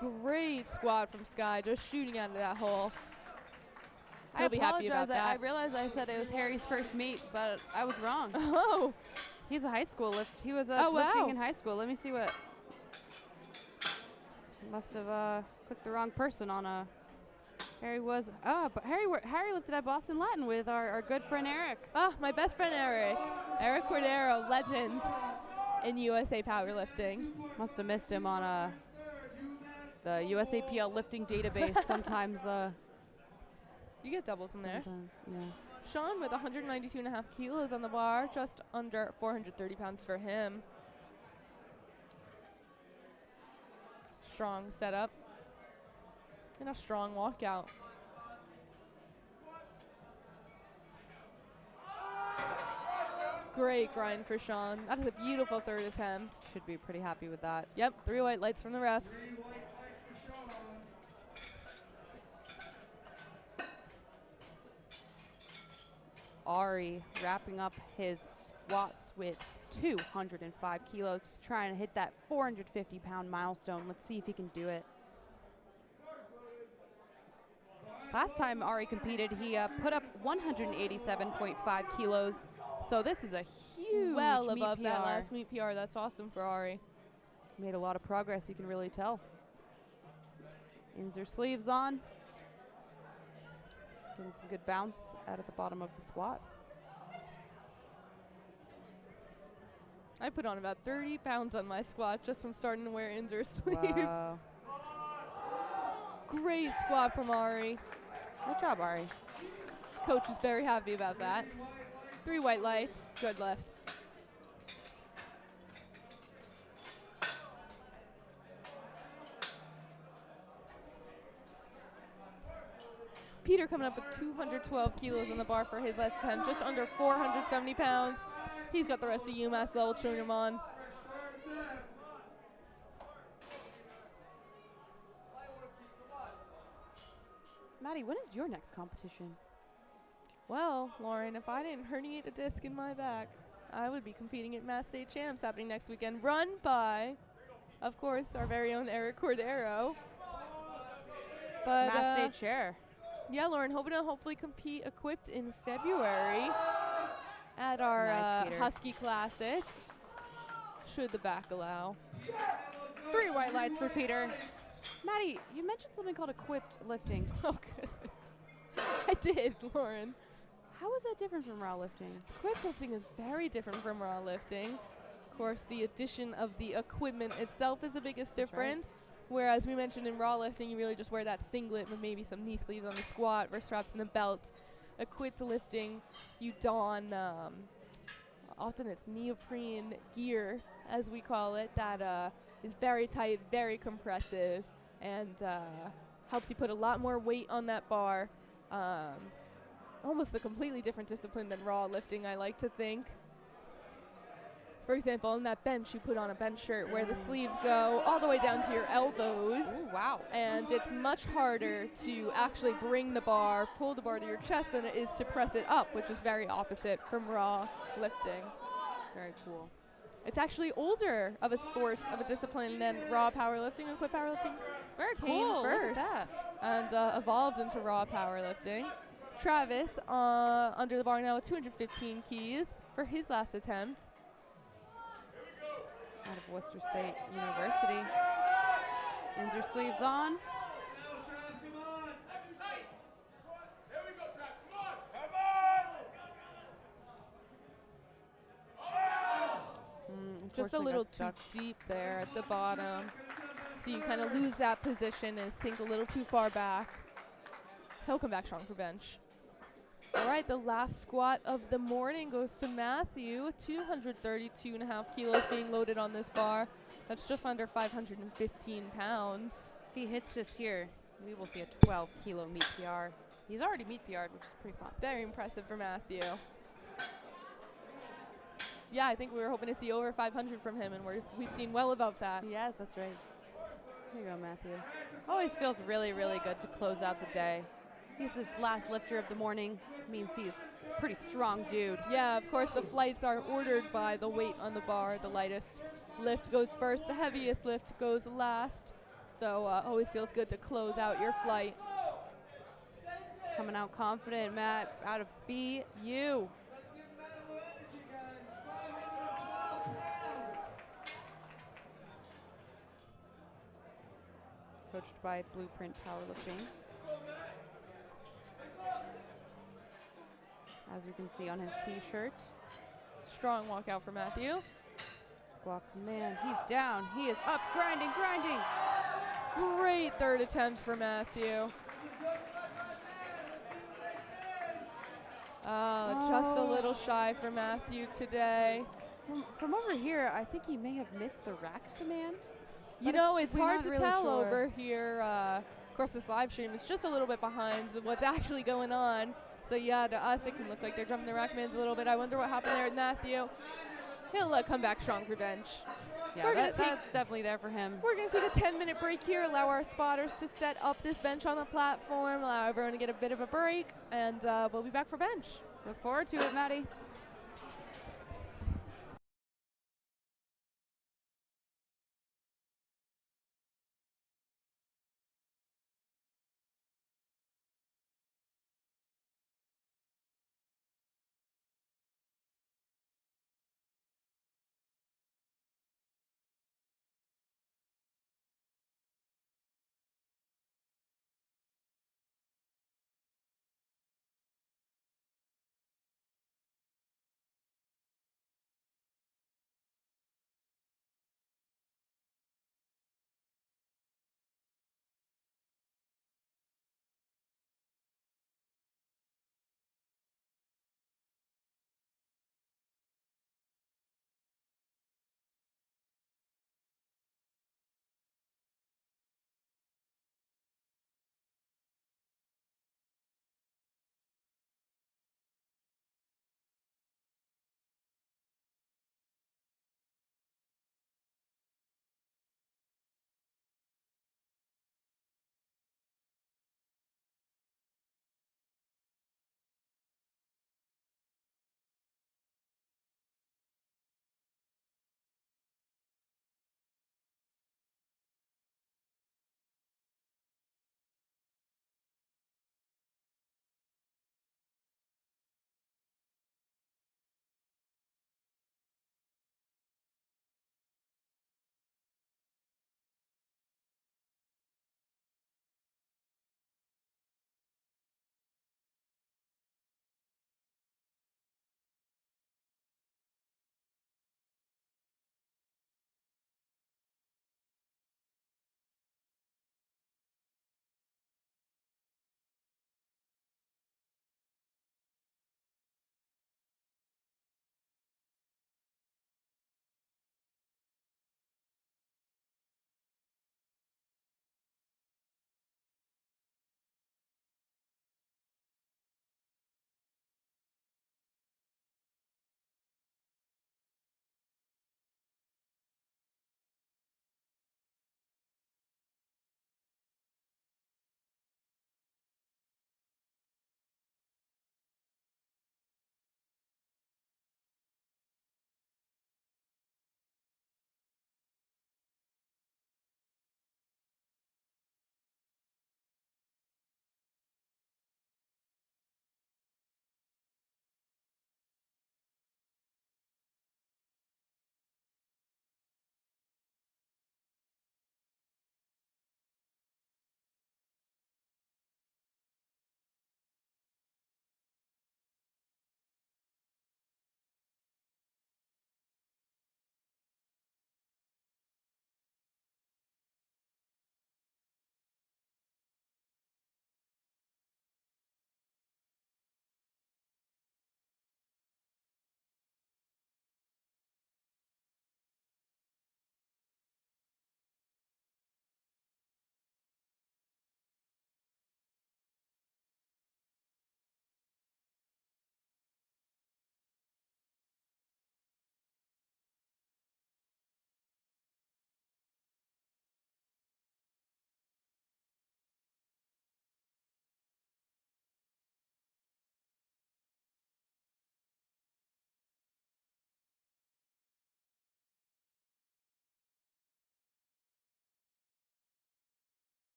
Speaker 1: Great squat from Sky, just shooting out of that hole. He'll be happy about that.
Speaker 2: I realized I said it was Harry's first meet, but I was wrong.
Speaker 1: Oh.
Speaker 2: He's a high school lift. He was
Speaker 1: wow.
Speaker 2: lifting in high school. Let me see what. Must have clicked the wrong person on a. Harry was. But Harry lifted at Boston Latin with our good friend Eric.
Speaker 1: Oh, my best friend Eric. Eric Cordero, legend in USA powerlifting.
Speaker 2: Must have missed him on the USAPL lifting database. Sometimes.
Speaker 1: You get doubles in there.
Speaker 2: Yeah.
Speaker 1: Sean with 192.5 kilos on the bar, just under 430 pounds for him. Strong setup and a strong walkout. Great grind for Sean. That is a beautiful third attempt.
Speaker 2: Should be pretty happy with that.
Speaker 1: Yep, 3 white lights from the refs.
Speaker 2: Ari wrapping up his squats with 205 kilos. He's trying to hit that 450-pound milestone. Let's see if he can do it. Last time Ari competed, he put up 187.5 kilos. So this is a huge
Speaker 1: well
Speaker 2: meet
Speaker 1: above
Speaker 2: PR.
Speaker 1: that last meet PR. That's awesome for Ari.
Speaker 2: Made a lot of progress, you can really tell. Inser sleeves on. Getting some good bounce out at the bottom of the squat.
Speaker 1: I put on about 30 pounds on my squat just from starting to wear Inser sleeves.
Speaker 2: Wow.
Speaker 1: Great squat from Ari.
Speaker 2: Good job, Ari.
Speaker 1: His coach is very happy about that. 3 white lights, good lift. Peter coming up with 212 kilos on the bar for his last attempt, just under 470 pounds. He's got the rest of UMass level cheering him on.
Speaker 2: Maddie, when is your next competition?
Speaker 1: Well, Lauren, if I didn't herniate a disc in my back, I would be competing at Mass State Champs happening next weekend, run by, of course, our very own Eric Cordero. But
Speaker 2: Mass State chair.
Speaker 1: Yeah, Lauren, hoping to hopefully compete equipped in February at our
Speaker 2: Nice, Peter.
Speaker 1: Husky Classic, should the back allow.
Speaker 2: 3 white lights for Peter. Maddie, you mentioned something called equipped lifting.
Speaker 1: Oh, goodness. I did, Lauren.
Speaker 2: How is that different from raw lifting?
Speaker 1: Equipped lifting is very different from raw lifting. Of course, the addition of the equipment itself is the biggest
Speaker 2: That's right.
Speaker 1: difference. Whereas we mentioned in raw lifting, you really just wear that singlet with maybe some knee sleeves on the squat or straps in the belt. Equipped lifting, you don, often it's neoprene gear, as we call it, that is very tight, very compressive, and helps you put a lot more weight on that bar. Almost a completely different discipline than raw lifting, I like to think. For example, on that bench, you put on a bench shirt where the sleeves go all the way down to your elbows.
Speaker 2: Ooh, wow.
Speaker 1: And it's much harder to actually bring the bar, pull the bar to your chest than it is to press it up, which is very opposite from raw lifting.
Speaker 2: Very cool.
Speaker 1: It's actually older of a sport, of a discipline than raw powerlifting. Equipped powerlifting
Speaker 2: Very
Speaker 1: came
Speaker 2: cool. Look at
Speaker 1: first
Speaker 2: that.
Speaker 1: and evolved into raw powerlifting. Travis under the bar now with 215 keys for his last attempt.
Speaker 2: Out of Worcester State University. Ends your sleeves on.
Speaker 1: Just a little too deep there at the bottom. So you kind of lose that position and sink a little too far back. He'll come back strong for bench. All right, the last squat of the morning goes to Matthew. 232.5 kilos being loaded on this bar. That's just under 515 pounds.
Speaker 2: If he hits this here, we will see a 12-kilo meet PR. He's already meet PR'd, which is pretty fun.
Speaker 1: Very impressive for Matthew. Yeah, I think we were hoping to see over 500 from him, and we've seen well above that.
Speaker 2: Yes, that's right. Here you go, Matthew. Always feels really, really good to close out the day. He's this last lifter of the morning. Means he's a pretty strong dude.
Speaker 1: Yeah, of course, the flights are ordered by the weight on the bar. The lightest lift goes first. The heaviest lift goes last. So always feels good to close out your flight.
Speaker 2: Coming out confident, Matt, out of BU. Coached by Blueprint Powerlifting. As you can see on his t-shirt.
Speaker 1: Strong walkout for Matthew.
Speaker 2: Squat command, he's down, he is up, grinding, grinding.
Speaker 1: Great third attempt for Matthew. Just a little shy for Matthew today.
Speaker 2: From over here, I think he may have missed the rack command.
Speaker 1: You know, it's
Speaker 2: we're
Speaker 1: hard
Speaker 2: not
Speaker 1: to
Speaker 2: really
Speaker 1: tell
Speaker 2: sure.
Speaker 1: over here. Of course, this live stream is just a little bit behind what's actually going on. So yeah, to us, it can look like they're jumping the rack commands a little bit. I wonder what happened there with Matthew. He'll come back strong for bench.
Speaker 2: Yeah, that's definitely there for him.
Speaker 1: We're going to take a 10-minute break here, allow our spotters to set up this bench on the platform, allow everyone to get a bit of a break, and we'll be back for bench.
Speaker 2: Look forward to it, Maddie.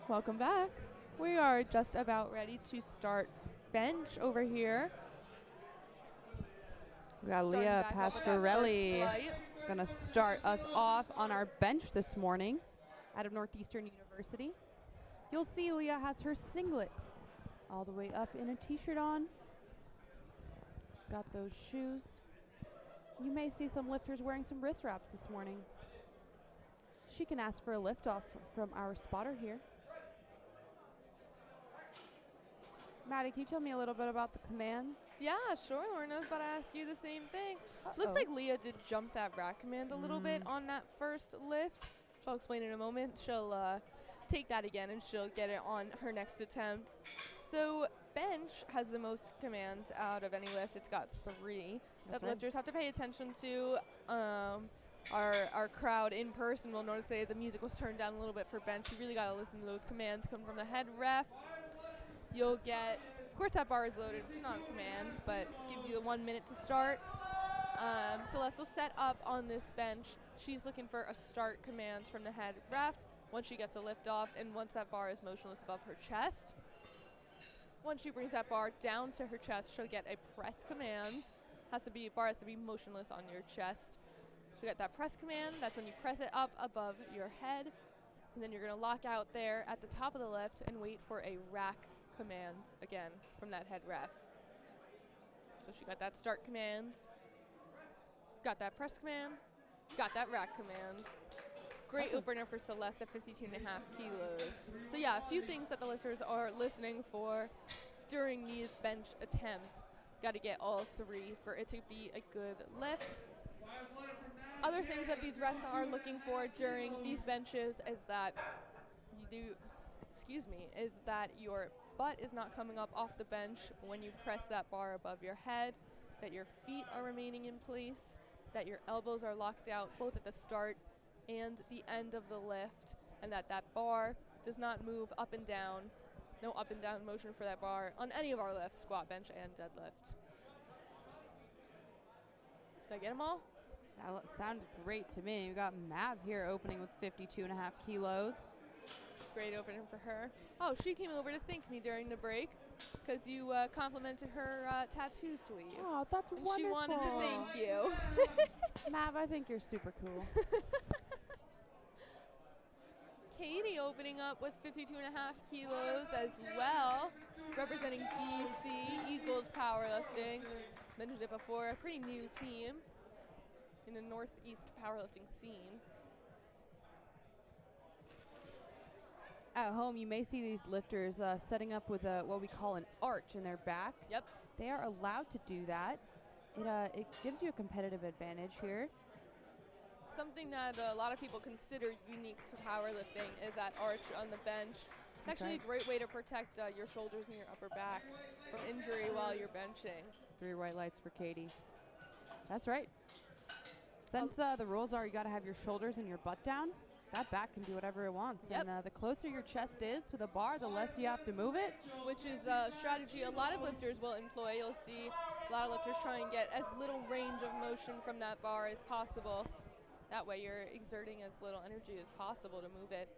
Speaker 1: Welcome back. We are just about ready to start bench over here.
Speaker 2: We got
Speaker 1: Starting
Speaker 2: Leah
Speaker 1: back up with that
Speaker 2: Pasquarelli
Speaker 1: first flight.
Speaker 2: gonna start us off on our bench this morning out of Northeastern University. You'll see Leah has her singlet all the way up in a t-shirt on. Got those shoes. You may see some lifters wearing some wrist wraps this morning. She can ask for a lift off from our spotter here. Maddie, can you tell me a little bit about the commands?
Speaker 1: Yeah, sure. Lauren, I was about to ask you the same thing. Looks like Leah did jump that rack command a little bit on that first lift. She'll explain in a moment. She'll take that again and she'll get it on her next attempt. So bench has the most commands out of any lift. It's got 3 that lifters have to pay attention to. Our crowd in person will notice the music was turned down a little bit for bench. You really got to listen to those commands come from the head ref. You'll get, of course that bar is loaded, which is not a command, but gives you the 1 minute to start. Celeste will set up on this bench. She's looking for a start command from the head ref once she gets a lift off and once that bar is motionless above her chest. Once she brings that bar down to her chest, she'll get a press command. Bar has to be motionless on your chest. She'll get that press command. That's when you press it up above your head. And then you're going to lock out there at the top of the lift and wait for a rack command again from that head ref. So she got that start command, got that press command, got that rack command. Great opener for Celeste at 52.5 kilos. So yeah, a few things that the lifters are listening for during these bench attempts. Got to get all 3 for it to be a good lift. Other things that these refs are looking for during these benches is that your butt is not coming up off the bench when you press that bar above your head, that your feet are remaining in place, that your elbows are locked out both at the start and the end of the lift, and that bar does not move up and down. No up and down motion for that bar on any of our lifts, squat, bench, and deadlift. Did I get them all?
Speaker 2: That sounded great to me. We got Mav here opening with 52.5 kilos.
Speaker 1: Great opening for her. Oh, she came over to thank me during the break because you complimented her tattoo sleeve.
Speaker 2: Oh, that's
Speaker 1: and
Speaker 2: wonderful.
Speaker 1: She wanted to thank you.
Speaker 2: Mav, I think you're super cool.
Speaker 1: Katie opening up with 52.5 kilos as well, representing BC Eagles Powerlifting. Mentioned it before, a pretty new team in the Northeast powerlifting scene.
Speaker 2: At home, you may see these lifters setting up with what we call an arch in their back.
Speaker 1: Yep.
Speaker 2: They are allowed to do that. It gives you a competitive advantage here.
Speaker 1: Something that a lot of people consider unique to powerlifting is that arch on the bench. It's actually a great way to protect your shoulders and your upper back from injury while you're benching.
Speaker 2: 3 white lights for Katie. That's right. Since the rules are you got to have your shoulders and your butt down, that back can do whatever it wants.
Speaker 1: Yep.
Speaker 2: And the closer your chest is to the bar, the less you have to move it.
Speaker 1: Which is a strategy a lot of lifters will employ. You'll see a lot of lifters try and get as little range of motion from that bar as possible. That way you're exerting as little energy as possible to move it.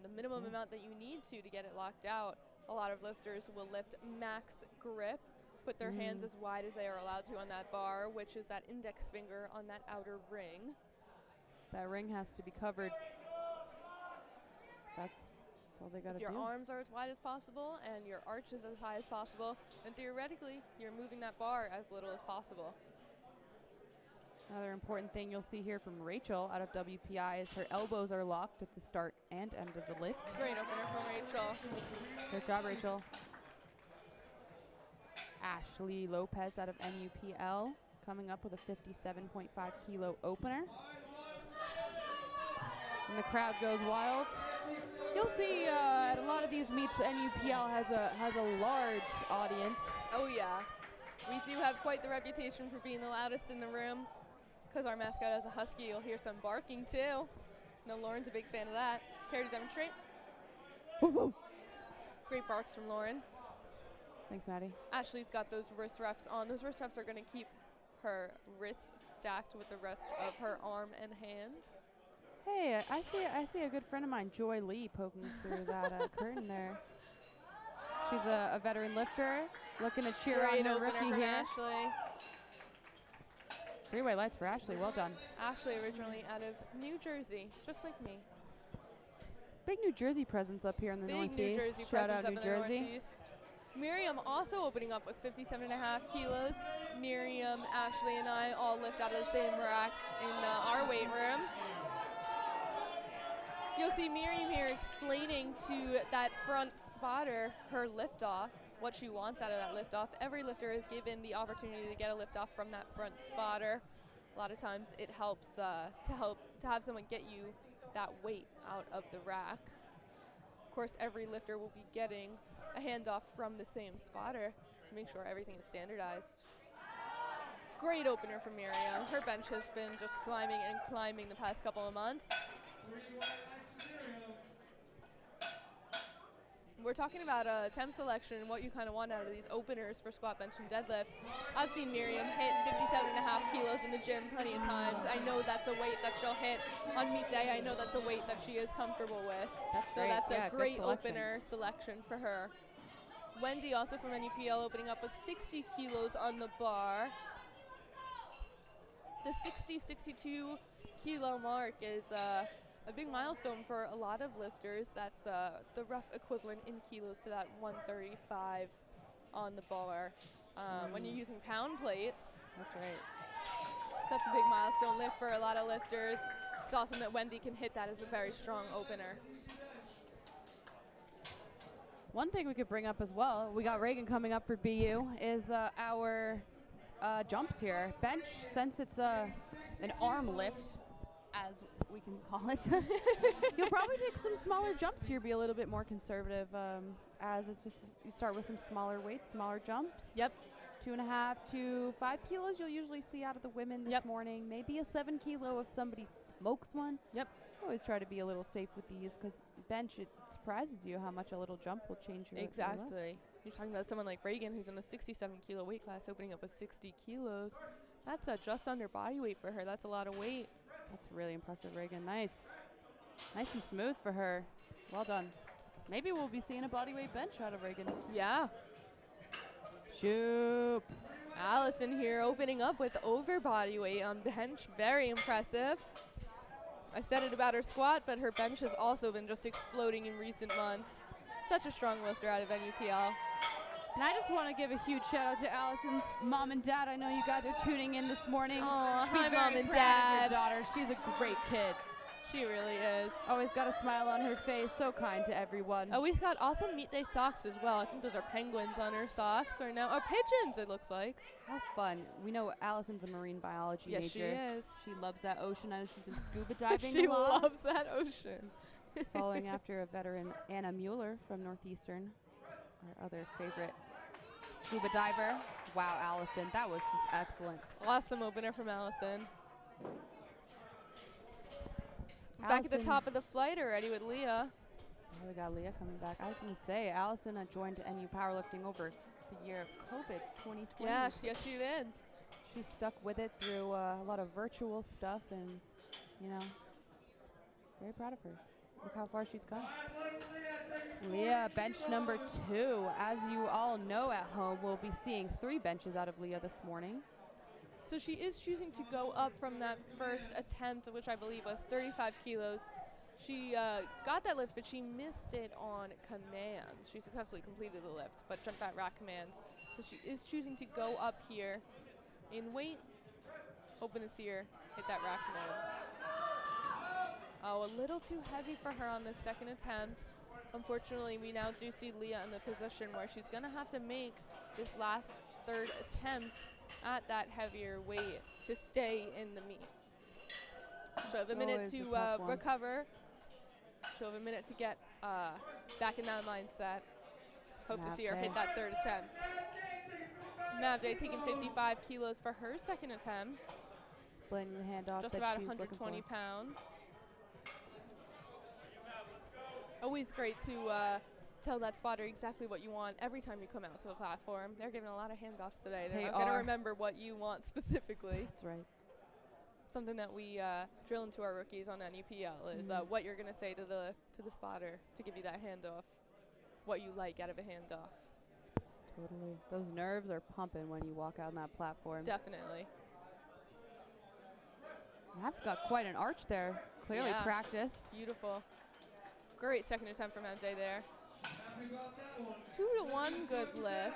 Speaker 1: The minimum amount that you need to get it locked out. A lot of lifters will lift max grip, put their hands as wide as they are allowed to on that bar, which is that index finger on that outer ring.
Speaker 2: That ring has to be covered. That's all they got to do.
Speaker 1: If your arms are as wide as possible and your arch is as high as possible, then theoretically you're moving that bar as little as possible.
Speaker 2: Another important thing you'll see here from Rachel out of WPI is her elbows are locked at the start and end of the lift.
Speaker 1: Great opener from Rachel.
Speaker 2: Good job, Rachel. Ashley Lopez out of NUPL coming up with a 57.5 kilo opener. And the crowd goes wild. You'll see at a lot of these meets, NUPL has a large audience.
Speaker 1: Oh yeah, we do have quite the reputation for being the loudest in the room. Because our mascot is a husky, you'll hear some barking too. No, Lauren's a big fan of that. Care to demonstrate?
Speaker 2: Woo woo.
Speaker 1: Great barks from Lauren.
Speaker 2: Thanks, Maddie.
Speaker 1: Ashley's got those wrist wraps on. Those wrist wraps are going to keep her wrists stacked with the rest of her arm and hand.
Speaker 2: Hey, I see a good friend of mine, Joy Lee, poking through that curtain there. She's a veteran lifter, looking to cheer
Speaker 1: Great
Speaker 2: on her
Speaker 1: opener
Speaker 2: rookie
Speaker 1: from
Speaker 2: here.
Speaker 1: Ashley.
Speaker 2: Three-way lights for Ashley. Well done.
Speaker 1: Ashley originally out of New Jersey, just like me.
Speaker 2: Big New Jersey presence up here in the
Speaker 1: Big
Speaker 2: Northeast.
Speaker 1: New Jersey
Speaker 2: Shout
Speaker 1: presence
Speaker 2: out
Speaker 1: up
Speaker 2: New
Speaker 1: in
Speaker 2: Jersey.
Speaker 1: the Northeast. Miriam also opening up with 57.5 kilos. Miriam, Ashley, and I all lift out of the same rack in our weight room. You'll see Miriam here explaining to that front spotter her liftoff, what she wants out of that liftoff. Every lifter is given the opportunity to get a liftoff from that front spotter. A lot of times it helps to have someone get you that weight out of the rack. Of course, every lifter will be getting a handoff from the same spotter to make sure everything is standardized. Great opener for Miriam. Her bench has been just climbing and climbing the past couple of months. We're talking about temp selection and what you kind of want out of these openers for squat, bench, and deadlift. I've seen Miriam hit 57.5 kilos in the gym plenty of times. I know that's a weight that she'll hit on meet day. I know that's a weight that she is comfortable with. So that's a great opener selection for her. Wendy, also from NUPL, opening up with 60 kilos on the bar. The 60-62 kilo mark is a big milestone for a lot of lifters. That's the rough equivalent in kilos to that 135 on the bar. When you're using pound plates.
Speaker 2: That's right.
Speaker 1: So that's a big milestone lift for a lot of lifters. It's awesome that Wendy can hit that as a very strong opener.
Speaker 2: One thing we could bring up as well, we got Reagan coming up for BU, is our jumps here. Bench, since it's an arm lift, as we can call it, you'll probably take some smaller jumps here, be a little bit more conservative, as it's just, you start with some smaller weights, smaller jumps.
Speaker 1: Yep.
Speaker 2: 2.5 to 5 kilos you'll usually see out of the women this morning. Maybe a 7 kilo if somebody smokes one.
Speaker 1: Yep.
Speaker 2: Always try to be a little safe with these because bench, it surprises you how much a little jump will change your
Speaker 1: Exactly. You're talking about someone like Reagan, who's in the 67 kilo weight class, opening up with 60 kilos. That's just under body weight for her. That's a lot of weight.
Speaker 2: That's really impressive, Reagan. Nice. Nice and smooth for her. Well done. Maybe we'll be seeing a bodyweight bench out of Reagan.
Speaker 1: Yeah.
Speaker 2: Shoop.
Speaker 1: Allison here opening up with over body weight on bench. Very impressive. I said it about her squat, but her bench has also been just exploding in recent months. Such a strong lifter out of NUPL.
Speaker 2: And I just want to give a huge shout out to Allison's mom and dad. I know you guys are tuning in this morning.
Speaker 1: Oh,
Speaker 2: Be
Speaker 1: hi,
Speaker 2: very
Speaker 1: Mom and
Speaker 2: proud of
Speaker 1: Dad.
Speaker 2: your daughter. She's a great kid.
Speaker 1: She really is.
Speaker 2: Always got a smile on her face. So kind to everyone.
Speaker 1: Oh, we've got awesome meet day socks as well. I think those are penguins on her socks right now. Or pigeons, it looks like.
Speaker 2: How fun. We know Allison's a marine biology major.
Speaker 1: Yes, she is.
Speaker 2: She loves that ocean. I know she's been scuba diving
Speaker 1: She
Speaker 2: a lot.
Speaker 1: loves that ocean.
Speaker 2: Following after a veteran, Anna Mueller from Northeastern, our other favorite scuba diver. Wow, Allison, that was just excellent.
Speaker 1: Awesome opener from Allison. Back at the top of the flight already with Leah.
Speaker 2: Oh, we got Leah coming back. I was going to say, Allison joined NU Powerlifting over the year of COVID 2020.
Speaker 1: Yeah, yes, she did.
Speaker 2: She stuck with it through a lot of virtual stuff, and, you know, very proud of her. Look how far she's gone. Leah, bench number 2. As you all know at home, we'll be seeing 3 benches out of Leah this morning.
Speaker 1: So she is choosing to go up from that first attempt, which I believe was 35 kilos. She got that lift, but she missed it on command. She successfully completed the lift, but jumped that rack command. So she is choosing to go up here in weight. Hoping to see her hit that rack command. Oh, a little too heavy for her on the second attempt. Unfortunately, we now do see Leah in the position where she's going to have to make this last third attempt at that heavier weight to stay in the meet. She'll have a minute to recover. She'll have a minute to get back in that mindset. Hope to see her hit that third attempt. Mavday taking 55 kilos for her second attempt.
Speaker 2: Splitting the handoff.
Speaker 1: Just about 120 pounds. Always great to tell that spotter exactly what you want every time you come out to the platform. They're giving a lot of handoffs today. They're not going to remember what you want specifically.
Speaker 2: That's right.
Speaker 1: something that we drill into our rookies on NUPL is what you're going to say to the spotter to give you that handoff, what you like out of a handoff.
Speaker 2: Totally. Those nerves are pumping when you walk out on that platform.
Speaker 1: Definitely.
Speaker 2: Mav's got quite an arch there. Clearly
Speaker 1: Yeah.
Speaker 2: practiced.
Speaker 1: Beautiful. Great second attempt from Enze there. 2-1, good lift.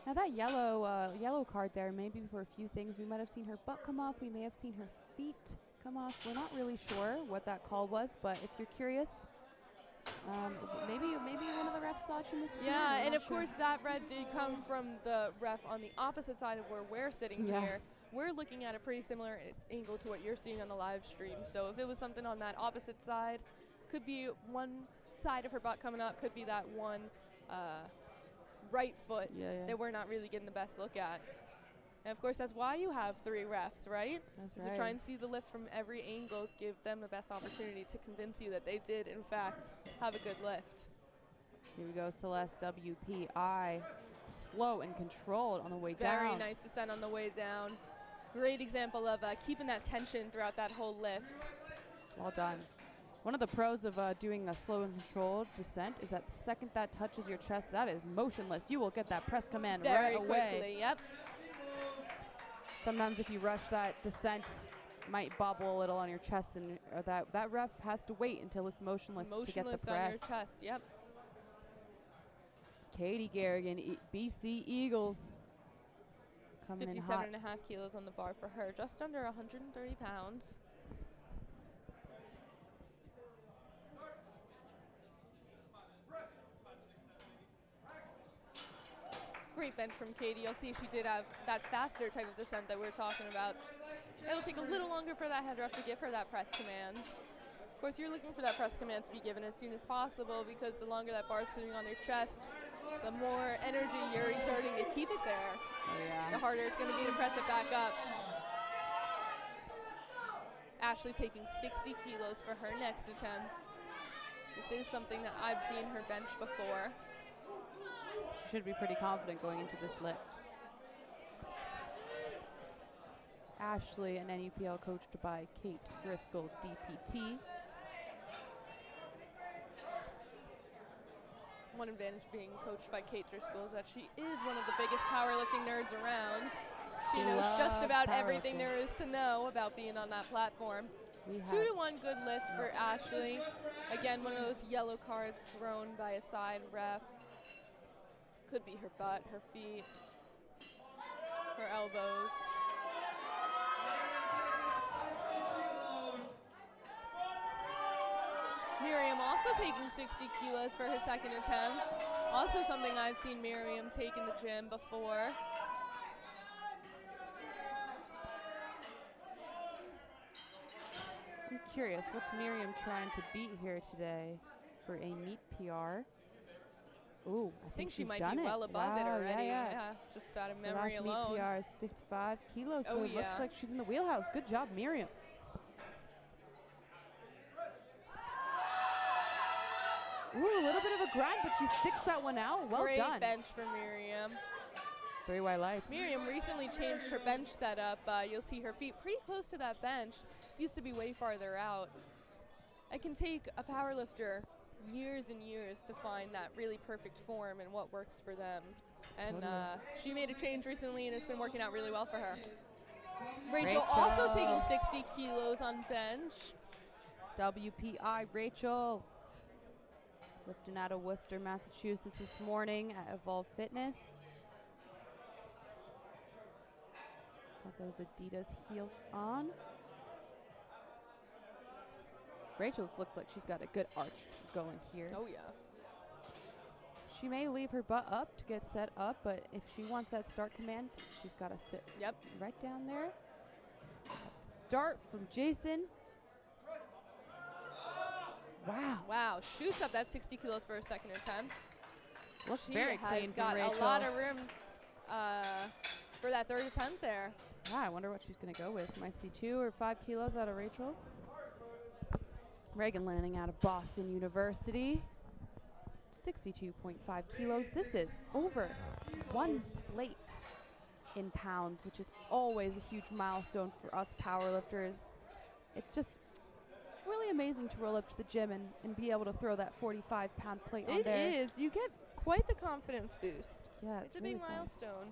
Speaker 2: Now that yellow card there, maybe for a few things, we might have seen her butt come off. We may have seen her feet come off. We're not really sure what that call was, but if you're curious, maybe one of the refs thought she missed a
Speaker 1: Yeah,
Speaker 2: I'm
Speaker 1: and
Speaker 2: not
Speaker 1: of
Speaker 2: sure.
Speaker 1: course that red did come from the ref on the opposite side of where we're sitting
Speaker 2: Yeah.
Speaker 1: here. We're looking at a pretty similar angle to what you're seeing on the live stream. So if it was something on that opposite side, could be one side of her butt coming up, could be that one right foot that we're not really getting the best look at. And of course, that's why you have 3 refs, right?
Speaker 2: That's
Speaker 1: To try and see the lift from every angle, give them the best opportunity to convince you that they did, in fact, have a good lift.
Speaker 2: Here we go, Celeste WPI. Slow and controlled on the way down.
Speaker 1: Very nice descent on the way down. Great example of keeping that tension throughout that whole lift.
Speaker 2: Well done. One of the pros of doing a slow and controlled descent is that the second that touches your chest, that is motionless. You will get that press command
Speaker 1: Very
Speaker 2: right away.
Speaker 1: quickly, yep.
Speaker 2: Sometimes if you rush that descent, it might bobble a little on your chest, and that ref has to wait until it's motionless to get the
Speaker 1: Motionless on
Speaker 2: press.
Speaker 1: your chest, yep.
Speaker 2: Katie Garrigan, BC Eagles, coming in hot.
Speaker 1: 57.5 kilos on the bar for her, just under 130 pounds. Great bench from Katie. You'll see she did have that faster type of descent that we were talking about. It'll take a little longer for that head ref to give her that press command. Of course, you're looking for that press command to be given as soon as possible, because the longer that bar's sitting on their chest, the more energy you're exerting to keep it there.
Speaker 2: Oh, yeah.
Speaker 1: The harder it's going to be to press it back up. Ashley taking 60 kilos for her next attempt. This is something that I've seen her bench before.
Speaker 2: She should be pretty confident going into this lift. Ashley, an NUPL coached by Kate Driscoll, DPT.
Speaker 1: One advantage being coached by Kate Driscoll is that she is one of the biggest powerlifting nerds around. She knows just about everything there is to know about being on that platform. 2-1 good lift for Ashley. Again, one of those yellow cards thrown by a side ref. Could be her butt, her feet, her elbows. Miriam also taking 60 kilos for her second attempt. Also something I've seen Miriam take in the gym before.
Speaker 2: I'm curious, what's Miriam trying to beat here today for a meet PR? Ooh, I think
Speaker 1: she
Speaker 2: she's
Speaker 1: might
Speaker 2: done
Speaker 1: be
Speaker 2: it.
Speaker 1: well above it
Speaker 2: Wow,
Speaker 1: already.
Speaker 2: Yeah.
Speaker 1: Just out of
Speaker 2: The
Speaker 1: memory
Speaker 2: last
Speaker 1: alone.
Speaker 2: meet PR is 55 kilos, so
Speaker 1: Oh,
Speaker 2: it looks
Speaker 1: yeah.
Speaker 2: like she's in the wheelhouse. Good job, Miriam. Ooh, a little bit of a grind, but she sticks that one out. Well
Speaker 1: Great
Speaker 2: done.
Speaker 1: bench for Miriam.
Speaker 2: 3 wide lights.
Speaker 1: Miriam recently changed her bench setup. You'll see her feet pretty close to that bench. Used to be way farther out. It can take a powerlifter years and years to find that really perfect form and what works for them. And she made a change recently, and it's been working out really well for her. Rachel also taking 60 kilos on bench.
Speaker 2: WPI Rachel. Lifting out of Worcester, Massachusetts this morning at Evolve Fitness. Got those Adidas heels on. Rachel's looks like she's got a good arch going here.
Speaker 1: Oh, yeah.
Speaker 2: She may leave her butt up to get set up, but if she wants that start command, she's got to sit right down there. Start from Jason. Wow.
Speaker 1: Wow, shoots up that 60 kilos for her second attempt.
Speaker 2: Looks
Speaker 1: She
Speaker 2: very
Speaker 1: has
Speaker 2: clean
Speaker 1: got
Speaker 2: from Rachel.
Speaker 1: a lot of room for that third attempt there.
Speaker 2: Yeah, I wonder what she's going to go with. Might see 2 or 5 kilos out of Rachel. Reagan Lanning out of Boston University. 62.5 kilos. This is over 1 plate. in pounds, which is always a huge milestone for us powerlifters. It's just really amazing to roll up to the gym and be able to throw that 45-pound plate on there.
Speaker 1: It is. You get quite the confidence boost.
Speaker 2: Yeah,
Speaker 1: It's a
Speaker 2: really
Speaker 1: big
Speaker 2: fun.
Speaker 1: milestone.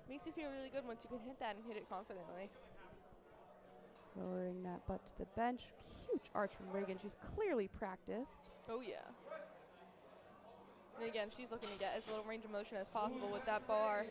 Speaker 1: Makes you feel really good once you can hit that and hit it confidently.
Speaker 2: Lowering that butt to the bench. Huge arch from Reagan. She's clearly practiced.
Speaker 1: Oh, yeah. And again, she's looking to get as little range of motion as possible with that bar.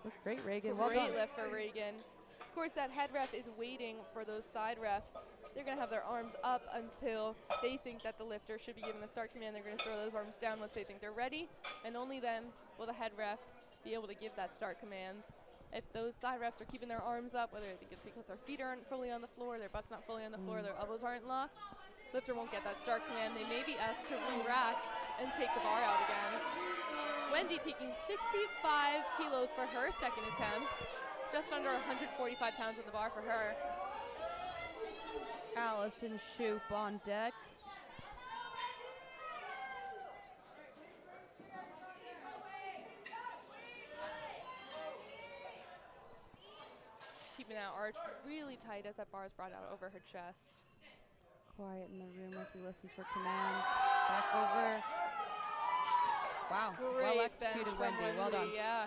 Speaker 2: Look great, Reagan. Well
Speaker 1: Great
Speaker 2: done.
Speaker 1: lift for Reagan. Of course, that head ref is waiting for those side refs. They're going to have their arms up until they think that the lifter should be given the start command. They're going to throw those arms down once they think they're ready, and only then will the head ref be able to give that start commands. If those side refs are keeping their arms up, whether it's because their feet aren't fully on the floor, their butt's not fully on the floor, their elbows aren't locked, lifter won't get that start command. They may be asked to re-rack and take the bar out again. Wendy taking 65 kilos for her second attempt. Just under 145 pounds on the bar for her.
Speaker 2: Allison Shoup on deck.
Speaker 1: Keeping that arch really tight as that bar is brought out over her chest.
Speaker 2: Quiet in the room as we listen for commands. Back over. Wow,
Speaker 1: Great
Speaker 2: well
Speaker 1: bench
Speaker 2: executed,
Speaker 1: from
Speaker 2: Wendy. Well done.
Speaker 1: Yeah.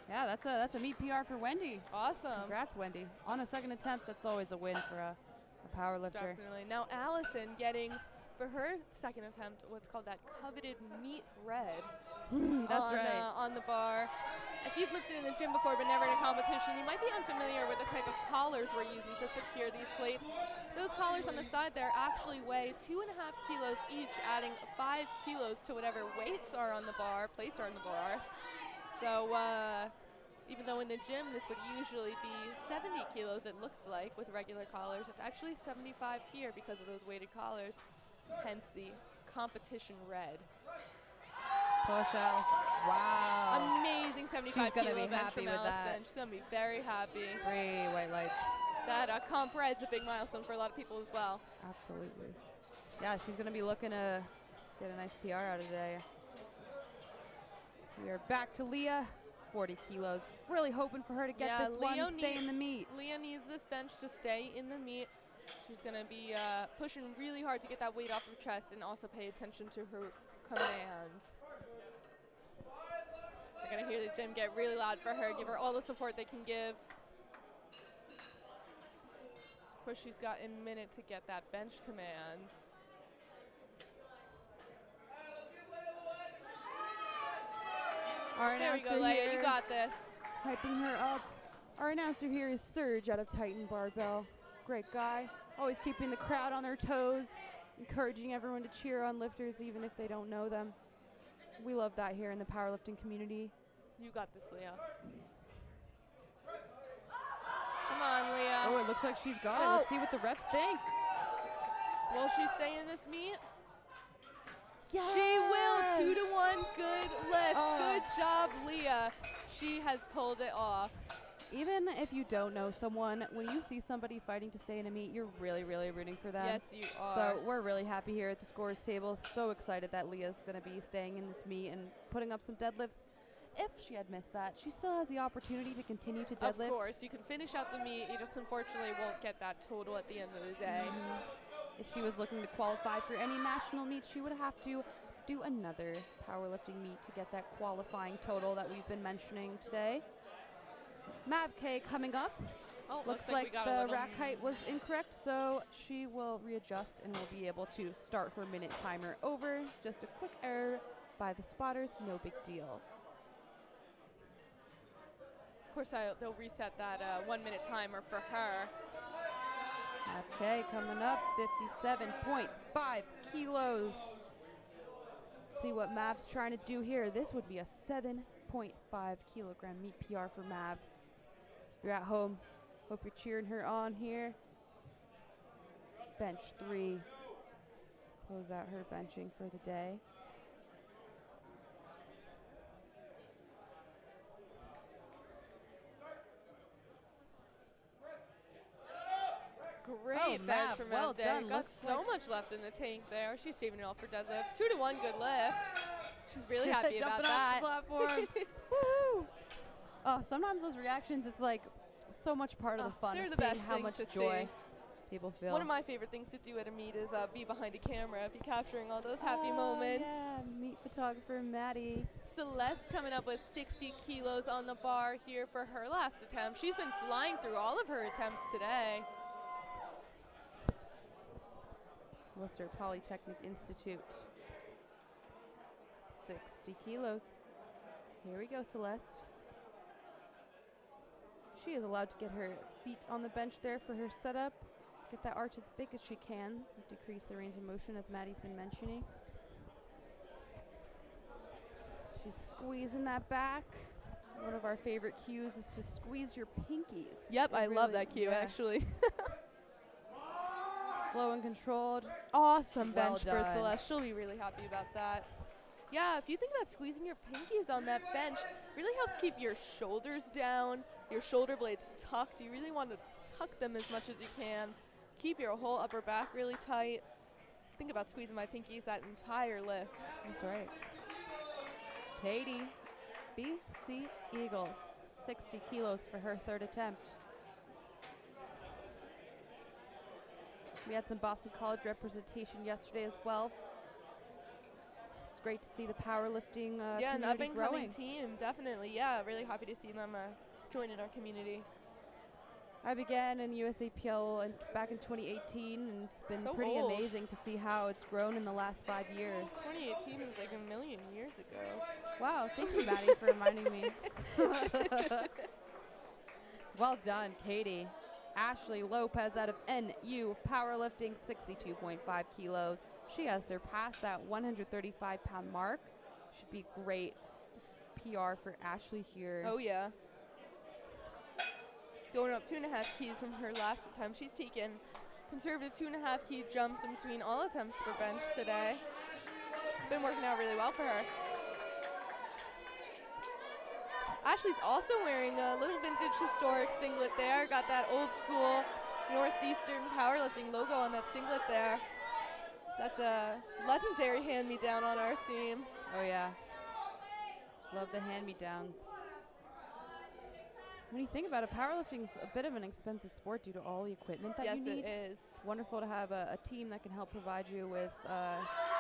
Speaker 2: Yeah, that's a meet PR for Wendy.
Speaker 1: Awesome.
Speaker 2: Congrats, Wendy. On a second attempt, that's always a win for a powerlifter.
Speaker 1: Definitely. Now Allison getting, for her second attempt, what's called that coveted meat red.
Speaker 2: That's right.
Speaker 1: On the bar. If you've lifted in the gym before but never in a competition, you might be unfamiliar with the type of collars we're using to secure these plates. Those collars on the side there actually weigh 2.5 kilos each, adding 5 kilos to whatever weights are on the bar, plates are on the bar. So even though in the gym this would usually be 70 kilos, it looks like, with regular collars, it's actually 75 here because of those weighted collars, hence the competition red.
Speaker 2: Push-ups. Wow.
Speaker 1: Amazing 75
Speaker 2: She's gonna
Speaker 1: kilo
Speaker 2: be
Speaker 1: bench
Speaker 2: happy
Speaker 1: from
Speaker 2: with that.
Speaker 1: Allison. She's going to be very happy.
Speaker 2: 3 white lights.
Speaker 1: That comp red's a big milestone for a lot of people as well.
Speaker 2: Absolutely. Yeah, she's going to be looking to get a nice PR out of today. We are back to Leah, 40 kilos. Really hoping for her to get this one and stay in the meet.
Speaker 1: Leah needs this bench to stay in the meet. She's going to be pushing really hard to get that weight off her chest and also pay attention to her commands. They're going to hear the gym get really loud for her, give her all the support they can give. Of course, she's got a minute to get that bench command.
Speaker 2: Our
Speaker 1: There we go,
Speaker 2: announcer
Speaker 1: Leia.
Speaker 2: here,
Speaker 1: You got this.
Speaker 2: hyping her up. Our announcer here is Serge out of Titan Barbell. Great guy. Always keeping the crowd on their toes, encouraging everyone to cheer on lifters even if they don't know them. We love that here in the powerlifting community.
Speaker 1: You got this, Leah. Come on, Leah.
Speaker 2: Oh, it looks like she's got it. Let's see what the refs think.
Speaker 1: Will she stay in this meet?
Speaker 2: Yes!
Speaker 1: She will. 2-1. Good lift.
Speaker 2: Oh.
Speaker 1: Good job, Leah. She has pulled it off.
Speaker 2: Even if you don't know someone, when you see somebody fighting to stay in a meet, you're really, really rooting for them.
Speaker 1: Yes, you are.
Speaker 2: So we're really happy here at the scores table. So excited that Leah's going to be staying in this meet and putting up some deadlifts. If she had missed that, she still has the opportunity to continue to deadlift.
Speaker 1: Of course, you can finish out the meet. You just unfortunately won't get that total at the end of the day.
Speaker 2: If she was looking to qualify for any national meets, she would have to do another powerlifting meet to get that qualifying total that we've been mentioning today. Mav K coming up.
Speaker 1: Oh,
Speaker 2: Looks
Speaker 1: we
Speaker 2: like
Speaker 1: got a
Speaker 2: the
Speaker 1: little
Speaker 2: rack height was incorrect, so she will readjust and will be able to start her minute timer over. Just a quick error by the spotters, no big deal.
Speaker 1: Of course, they'll reset that 1 minute timer for her.
Speaker 2: Mav K coming up, 57.5 kilos. Let's see what Mav's trying to do here. This would be a 7.5 kilogram meet PR for Mav. So if you're at home, hope you're cheering her on here. Bench 3. Close out her benching for the day.
Speaker 1: Great bench
Speaker 2: Mav,
Speaker 1: from
Speaker 2: well
Speaker 1: Mav.
Speaker 2: done.
Speaker 1: Got
Speaker 2: Looks
Speaker 1: so
Speaker 2: like-
Speaker 1: much left in the tank there. She's saving it all for deadlifts. 2-1, good lift. She's She's really happy about
Speaker 2: Jumping
Speaker 1: that.
Speaker 2: off the platform. Woo! Oh, sometimes those reactions, it's like so much part of the fun
Speaker 1: They're
Speaker 2: of
Speaker 1: the
Speaker 2: seeing
Speaker 1: best
Speaker 2: how
Speaker 1: thing
Speaker 2: much
Speaker 1: to
Speaker 2: joy
Speaker 1: see.
Speaker 2: people feel.
Speaker 1: One of my favorite things to do at a meet is be behind a camera, be capturing all those happy moments.
Speaker 2: Yeah, meet photographer Maddie.
Speaker 1: Celeste coming up with 60 kilos on the bar here for her last attempt. She's been flying through all of her attempts today.
Speaker 2: Worcester Polytechnic Institute. 60 kilos. Here we go, Celeste. She is allowed to get her feet on the bench there for her setup. Get that arch as big as she can. Decrease the range of motion, as Maddie's been mentioning. She's squeezing that back. One of our favorite cues is to squeeze your pinkies.
Speaker 1: Yep, I love
Speaker 2: really-
Speaker 1: that cue,
Speaker 2: yeah.
Speaker 1: actually.
Speaker 2: Slow and controlled.
Speaker 1: Awesome
Speaker 2: Well
Speaker 1: bench for
Speaker 2: done.
Speaker 1: Celeste. She'll be really happy about that. Yeah, if you think about squeezing your pinkies on that bench, really helps keep your shoulders down, your shoulder blades tucked. You really want to tuck them as much as you can. Keep your whole upper back really tight. Think about squeezing my pinkies that entire lift.
Speaker 2: That's right. Katie, BC Eagles, 60 kilos for her third attempt. We had some Boston College representation yesterday as well. It's great to see the powerlifting
Speaker 1: Yeah, an
Speaker 2: community
Speaker 1: up-and-coming
Speaker 2: growing.
Speaker 1: team, definitely. Yeah, really happy to see them joining our community.
Speaker 2: I began in USAPL back in 2018, and it's been
Speaker 1: So
Speaker 2: pretty
Speaker 1: old.
Speaker 2: amazing to see how it's grown in the last 5 years.
Speaker 1: 2018 was like a million years ago.
Speaker 2: Wow, thank you, Maddie, for reminding me. Well done, Katie. Ashley Lopez out of NU Powerlifting, 62.5 kilos. She has surpassed that 135-pound mark. Should be great PR for Ashley here.
Speaker 1: Oh, yeah. Going up 2.5 keys from her last attempt. She's taken conservative 2.5 key jumps in between all attempts for bench today. Been working out really well for her. Ashley's also wearing a little vintage historic singlet there. Got that old school Northeastern powerlifting logo on that singlet there. That's a legendary hand-me-down on our team.
Speaker 2: Oh, yeah. Love the hand-me-downs. When you think about it, powerlifting's a bit of an expensive sport due to all the equipment that
Speaker 1: Yes,
Speaker 2: you need.
Speaker 1: it is.
Speaker 2: It's wonderful to have a team that can help provide you with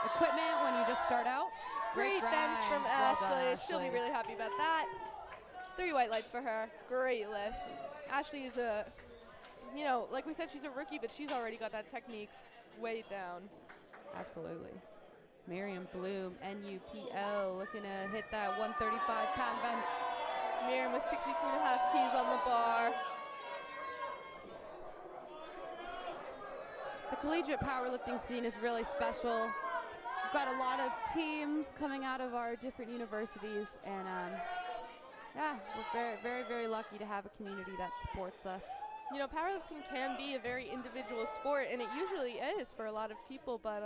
Speaker 2: equipment when you just start out.
Speaker 1: Great bench
Speaker 2: grind.
Speaker 1: from
Speaker 2: Well done,
Speaker 1: Ashley. She'll be
Speaker 2: Ashley.
Speaker 1: really happy about that. 3 white lights for her. Great lift. Ashley is like we said, she's a rookie, but she's already got that technique way down.
Speaker 2: Absolutely. Miriam Bloom, NUPL, looking to hit that 135-pound bench.
Speaker 1: Miriam with 62.5 keys on the bar.
Speaker 2: The collegiate powerlifting scene is really special. We've got a lot of teams coming out of our different universities, and yeah, we're very, very, very lucky to have a community that supports us.
Speaker 1: You know, powerlifting can be a very individual sport, and it usually is for a lot of people, but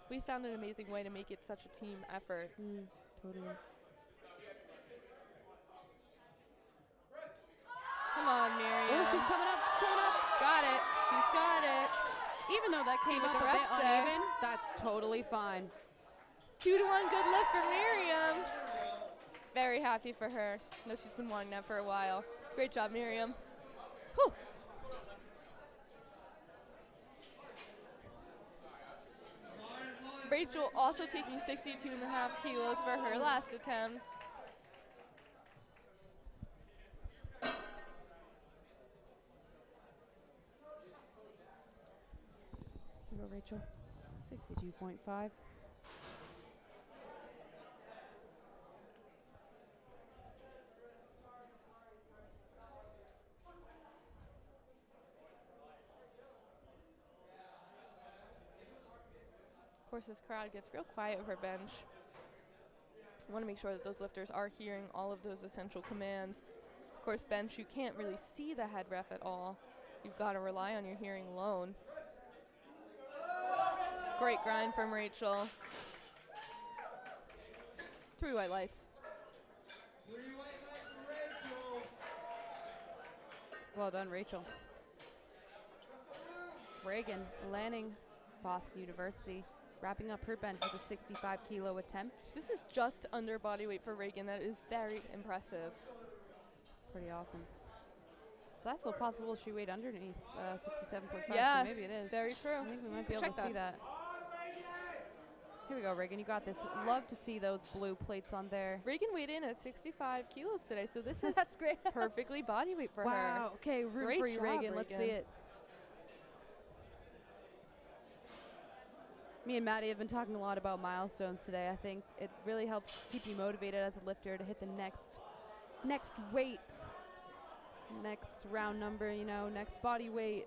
Speaker 1: we found an amazing way to make it such a team effort.
Speaker 2: Totally.
Speaker 1: Come on, Miriam.
Speaker 2: Oh, she's coming up, she's coming up.
Speaker 1: She's got it. She's got it.
Speaker 2: Even though that
Speaker 1: See
Speaker 2: came
Speaker 1: what
Speaker 2: up
Speaker 1: the
Speaker 2: a bit
Speaker 1: refs say.
Speaker 2: uneven, that's totally fine.
Speaker 1: 2-to-1 good lift for Miriam. Very happy for her. I know she's been wanting that for a while. Great job, Miriam. Whew. Rachel also taking 62.5 kilos for her last attempt.
Speaker 2: Here you go, Rachel. 62.5.
Speaker 1: Of course, this crowd gets real quiet over bench. I want to make sure that those lifters are hearing all of those essential commands. Of course, bench, you can't really see the head ref at all. You've got to rely on your hearing alone. Great grind from Rachel. 3 white lights.
Speaker 3: 3 white lights for Rachel.
Speaker 2: Well done, Rachel. Reagan Lanning, Boston University, wrapping up her bench with a 65 kilo attempt.
Speaker 1: This is just under body weight for Reagan. That is very impressive.
Speaker 2: Pretty awesome. So that's so possible she weighed underneath 67.5.
Speaker 1: Yeah,
Speaker 2: so maybe it is.
Speaker 1: very true.
Speaker 2: I think we might be able
Speaker 1: Check
Speaker 2: to see that. Here we go, Reagan. You got this. Love to see those blue plates on there.
Speaker 1: Reagan weighed in at 65 kilos today, so this is
Speaker 2: That's great.
Speaker 1: perfectly body weight for her.
Speaker 2: Wow. Okay, room
Speaker 1: Great
Speaker 2: for you,
Speaker 1: job,
Speaker 2: Reagan. Let's see
Speaker 1: Reagan.
Speaker 2: it. Me and Maddie have been talking a lot about milestones today. I think it really helps keep you motivated as a lifter to hit the next weight, next round number, you know, next body weight.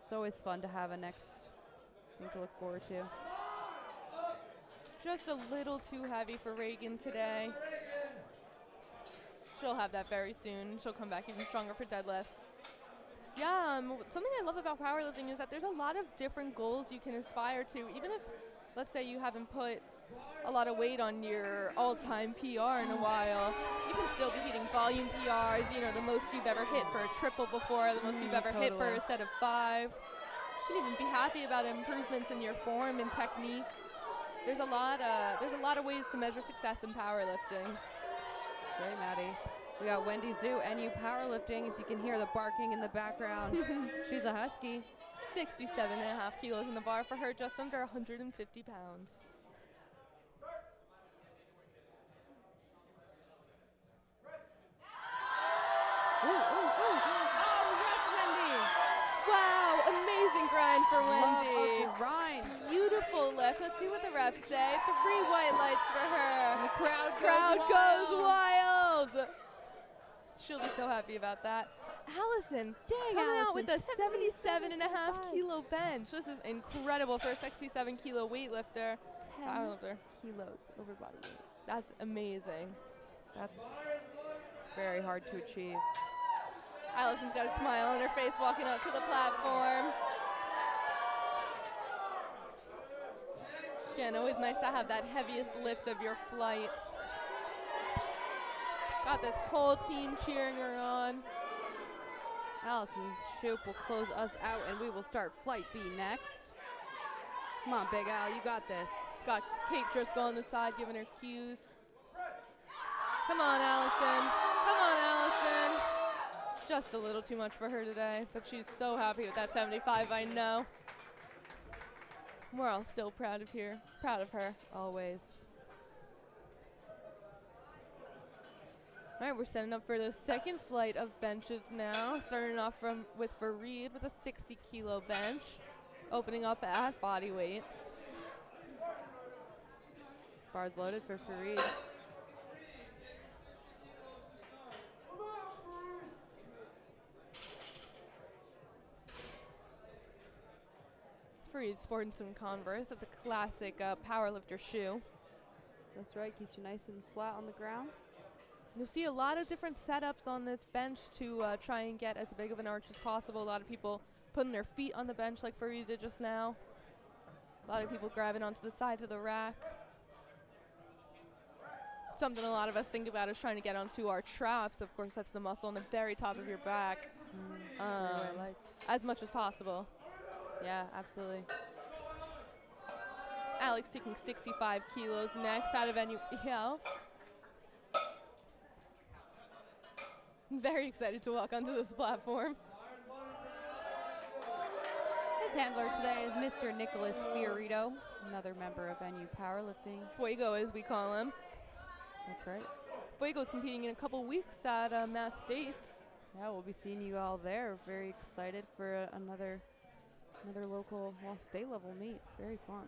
Speaker 2: It's always fun to have a next thing to look forward to.
Speaker 1: Just a little too heavy for Reagan today. She'll have that very soon. She'll come back even stronger for deadlifts. Yeah, something I love about powerlifting is that there's a lot of different goals you can aspire to. Even if, let's say, you haven't put a lot of weight on your all-time PR in a while, you can still be hitting volume PRs, you know, the most you've ever hit for a triple before, the most you've ever hit for a set of 5. You can even be happy about improvements in your form and technique. There's a lot of ways to measure success in powerlifting.
Speaker 2: That's right, Maddie. We got Wendy Zhu, NU Powerlifting, if you can hear the barking in the background. She's a husky.
Speaker 1: 67.5 kilos in the bar for her, just under 150 pounds. Wow, amazing grind for Wendy.
Speaker 2: Grind.
Speaker 1: Beautiful lift. Let's see what the refs say. 3 white lights for her.
Speaker 2: The
Speaker 1: Crowd goes wild. She'll be so happy about that. Allison, coming out with a 77.5 kilo bench. This is incredible for a 67 kilo weightlifter.
Speaker 2: 10 kilos over body weight.
Speaker 1: That's amazing.
Speaker 2: That's very hard to achieve.
Speaker 1: Allison's got a smile on her face walking up to the platform. Again, always nice to have that heaviest lift of your flight. Got this whole team cheering her on.
Speaker 2: Allison Shoop will close us out, and we will start Flight B next. Come on, Big Al, you got this.
Speaker 1: Got Kate Driscoll on the side giving her cues. Come on, Allison. Come on, Allison. Just a little too much for her today, but she's so happy with that 75, I know. We're all still proud of her.
Speaker 2: Always.
Speaker 1: All right, we're setting up for the second flight of benches now. Starting off with Fareed with a 60 kilo bench, opening up at body weight.
Speaker 2: Bars loaded for Fareed.
Speaker 1: Fareed's sporting some Converse. That's a classic powerlifter shoe.
Speaker 2: That's right, keeps you nice and flat on the ground.
Speaker 1: You'll see a lot of different setups on this bench to try and get as big of an arch as possible. A lot of people putting their feet on the bench like Fareed did just now. A lot of people grabbing onto the sides of the rack. Something a lot of us think about is trying to get onto our traps. Of course, that's the muscle on the very top of your back. As much as possible.
Speaker 2: Yeah, absolutely.
Speaker 1: Alex taking 65 kilos next out of NUPL. Very excited to walk onto this platform.
Speaker 2: His handler today is Mr. Nicholas Fiorito, another member of NU Powerlifting.
Speaker 1: Fuego, as we call him.
Speaker 2: That's right.
Speaker 1: Fuego's competing in a couple weeks at Mass States.
Speaker 2: Yeah, we'll be seeing you all there. Very excited for another local state level meet. Very fun.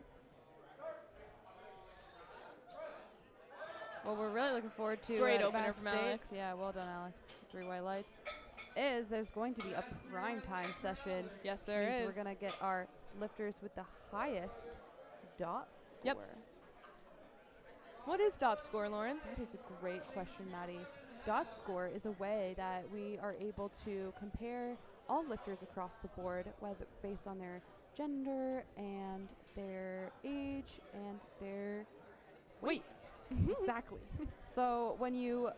Speaker 2: What we're really looking forward to
Speaker 1: Great
Speaker 2: at
Speaker 1: opener
Speaker 2: Mass
Speaker 1: from
Speaker 2: States,
Speaker 1: Alex.
Speaker 2: yeah, well done, Alex. 3 white lights. Is there's going to be a prime time session.
Speaker 1: Yes,
Speaker 2: which
Speaker 1: there
Speaker 2: means
Speaker 1: is.
Speaker 2: We're going to get our lifters with the highest dot score.
Speaker 1: Yep. What is dot score, Lauren?
Speaker 2: That is a great question, Maddie. Dot score is a way that we are able to compare all lifters across the board, whether based on their gender and their age and their weight. Exactly. So when you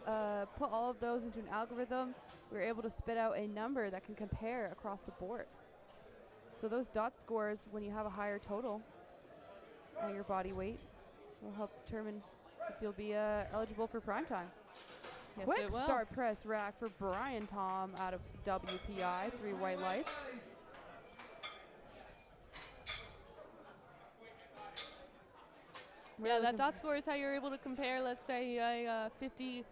Speaker 2: put all of those into an algorithm, we're able to spit out a number that can compare across the board. So those dot scores, when you have a higher total, at your body weight will help determine if you'll be eligible for prime time.
Speaker 1: Yes,
Speaker 2: Quick
Speaker 1: it will.
Speaker 2: start press rack for Brian Tom out of WPI, 3 white lights.
Speaker 1: Yeah, that dot score is how you're able to compare, let's say, a 55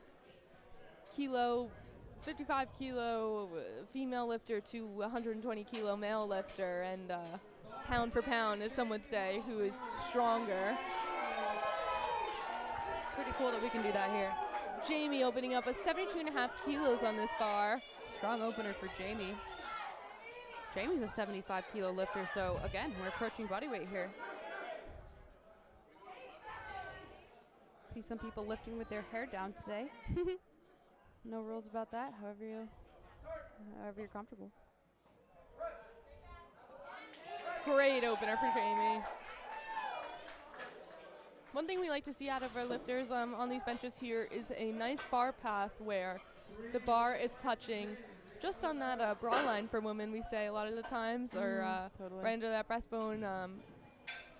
Speaker 1: kilo female lifter to 120 kilo male lifter, and pound for pound, as some would say, who is stronger.
Speaker 2: Pretty cool that we can do that here.
Speaker 1: Jamie opening up a 72.5 kilos on this bar.
Speaker 2: Strong opener for Jamie. Jamie's a 75 kilo lifter, so again, we're approaching body weight here. See some people lifting with their hair down today. No rules about that, however you're comfortable.
Speaker 1: Great opener for Jamie. One thing we like to see out of our lifters on these benches here is a nice bar path where the bar is touching just on that bra line for women, we say a lot of the times, or
Speaker 2: Totally.
Speaker 1: right under that breastbone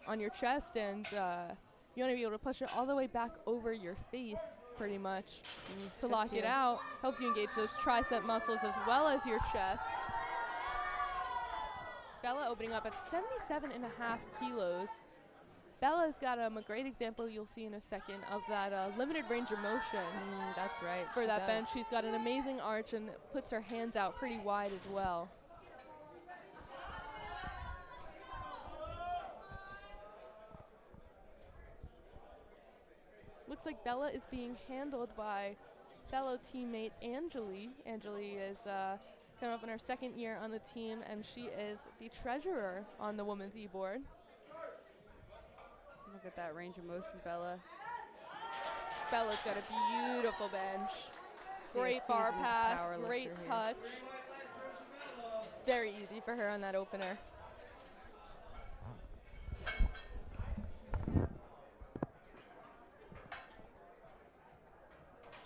Speaker 1: on your chest, and you want to be able to push it all the way back over your face pretty much to lock it out. Helps you engage those tricep muscles as well as your chest. Bella opening up at 77.5 kilos. Bella's got a great example you'll see in a second of that limited range of motion.
Speaker 2: That's right.
Speaker 1: For
Speaker 2: she
Speaker 1: that
Speaker 2: does.
Speaker 1: bench, she's got an amazing arch and puts her hands out pretty wide as well. Looks like Bella is being handled by fellow teammate Angeli. Angeli is coming up in her second year on the team, and she is the treasurer on the women's e-board.
Speaker 2: Look at that range of motion, Bella.
Speaker 1: Bella's got a beautiful bench.
Speaker 2: See a
Speaker 1: Great bar
Speaker 2: seasoned
Speaker 1: path,
Speaker 2: powerlifter
Speaker 1: great
Speaker 2: here.
Speaker 1: touch. Very easy for her on that opener.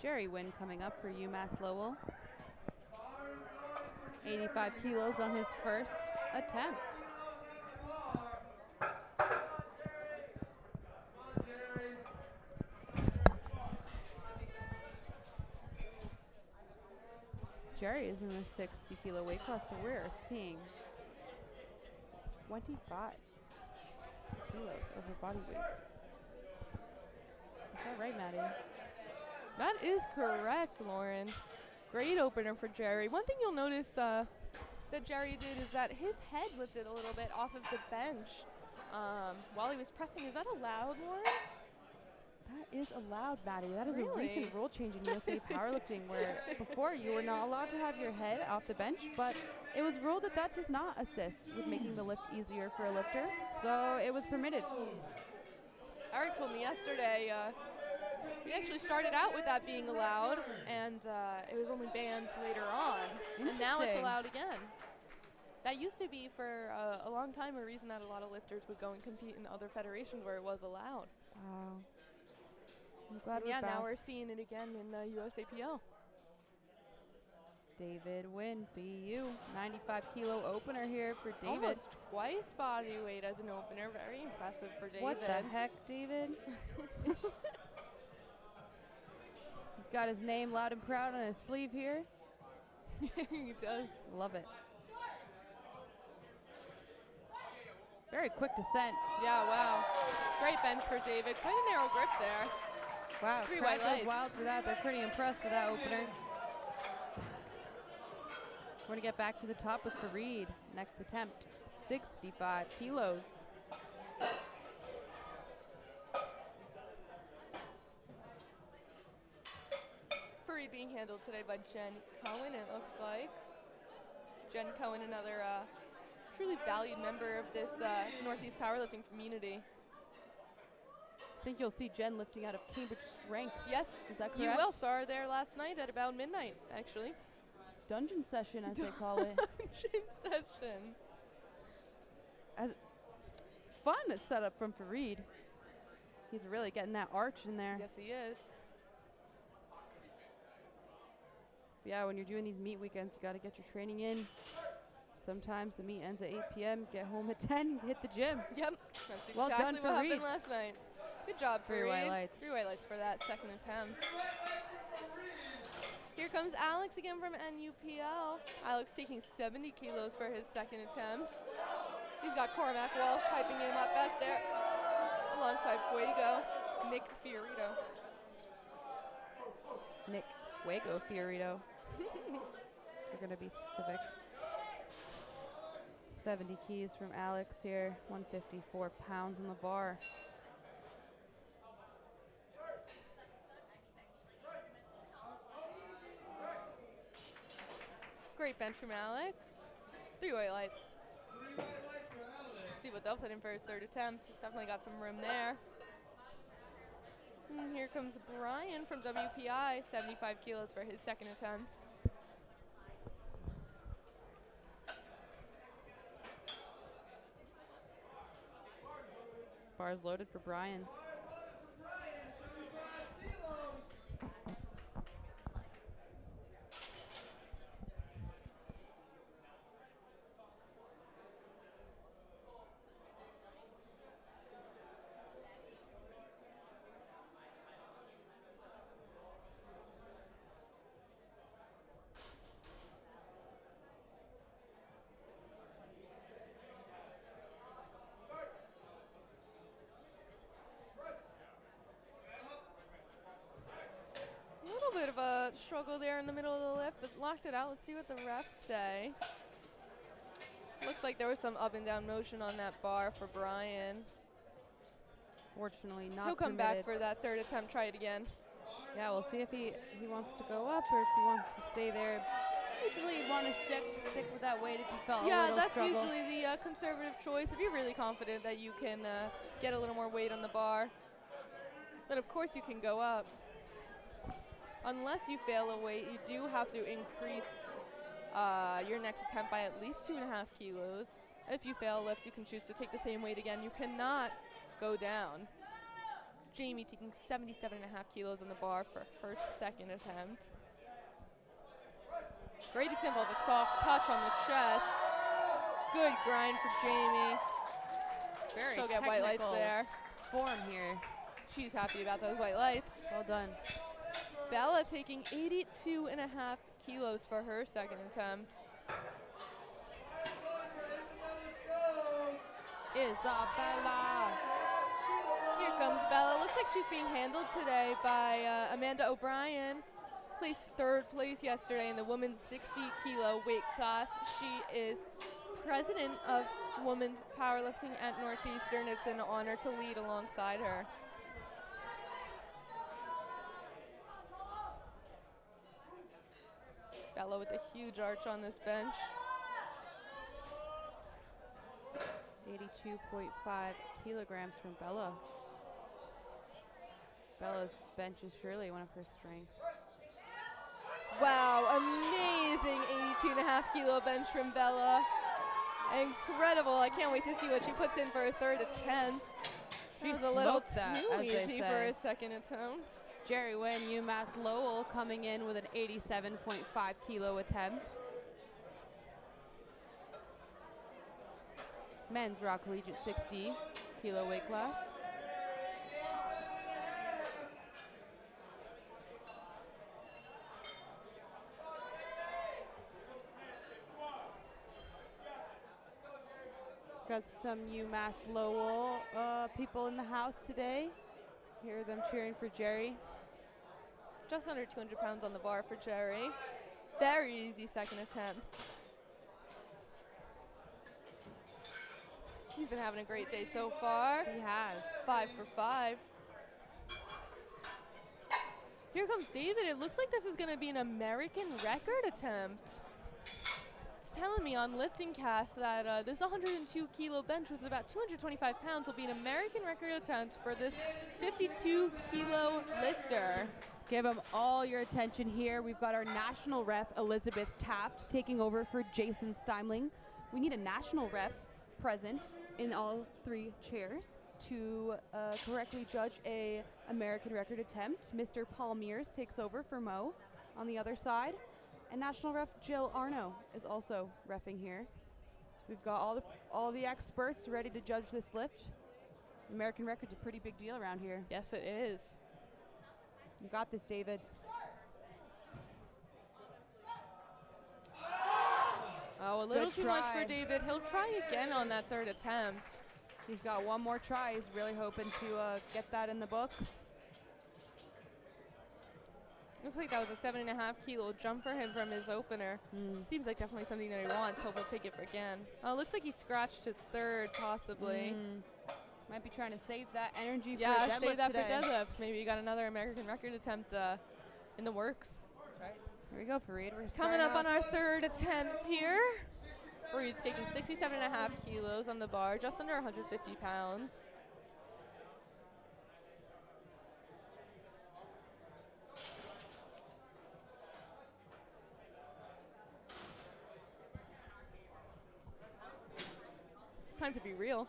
Speaker 2: Jerry Wynn coming up for UMass Lowell. 85 kilos on his first attempt. Jerry is in the 60 kilo weight class, so we're seeing 25 kilos over body weight. Is that right, Maddie?
Speaker 1: That is correct, Lauren. Great opener for Jerry. One thing you'll notice that Jerry did is that his head lifted a little bit off of the bench while he was pressing. Is that allowed, Lauren?
Speaker 2: That is allowed, Maddie. That is
Speaker 1: Really?
Speaker 2: a recent rule change in USA powerlifting where before you were not allowed to have your head off the bench, but it was ruled that that does not assist with making the lift easier for a lifter, so it was permitted.
Speaker 1: Eric told me yesterday we actually started out with that being allowed, and it was only banned later on, and now it's
Speaker 2: Interesting.
Speaker 1: allowed again. That used to be for a long time a reason that a lot of lifters would go and compete in other federations where it was allowed.
Speaker 2: Wow. I'm glad
Speaker 1: And
Speaker 2: we're
Speaker 1: yeah,
Speaker 2: back.
Speaker 1: now we're seeing it again in USAPL.
Speaker 2: David Wynn, BU, 95 kilo opener here for David.
Speaker 1: Almost twice body weight as an opener. Very impressive for David.
Speaker 2: What the heck, David? He's got his name loud and proud on his sleeve here.
Speaker 1: He does.
Speaker 2: Love it. Very quick descent.
Speaker 1: Yeah, wow. Great bench for David. Quite a narrow grip there.
Speaker 2: Wow,
Speaker 1: 3
Speaker 2: crowd
Speaker 1: white
Speaker 2: goes
Speaker 1: lights.
Speaker 2: wild for that. They're pretty impressed with that opener. We're gonna get back to the top with Fareed. Next attempt, 65 kilos.
Speaker 1: Fareed being handled today by Jen Cohen, it looks like. Jen Cohen, another truly valued member of this Northeast powerlifting community.
Speaker 2: I think you'll see Jen lifting out of Cambridge Strength.
Speaker 1: Yes,
Speaker 2: Is that
Speaker 1: you
Speaker 2: correct?
Speaker 1: will. Saw her there last night at about midnight, actually.
Speaker 2: Dungeon session, as they call it.
Speaker 1: Gym session.
Speaker 2: Fun setup from Fareed. He's really getting that arch in there.
Speaker 1: Yes, he is.
Speaker 2: Yeah, when you're doing these meet weekends, you got to get your training in. sometimes the meet ends at 8 p.m., get home at 10, hit the gym.
Speaker 1: Yep, that's
Speaker 2: Well
Speaker 1: exactly
Speaker 2: done
Speaker 1: what
Speaker 2: for
Speaker 1: happened
Speaker 2: Reed.
Speaker 1: last night. Good job for
Speaker 2: 3 white
Speaker 1: Reed.
Speaker 2: lights.
Speaker 1: 3 white lights for that second attempt. Here comes Alex again from NUPL. Alex taking 70 kilos for his second attempt. He's got Cormac Walsh hyping him up back there alongside Fuego, Nick Fiorito.
Speaker 2: Nick Fuego Fiorito. We're going to be specific. 70 keys from Alex here, 154 pounds in the bar.
Speaker 1: Great bench from Alex. 3 white lights.
Speaker 3: 3 white lights for Alex.
Speaker 1: See what they'll put in for his third attempt. Definitely got some room there. And here comes Brian from WPI, 75 kilos for his second attempt.
Speaker 2: Bars loaded for Brian.
Speaker 3: Brian, 75 kilos.
Speaker 1: A little bit of a struggle there in the middle of the lift, but locked it out. Let's see what the refs say. Looks like there was some up and down motion on that bar for Brian.
Speaker 2: Fortunately not
Speaker 1: He'll come back
Speaker 2: permitted.
Speaker 1: for that third attempt, try it again.
Speaker 2: Yeah, we'll see if he wants to go up or if he wants to stay there. Usually you want to stick with that weight if you felt a
Speaker 1: Yeah,
Speaker 2: little
Speaker 1: that's
Speaker 2: struggle.
Speaker 1: usually the conservative choice if you're really confident that you can get a little more weight on the bar. But of course you can go up. Unless you fail a weight, you do have to increase your next attempt by at least 2.5 kilos. If you fail a lift, you can choose to take the same weight again. You cannot go down. Jamie taking 77.5 kilos on the bar for her second attempt. Great example of a soft touch on the chest. Good grind for Jamie.
Speaker 2: Very
Speaker 1: She'll get white lights
Speaker 2: technical
Speaker 1: there.
Speaker 2: form here.
Speaker 1: She's happy about those white lights.
Speaker 2: Well done.
Speaker 1: Bella taking 82.5 kilos for her second attempt.
Speaker 2: Isabella.
Speaker 1: Here comes Bella. Looks like she's being handled today by Amanda O'Brien. Placed third place yesterday in the women's 60 kilo weight class. She is president of women's powerlifting at Northeastern. It's an honor to lead alongside her. Bella with a huge arch on this bench.
Speaker 2: 82.5 kilograms from Bella. Bella's bench is surely one of her strengths.
Speaker 1: Wow, amazing 82.5 kilo bench from Bella. Incredible. I can't wait to see what she puts in for her third attempt. She was a little
Speaker 2: smoked that,
Speaker 1: too
Speaker 2: as they
Speaker 1: easy
Speaker 2: say.
Speaker 1: for a second attempt.
Speaker 2: Jerry Wynn, UMass Lowell, coming in with an 87.5 kilo attempt. Men's Raw Collegiate 60 kilo weight class. Got some UMass Lowell people in the house today. Hear them cheering for Jerry.
Speaker 1: Just under 200 pounds on the bar for Jerry. Very easy second attempt. He's been having a great day so far.
Speaker 2: He has.
Speaker 1: 5 for 5. Here comes David. It looks like this is going to be an American record attempt. It's telling me on lifting cast that this 102 kilo bench was about 225 pounds will be an American record attempt for this 52 kilo lifter.
Speaker 2: Give them all your attention here. We've got our national ref, Elizabeth Taft, taking over for Jason Steimling. We need a national ref present in all 3 chairs to correctly judge a American record attempt. Mr. Paul Mears takes over for Mo on the other side. And national ref Jill Arno is also reffing here. We've got all the experts ready to judge this lift. American record's a pretty big deal around here.
Speaker 1: Yes, it is.
Speaker 2: You got this, David.
Speaker 1: Oh, a little
Speaker 2: Good
Speaker 1: too much
Speaker 2: try.
Speaker 1: for David. He'll try again on that third attempt.
Speaker 2: He's got one more try. He's really hoping to get that in the books.
Speaker 1: Looks like that was a 7.5 kilo jump for him from his opener. Seems like definitely something that he wants. Hope he'll take it for again. Oh, looks like he scratched his third, possibly.
Speaker 2: Might be trying to save that energy for
Speaker 1: Yeah,
Speaker 2: a deadlift
Speaker 1: save that
Speaker 2: today.
Speaker 1: for deadlifts. Maybe you got another American record attempt in the works.
Speaker 2: That's right. Here we go, Fareed. We're
Speaker 1: Coming
Speaker 2: starting
Speaker 1: up on our third attempts here. Fareed's taking 67.5 kilos on the bar, just under 150 pounds. It's time to be real.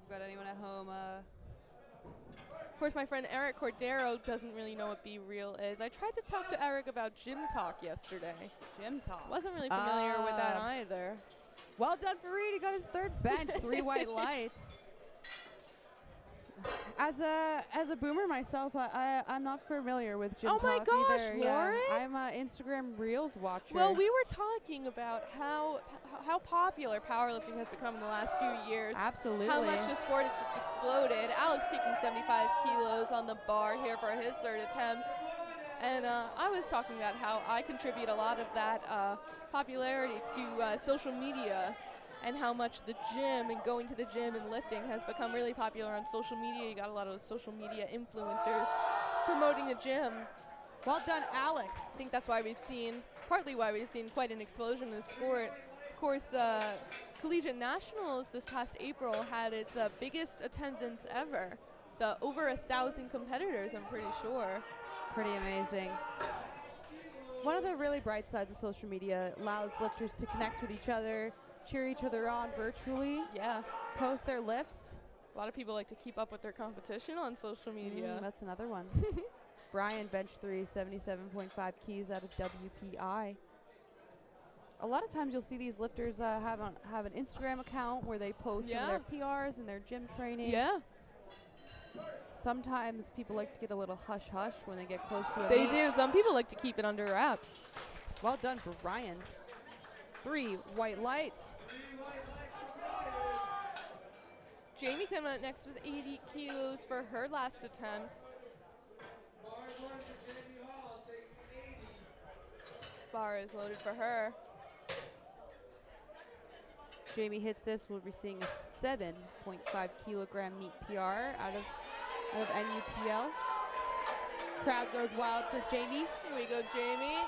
Speaker 2: Got anyone at home?
Speaker 1: Of course, my friend Eric Cordero doesn't really know what Be Real is. I tried to talk to Eric about gym talk yesterday.
Speaker 2: Gym talk.
Speaker 1: Wasn't really familiar with that either.
Speaker 2: Well done, Fareed. He got his third bench. 3 white lights. As a boomer myself, I'm not familiar with gym
Speaker 1: Oh my
Speaker 2: talk
Speaker 1: gosh,
Speaker 2: either.
Speaker 1: Lauren!
Speaker 2: Yeah, I'm an Instagram Reels watcher.
Speaker 1: Well, we were talking about how popular powerlifting has become in the last few years.
Speaker 2: Absolutely.
Speaker 1: How much the sport has just exploded. Alex taking 75 kilos on the bar here for his third attempt. And I was talking about how I contribute a lot of that popularity to social media, and how much the gym and going to the gym and lifting has become really popular on social media. You got a lot of social media influencers promoting the gym.
Speaker 2: Well done, Alex.
Speaker 1: I think that's why partly why we've seen quite an explosion in the sport. Of course, Collegiate Nationals this past April had its biggest attendance ever. Over 1,000 competitors, I'm pretty sure.
Speaker 2: Pretty amazing. One of the really bright sides of social media allows lifters to connect with each other, cheer each other on virtually,
Speaker 1: Yeah.
Speaker 2: post their lifts.
Speaker 1: A lot of people like to keep up with their competition on social media.
Speaker 2: That's another one. Brian bench 3, 77.5 keys out of WPI. A lot of times you'll see these lifters have an Instagram account where they post some of their PRs and their gym training.
Speaker 1: Yeah.
Speaker 2: Sometimes people like to get a little hush-hush when they get close to a
Speaker 1: They
Speaker 2: meet.
Speaker 1: do. Some people like to keep it under wraps.
Speaker 2: Well done for Brian. 3 white lights.
Speaker 1: Jamie coming up next with 80 kilos for her last attempt. Bar is loaded for her.
Speaker 2: Jamie hits this, we'll be seeing a 7.5 kilogram meet PR out of NUPL. Crowd goes wild for Jamie.
Speaker 1: Here we go, Jamie.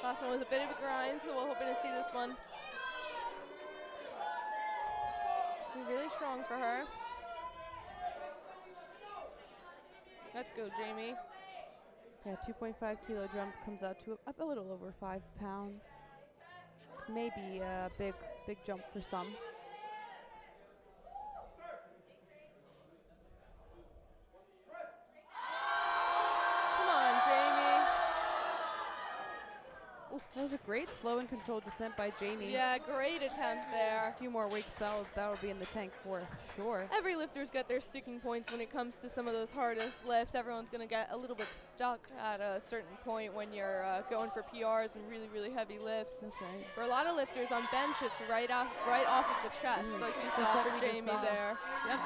Speaker 1: Last one was a bit of a grind, so we're hoping to see this one. Really strong for her. Let's go, Jamie.
Speaker 2: Yeah, 2.5 kilo jump comes out to a little over 5 pounds. Maybe a big jump for some.
Speaker 1: Come on, Jamie.
Speaker 2: Ooh, that was a great slow and controlled descent by Jamie.
Speaker 1: Yeah, great attempt there.
Speaker 2: A few more weeks, that'll be in the tank for sure.
Speaker 1: Every lifter's got their sticking points when it comes to some of those hardest lifts. Everyone's going to get a little bit stuck at a certain point when you're going for PRs and really, really heavy lifts.
Speaker 2: That's right.
Speaker 1: For a lot of lifters on bench, it's right off of the chest, like you
Speaker 2: Just
Speaker 1: saw
Speaker 2: like
Speaker 1: for
Speaker 2: we just
Speaker 1: Jamie
Speaker 2: saw.
Speaker 1: there. Yep.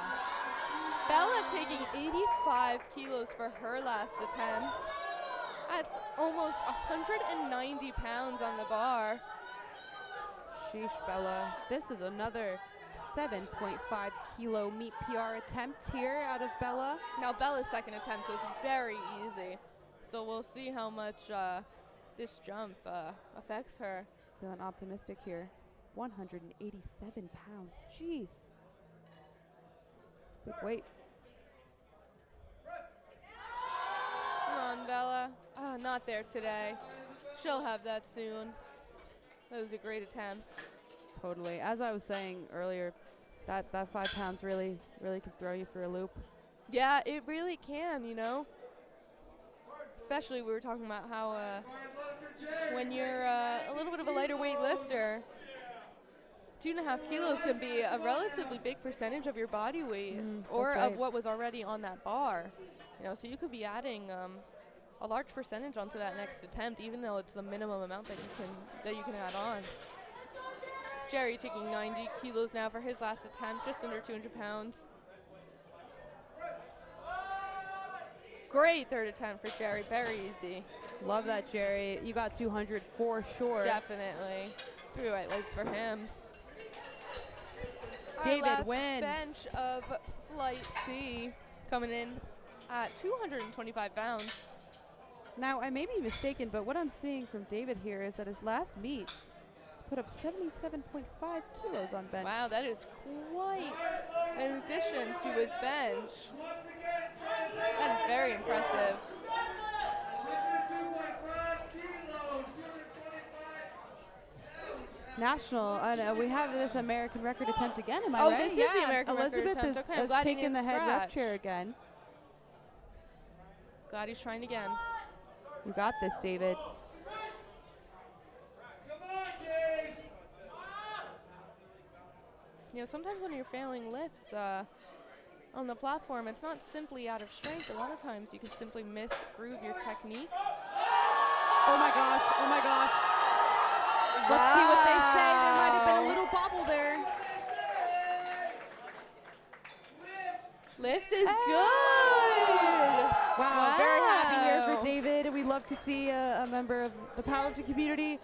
Speaker 1: Bella taking 85 kilos for her last attempt. That's almost 190 pounds on the bar.
Speaker 2: Sheesh, Bella. This is another 7.5 kilo meet PR attempt here out of Bella.
Speaker 1: Now Bella's second attempt was very easy, so we'll see how much this jump affects her.
Speaker 2: Feeling optimistic here. 187 pounds. Jeez. It's a big weight.
Speaker 1: Come on, Bella. Oh, not there today. She'll have that soon. That was a great attempt.
Speaker 2: Totally. As I was saying earlier, that 5 pounds really can throw you for a loop.
Speaker 1: Yeah, it really can, you know. Especially we were talking about how when you're a little bit of a lighter weight lifter, 2.5 kilos can be a relatively big percentage of your body weight or
Speaker 2: that's
Speaker 1: of
Speaker 2: right.
Speaker 1: what was already on that bar. You know, so you could be adding a large percentage onto that next attempt, even though it's the minimum amount that you can add on. Jerry taking 90 kilos now for his last attempt, just under 200 pounds. Great third attempt for Jerry, very easy.
Speaker 2: Love that, Jerry. You got 200 for sure.
Speaker 1: Definitely. 3 white lights for him.
Speaker 2: David,
Speaker 1: Our last
Speaker 2: win.
Speaker 1: bench of Flight C coming in at 225 pounds.
Speaker 2: Now, I may be mistaken, but what I'm seeing from David here is that his last meet put up 77.5 kilos on bench.
Speaker 1: Wow, that is quite an addition to his bench. That is very impressive.
Speaker 3: 102.5 kilos, 225
Speaker 2: National, we have this American record attempt again, am I
Speaker 1: Oh,
Speaker 2: right?
Speaker 1: this is
Speaker 2: Yeah,
Speaker 1: the American record
Speaker 2: Elizabeth
Speaker 1: attempt.
Speaker 2: is,
Speaker 1: Okay, I'm
Speaker 2: has
Speaker 1: glad he
Speaker 2: taken the
Speaker 1: didn't
Speaker 2: head ref
Speaker 1: scratch.
Speaker 2: chair again.
Speaker 1: Glad he's trying again.
Speaker 2: You got this, David.
Speaker 3: Come on, Dave.
Speaker 1: You know, sometimes when you're failing lifts on the platform, it's not simply out of strength. A lot of times you can simply misgroove your technique.
Speaker 2: Oh my gosh, oh my gosh. Let's see what they say. There might have been a little bobble there.
Speaker 1: Lift is good.
Speaker 2: Wow, very happy here
Speaker 1: Wow.
Speaker 2: for David. We love to see a member of the powerlifting community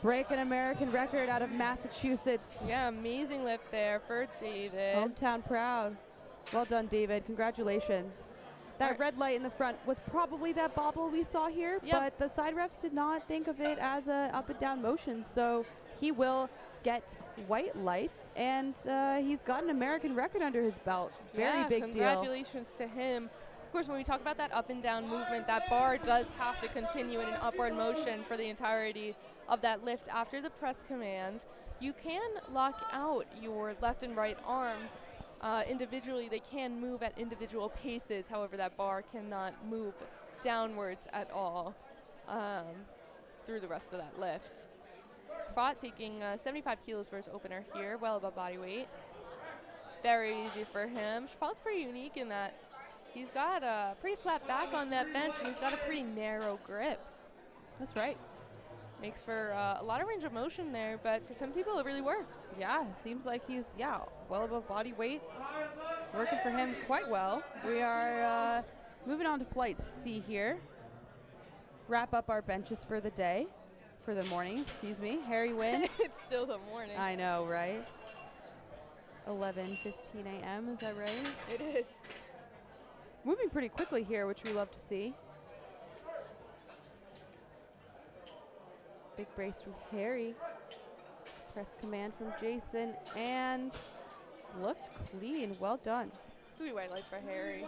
Speaker 2: break an American record out of Massachusetts.
Speaker 1: Yeah, amazing lift there for David.
Speaker 2: Hometown proud. Well done, David. Congratulations. That
Speaker 1: Alright.
Speaker 2: red light in the front was probably that bobble we saw here,
Speaker 1: Yep.
Speaker 2: but the side refs did not think of it as an up and down motion, so he will get white lights, and he's got an American record under his belt. Very
Speaker 1: Yeah,
Speaker 2: big deal.
Speaker 1: congratulations to him. Of course, when we talk about that up and down movement, that bar does have to continue in an upward motion for the entirety of that lift after the press command. You can lock out your left and right arms individually. They can move at individual paces. However, that bar cannot move downwards at all through the rest of that lift. Fought taking 75 kilos for his opener here, well above body weight. Very easy for him. Shafal's pretty unique in that he's got a pretty flat back on that bench, and he's got a pretty narrow grip.
Speaker 2: That's right.
Speaker 1: Makes for a lot of range of motion there, but for some people it really works.
Speaker 2: Yeah, seems like he's, well above body weight. Working for him quite well. We are moving on to Flight C here. Wrap up our benches for the day. For the morning, excuse me. Harry Wynn.
Speaker 1: It's still the morning.
Speaker 2: I know, right? 11:15 a.m., is that right?
Speaker 1: It is.
Speaker 2: Moving pretty quickly here, which we love to see. Big brace from Harry. Press command from Jason, and looked clean. Well done.
Speaker 1: 3 white lights for Harry.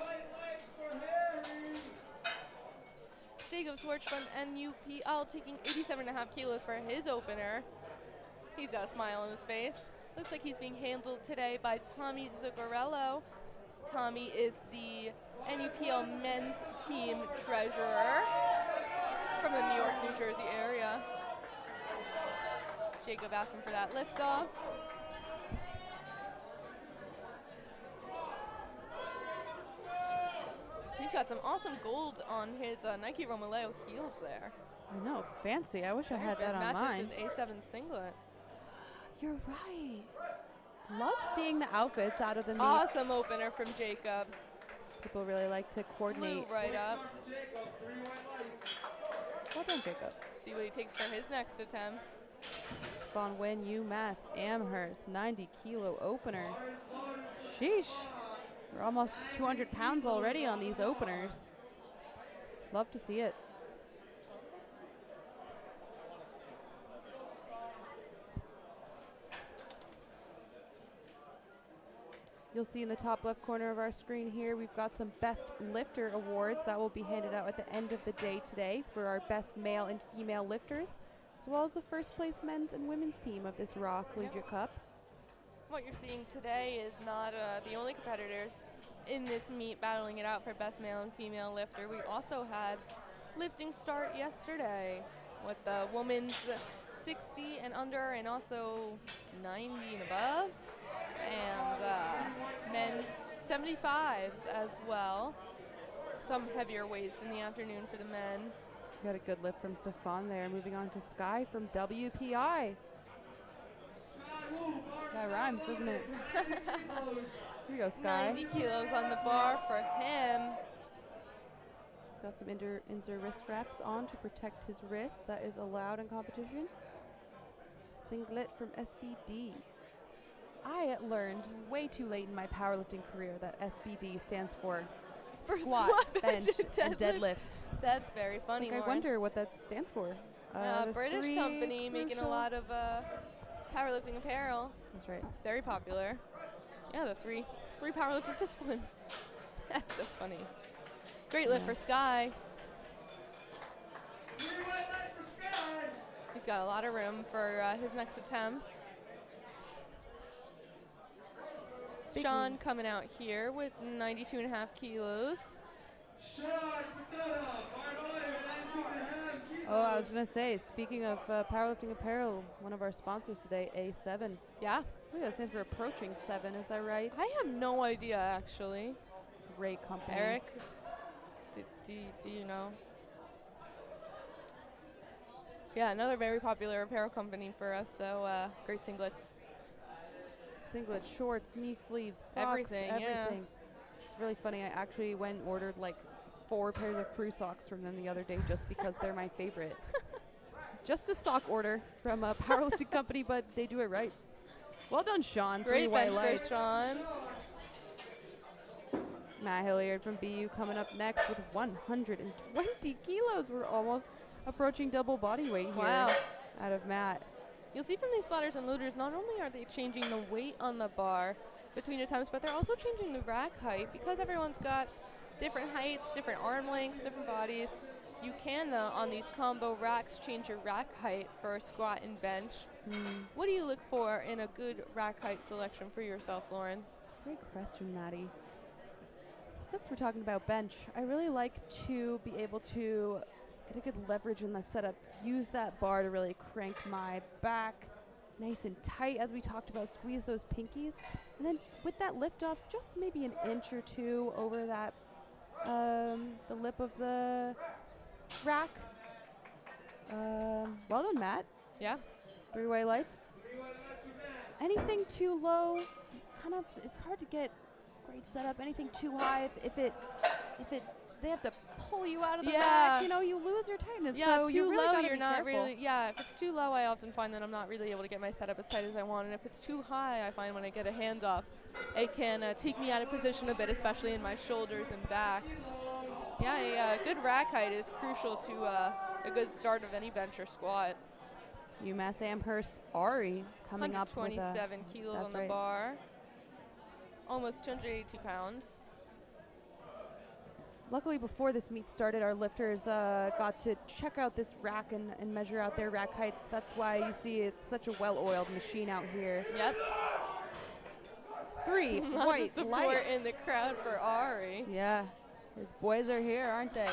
Speaker 1: Jacob Schwartz from NUPL taking 87.5 kilos for his opener. He's got a smile on his face. Looks like he's being handled today by Tommy Zuccarello. Tommy is the NUPL men's team treasurer from the New York, New Jersey area. Jacob asking for that lift off. He's got some awesome gold on his Nike Romoleo heels there.
Speaker 2: I know, fancy. I wish I had that on
Speaker 1: Matches
Speaker 2: mine.
Speaker 1: his A7 singlet.
Speaker 2: You're right. Love seeing the outfits out of the meets.
Speaker 1: Awesome opener from Jacob.
Speaker 2: People really like to
Speaker 1: Flew
Speaker 2: coordinate.
Speaker 1: right up.
Speaker 3: Jacob, 3 white lights.
Speaker 2: Well done, Jacob.
Speaker 1: See what he takes for his next attempt.
Speaker 2: Spawn Win, UMass Amherst, 90 kilo opener. Sheesh. We're almost 200 pounds already on these openers. Love to see it. You'll see in the top left corner of our screen here, we've got some Best Lifter awards that will be handed out at the end of the day today for our best male and female lifters, as well as the first place men's and women's team of this Raw Collegiate Cup.
Speaker 1: What you're seeing today is not the only competitors in this meet battling it out for best male and female lifter. We also had lifting start yesterday with the women's 60 and under and also 90 and above, and men's 75s as well. Some heavier weights in the afternoon for the men.
Speaker 2: We got a good lift from Stefan there. Moving on to Sky from WPI. That rhymes, doesn't it? Here you go, Sky.
Speaker 1: 90 kilos on the bar for him.
Speaker 2: Got some insert wrist wraps on to protect his wrist. That is allowed in competition. Singlet from SBD. I learned way too late in my powerlifting career that SBD stands for squat, bench, and deadlift.
Speaker 1: That's very funny,
Speaker 2: I wonder what that stands for.
Speaker 1: British company making a lot of powerlifting apparel.
Speaker 2: That's right.
Speaker 1: Very popular. Yeah, the three powerlifting disciplines. That's so funny. Great lift for Sky. He's got a lot of room for his next attempt. Sean coming out here with 92.5 kilos.
Speaker 2: Oh, I was going to say, speaking of powerlifting apparel, one of our sponsors today, A7.
Speaker 1: Yeah.
Speaker 2: I think that stands for approaching 7, is that right?
Speaker 1: I have no idea, actually.
Speaker 2: Great company.
Speaker 1: Eric, do you know? Yeah, another very popular apparel company for us, so great singlets.
Speaker 2: Singlets, shorts, knee sleeves, socks,
Speaker 1: Everything. Yeah.
Speaker 2: It's really funny. I actually went and ordered like 4 pairs of crew socks from them the other day just because they're my favorite. Just a sock order from a powerlifting company, but they do it right. Well done, Sean.
Speaker 1: Great
Speaker 2: 3 white
Speaker 1: bench
Speaker 2: lights.
Speaker 1: for Sean.
Speaker 2: Matt Hilliard from BU coming up next with 120 kilos. We're almost approaching double body weight here out of Matt.
Speaker 1: You'll see from these spotters and loaders, not only are they changing the weight on the bar between attempts, but they're also changing the rack height. Because everyone's got different heights, different arm lengths, different bodies, you can, on these combo racks, change your rack height for squat and bench. What do you look for in a good rack height selection for yourself, Lauren?
Speaker 2: Great question, Maddie. Since we're talking about bench, I really like to be able to get a good leverage in the setup, use that bar to really crank my back nice and tight, as we talked about, squeeze those pinkies, and then with that lift off, just maybe an inch or 2 over that, the lip of the rack. Well done, Matt.
Speaker 1: Yeah.
Speaker 2: 3 white lights. Anything too low, it's hard to get great setup. Anything too high, if it they have to pull you out of the rack, you lose your tightness.
Speaker 1: Yeah,
Speaker 2: so
Speaker 1: too
Speaker 2: really
Speaker 1: low,
Speaker 2: gotta
Speaker 1: you're
Speaker 2: be
Speaker 1: not
Speaker 2: careful.
Speaker 1: really. Yeah, if it's too low, I often find that I'm not really able to get my setup as tight as I want. And if it's too high, I find when I get a handoff, it can take me out of position a bit, especially in my shoulders and back. Yeah, a good rack height is crucial to a good start of any bench or squat.
Speaker 2: UMass Amherst Ari coming up with
Speaker 1: 127 kilos on the bar. Almost 282 pounds.
Speaker 2: Luckily, before this meet started, our lifters got to check out this rack and measure out their rack heights. That's why you see it's such a well-oiled machine out here.
Speaker 1: Yep.
Speaker 2: 3 white
Speaker 1: support
Speaker 2: lights
Speaker 1: in the crowd for Ari.
Speaker 2: Yeah, his boys are here, aren't they?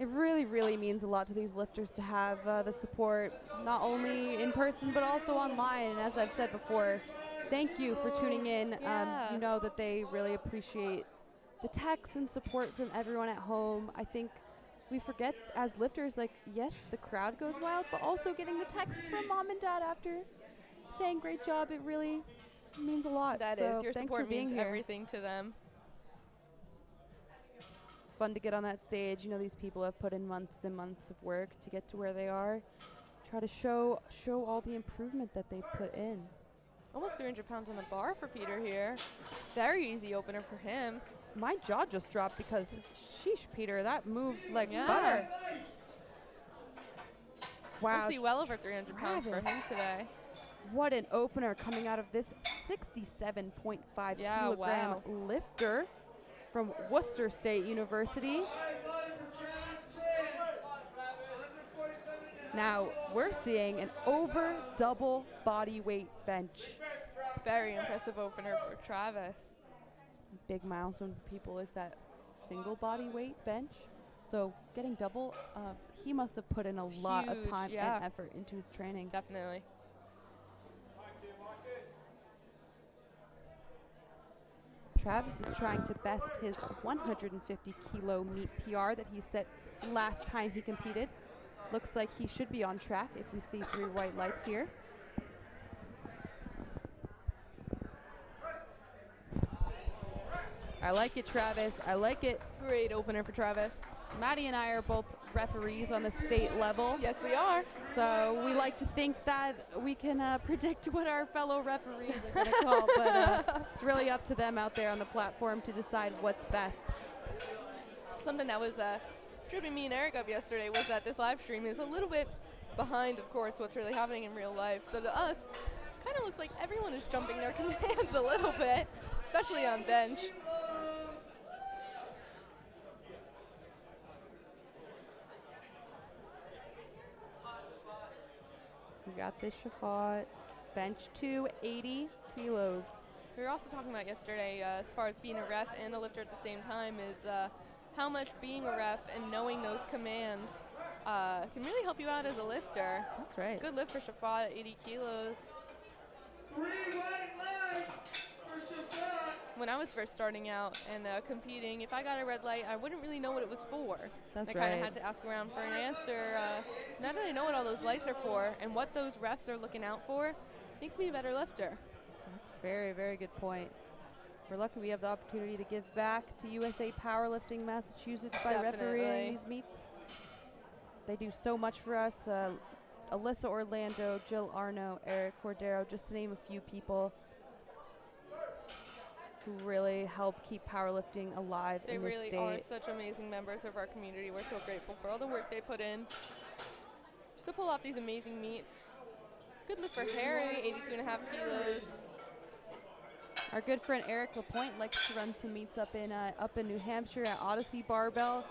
Speaker 2: It really, really means a lot to these lifters to have the support, not only in person but also online. And as I've said before, thank you for tuning in. You know that they really appreciate the texts and support from everyone at home. I think we forget as lifters, like, yes, the crowd goes wild, but also getting the texts from mom and dad after saying great job, it really means a lot.
Speaker 1: That
Speaker 2: so
Speaker 1: is, your
Speaker 2: thanks
Speaker 1: support
Speaker 2: for being
Speaker 1: means
Speaker 2: here.
Speaker 1: everything to them.
Speaker 2: It's fun to get on that stage. These people have put in months and months of work to get to where they are. Try to show all the improvement that they put in.
Speaker 1: Almost 300 pounds on the bar for Peter here. Very easy opener for him.
Speaker 2: My jaw just dropped because, sheesh, Peter, that moved like butter. Wow.
Speaker 1: We'll see well over 300 pounds for him today.
Speaker 2: What an opener coming out of this 67.5 kilogram lifter from Worcester State University. Now we're seeing an over double body weight bench.
Speaker 1: Very impressive opener for Travis.
Speaker 2: Big milestone for people is that single body weight bench. So getting double, he must have put in a lot of
Speaker 1: huge,
Speaker 2: time
Speaker 1: yeah.
Speaker 2: and effort into his training.
Speaker 1: Definitely.
Speaker 2: Travis is trying to best his 150 kilo meet PR that he set last time he competed. Looks like he should be on track if we see 3 white lights here. I like it, Travis. I like it.
Speaker 1: Great opener for Travis.
Speaker 2: Maddie and I are both referees on the state level.
Speaker 1: Yes, we are.
Speaker 2: So we like to think that we can predict what our fellow referees are going to call, but it's really up to them out there on the platform to decide what's best.
Speaker 1: Something that was tripping me and Eric up yesterday was that this live stream is a little bit behind, of course, what's really happening in real life. So to us, kind of looks like everyone is jumping their commands a little bit, especially on bench.
Speaker 2: We got this Shafat. Bench 2, 80 kilos.
Speaker 1: We were also talking about yesterday, as far as being a ref and a lifter at the same time, is how much being a ref and knowing those commands can really help you out as a lifter.
Speaker 2: That's right.
Speaker 1: Good lift for Shafat, 80 kilos.
Speaker 3: 3 white lights for Shafat.
Speaker 1: When I was first starting out and competing, if I got a red light, I wouldn't really know what it was for.
Speaker 2: That's
Speaker 1: I kind of
Speaker 2: right.
Speaker 1: had to ask around for an answer. Now that I know what all those lights are for and what those refs are looking out for, makes me a better lifter.
Speaker 2: That's a very, very good point. We're lucky we have the opportunity to give back to USA Powerlifting Massachusetts by refereeing
Speaker 1: Definitely.
Speaker 2: these meets. They do so much for us. Alyssa Orlando, Jill Arno, Eric Cordero, just to name a few people who really help keep powerlifting alive
Speaker 1: They
Speaker 2: in this
Speaker 1: really
Speaker 2: state.
Speaker 1: are such amazing members of our community. We're so grateful for all the work they put in to pull off these amazing meets. Good lift for Harry, 82.5 kilos.
Speaker 2: Our good friend Eric Lapointe likes to run some meets up in New Hampshire at Odyssey Barbell.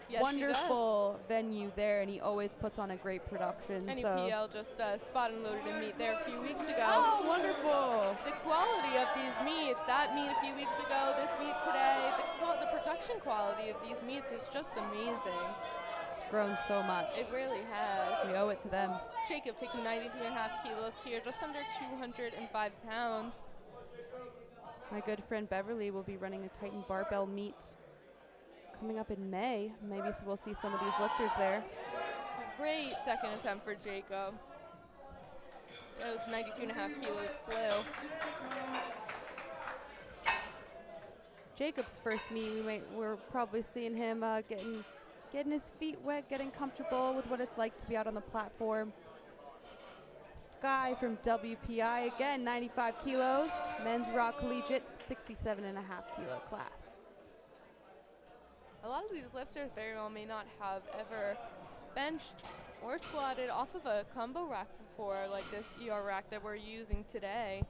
Speaker 1: Yes,
Speaker 2: Wonderful venue there, and he always puts on a great production.
Speaker 1: he does.
Speaker 2: so.
Speaker 1: NEPL just spot and loaded a meet there a few weeks ago.
Speaker 2: Oh, wonderful!
Speaker 1: The quality of these meets, that meet a few weeks ago, this meet today, the production quality of these meets is just amazing.
Speaker 2: It's grown so much.
Speaker 1: It really has.
Speaker 2: We owe it to them.
Speaker 1: Jacob taking 92.5 kilos here, just under 205 pounds.
Speaker 2: My good friend Beverly will be running a Titan Barbell meet coming up in May. Maybe we'll see some of these lifters there.
Speaker 1: Great second attempt for Jacob. Those 92.5 kilos flew.
Speaker 2: Jacob's first meet, we're probably seeing him getting his feet wet, getting comfortable with what it's like to be out on the platform. Sky from WPI, again, 95 kilos. Men's Raw Collegiate, 67.5 kilo class.
Speaker 1: A lot of these lifters very well may not have ever benched or squatted off of a combo rack before, like this ER rack that we're using today.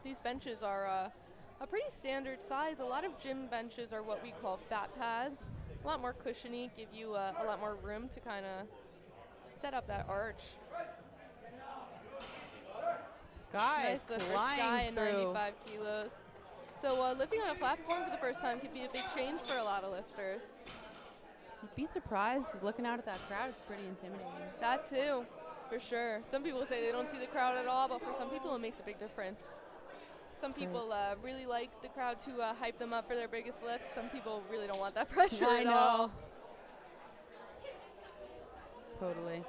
Speaker 1: These benches are a pretty standard size. A lot of gym benches are what we call fat pads. A lot more cushiony, give you a lot more room to kind of set up that arch.
Speaker 2: Sky
Speaker 1: Nice lift for Sky
Speaker 2: flying
Speaker 1: at
Speaker 2: through.
Speaker 1: 95 kilos. So lifting on a platform for the first time could be a big change for a lot of lifters.
Speaker 2: You'd be surprised looking out at that crowd. It's pretty intimidating.
Speaker 1: That too, for sure. Some people say they don't see the crowd at all, but for some people it makes a big difference. Some
Speaker 2: That's right.
Speaker 1: people really like the crowd to hype them up for their biggest lifts. Some people really don't want that pressure
Speaker 2: I
Speaker 1: at
Speaker 2: know.
Speaker 1: all.
Speaker 2: Totally.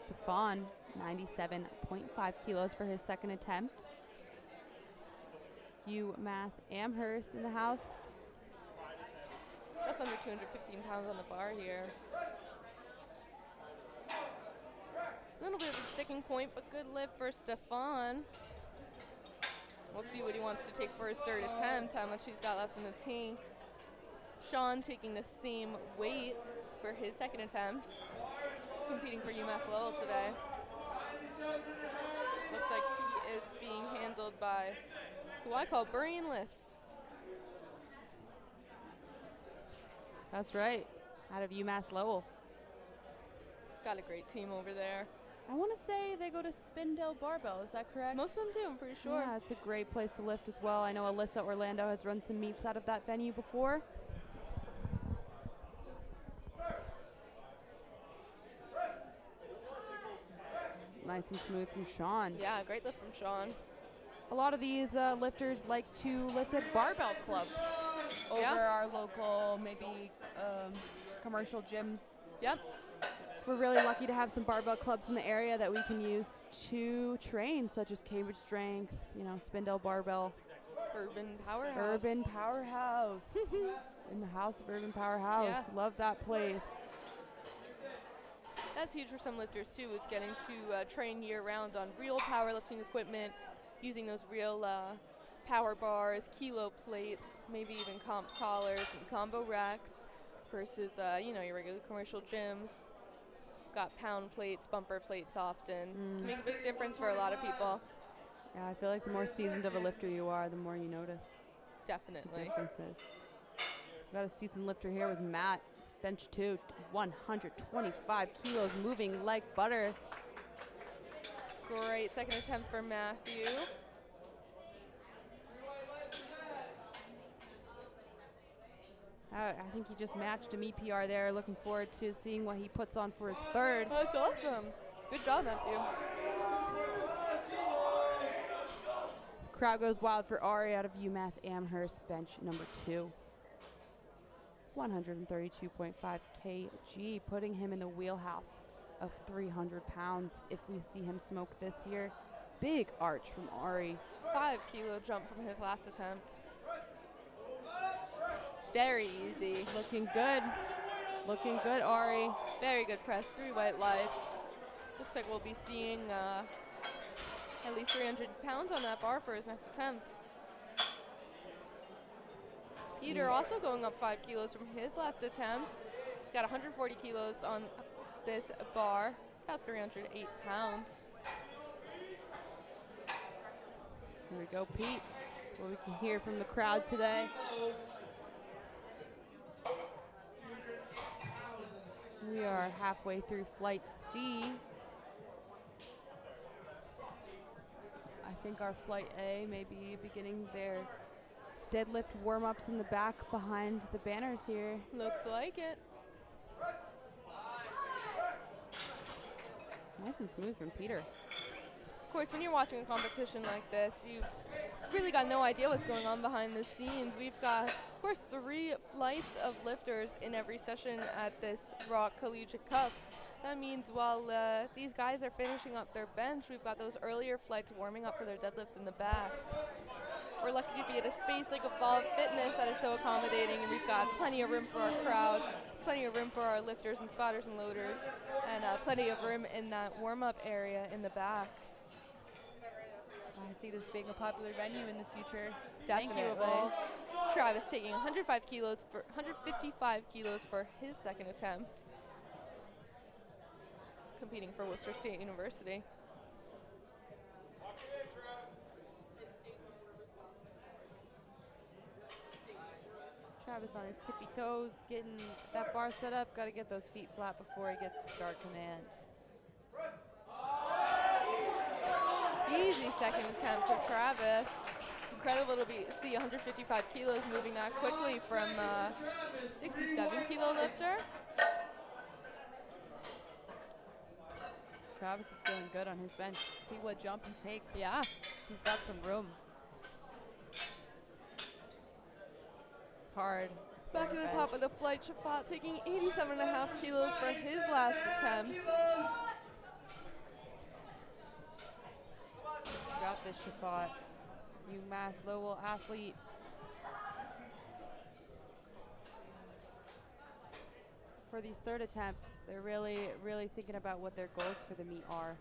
Speaker 2: Stefan, 97.5 kilos for his second attempt. UMass Amherst in the house.
Speaker 1: Just under 215 pounds on the bar here. A little bit of a sticking point, but good lift for Stefan. We'll see what he wants to take for his third attempt, how much he's got left in the tank. Sean taking the same weight for his second attempt, competing for UMass Lowell today. Looks like he is being handled by who I call brain lifts.
Speaker 2: That's right. Out of UMass Lowell.
Speaker 1: Got a great team over there.
Speaker 2: I want to say they go to Spindle Barbell. Is that correct?
Speaker 1: Most of them do, I'm pretty sure.
Speaker 2: Yeah, it's a great place to lift as well. I know Alyssa Orlando has run some meets out of that venue before. Nice and smooth from Sean.
Speaker 1: Yeah, great lift from Sean.
Speaker 2: A lot of these lifters like to lift at barbell clubs over our local, maybe commercial gyms.
Speaker 1: Yep.
Speaker 2: We're really lucky to have some barbell clubs in the area that we can use to train, such as Cambridge Strength, Spindle Barbell.
Speaker 1: Urban Powerhouse.
Speaker 2: Urban Powerhouse. In the house of Urban Powerhouse.
Speaker 1: Yeah.
Speaker 2: Love that place.
Speaker 1: That's huge for some lifters too, is getting to train year round on real powerlifting equipment, using those real power bars, kilo plates, maybe even comp collars and combo racks versus your regular commercial gyms. Got pound plates, bumper plates often. Can make a big difference for a lot of people.
Speaker 2: Yeah, I feel like the more seasoned of a lifter you are, the more you notice the
Speaker 1: Definitely.
Speaker 2: differences. We've got a seasoned lifter here with Matt. Bench 2, 125 kilos, moving like butter.
Speaker 1: Great second attempt for Matthew.
Speaker 2: I think he just matched a meet PR there. Looking forward to seeing what he puts on for his third.
Speaker 1: That's awesome. Good job, Matthew.
Speaker 2: Crowd goes wild for Ari out of UMass Amherst, bench number 2. 132.5 kg, putting him in the wheelhouse of 300 pounds if we see him smoke this year. Big arch from Ari.
Speaker 1: 5 kilo jump from his last attempt. Very easy.
Speaker 2: Looking good. Looking good, Ari.
Speaker 1: Very good press. 3 white lights. Looks like we'll be seeing at least 300 pounds on that bar for his next attempt. Peter also going up 5 kilos from his last attempt. He's got 140 kilos on this bar, about 308 pounds.
Speaker 2: Here we go, Pete. That's what we can hear from the crowd today. We are halfway through Flight C. I think our Flight A may be beginning their deadlift warm-ups in the back behind the banners here.
Speaker 1: Looks like it.
Speaker 2: Nice and smooth from Peter.
Speaker 1: Of course, when you're watching a competition like this, you've really got no idea what's going on behind the scenes. We've got, of course, 3 flights of lifters in every session at this Rock Collegiate Cup. That means while these guys are finishing up their bench, we've got those earlier flights warming up for their deadlifts in the back. We're lucky to be at a space like Evolve Fitness that is so accommodating, and we've got plenty of room for our crowd, plenty of room for our lifters and spotters and loaders, and plenty of room in that warm-up area in the back.
Speaker 2: I see this being a popular venue in the future.
Speaker 1: Definitely.
Speaker 2: Thank you, Evolve.
Speaker 1: Travis taking 155 kilos for his second attempt, competing for Worcester State University.
Speaker 2: Travis on his tippy toes, getting that bar set up. Got to get those feet flat before he gets to start command.
Speaker 1: Easy second attempt for Travis. Incredible to see 155 kilos moving that quickly from 67 kilo lifter.
Speaker 2: Travis is feeling good on his bench. See what jump he takes.
Speaker 1: Yeah.
Speaker 2: He's got some room. It's hard.
Speaker 1: Back to the top of the flight, Shafat taking 87.5 kilos for his last attempt.
Speaker 2: Got this, Shafat. UMass Lowell athlete. For these third attempts, they're really thinking about what their goals for the meet are.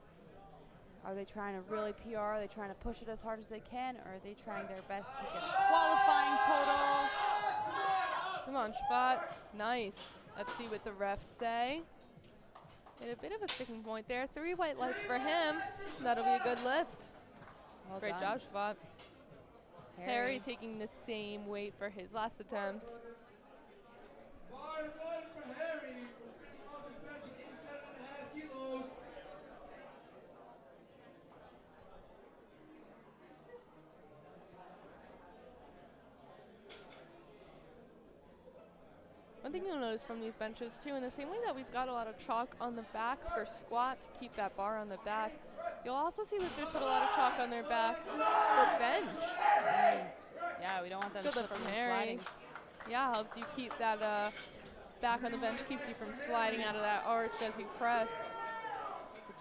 Speaker 2: Are they trying to really PR? Are they trying to push it as hard as they can? Or are they trying their best to get a qualifying total?
Speaker 1: Come on, Shafat. Nice. Let's see what the refs say. Hit a bit of a sticking point there. 3 white lights for him. That'll be a good lift.
Speaker 2: Well
Speaker 1: Great
Speaker 2: done.
Speaker 1: job, Shafat. Harry taking the same weight for his last attempt.
Speaker 3: Bar is loaded for Harry. Off his bench at 87.5 kilos.
Speaker 1: One thing you'll notice from these benches too, in the same way that we've got a lot of chalk on the back for squat to keep that bar on the back, you'll also see lifters put a lot of chalk on their back for bench.
Speaker 2: Yeah, we don't want them
Speaker 1: Good
Speaker 2: slipping
Speaker 1: lift
Speaker 2: and
Speaker 1: from Harry.
Speaker 2: sliding.
Speaker 1: Yeah, helps you keep that back on the bench, keeps you from sliding out of that arch as you press.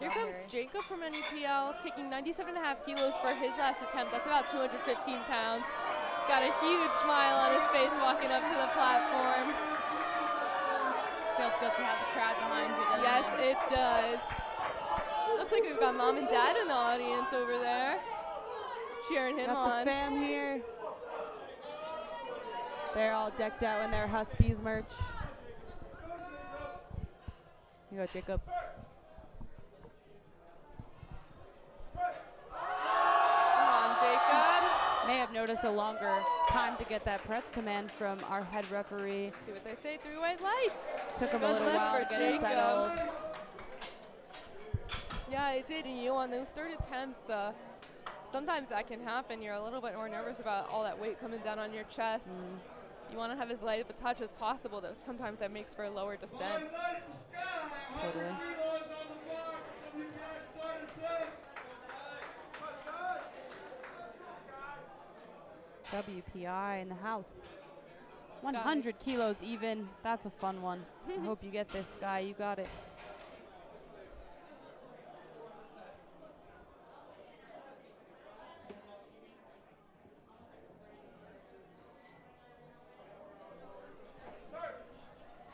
Speaker 1: Here
Speaker 2: job,
Speaker 1: comes
Speaker 2: Harry.
Speaker 1: Jacob from NEPL, taking 97.5 kilos for his last attempt. That's about 215 pounds. Got a huge smile on his face walking up to the platform.
Speaker 2: Feels good to have the crowd behind you, doesn't
Speaker 1: Yes,
Speaker 2: it?
Speaker 1: it does. Looks like we've got mom and dad in the audience over there, cheering him
Speaker 2: Got
Speaker 1: on.
Speaker 2: the fam here. They're all decked out in their Huskies merch. Here you go, Jacob.
Speaker 1: Come on, Jacob.
Speaker 2: May have noticed a longer time to get that press command from our head referee.
Speaker 1: See what they say, 3 white lights.
Speaker 2: Took him a
Speaker 1: Good
Speaker 2: little
Speaker 1: lift
Speaker 2: while
Speaker 1: for
Speaker 2: to get it
Speaker 1: Jacob.
Speaker 2: settled.
Speaker 1: Yeah, it did, and on those third attempts, sometimes that can happen. You're a little bit more nervous about all that weight coming down on your chest. You want to have as light of a touch as possible, though sometimes that makes for a lower descent.
Speaker 2: Totally. WPI in the house. 100 kilos even. That's a fun one. I hope you get this, Sky. You got it.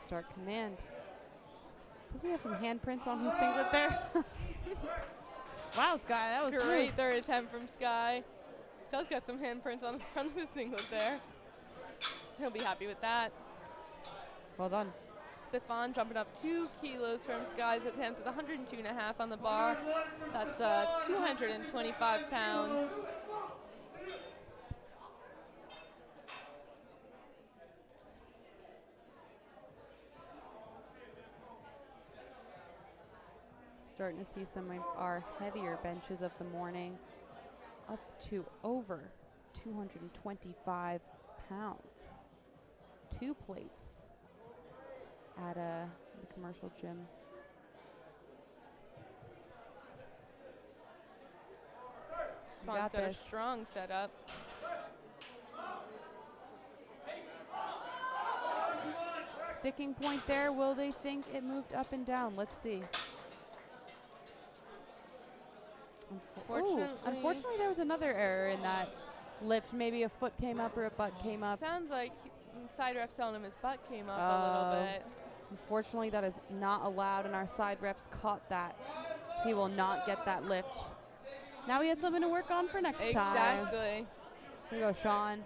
Speaker 2: Start command. Does he have some handprints on his singlet there? Wow, Sky, that was
Speaker 1: Great
Speaker 2: smooth.
Speaker 1: third attempt from Sky. Does got some handprints on the front of his singlet there. He'll be happy with that.
Speaker 2: Well done.
Speaker 1: Stefan jumping up 2 kilos from Sky's attempt with 102.5 on the bar. That's 225 pounds.
Speaker 2: Starting to see some of our heavier benches of the morning up to over 225 pounds. 2 plates at the commercial gym.
Speaker 1: Stefan's
Speaker 2: got
Speaker 1: got a
Speaker 2: this.
Speaker 1: strong setup.
Speaker 2: Sticking point there. Will they think it moved up and down? Let's see. Unfortunately, there was another error in that lift. Maybe a foot came up or a butt came up.
Speaker 1: Sounds like side ref's telling him his butt came up a little bit.
Speaker 2: Unfortunately, that is not allowed, and our side refs caught that. He will not get that lift. Now he has something to work on for next time.
Speaker 1: Exactly.
Speaker 2: Here you go, Sean.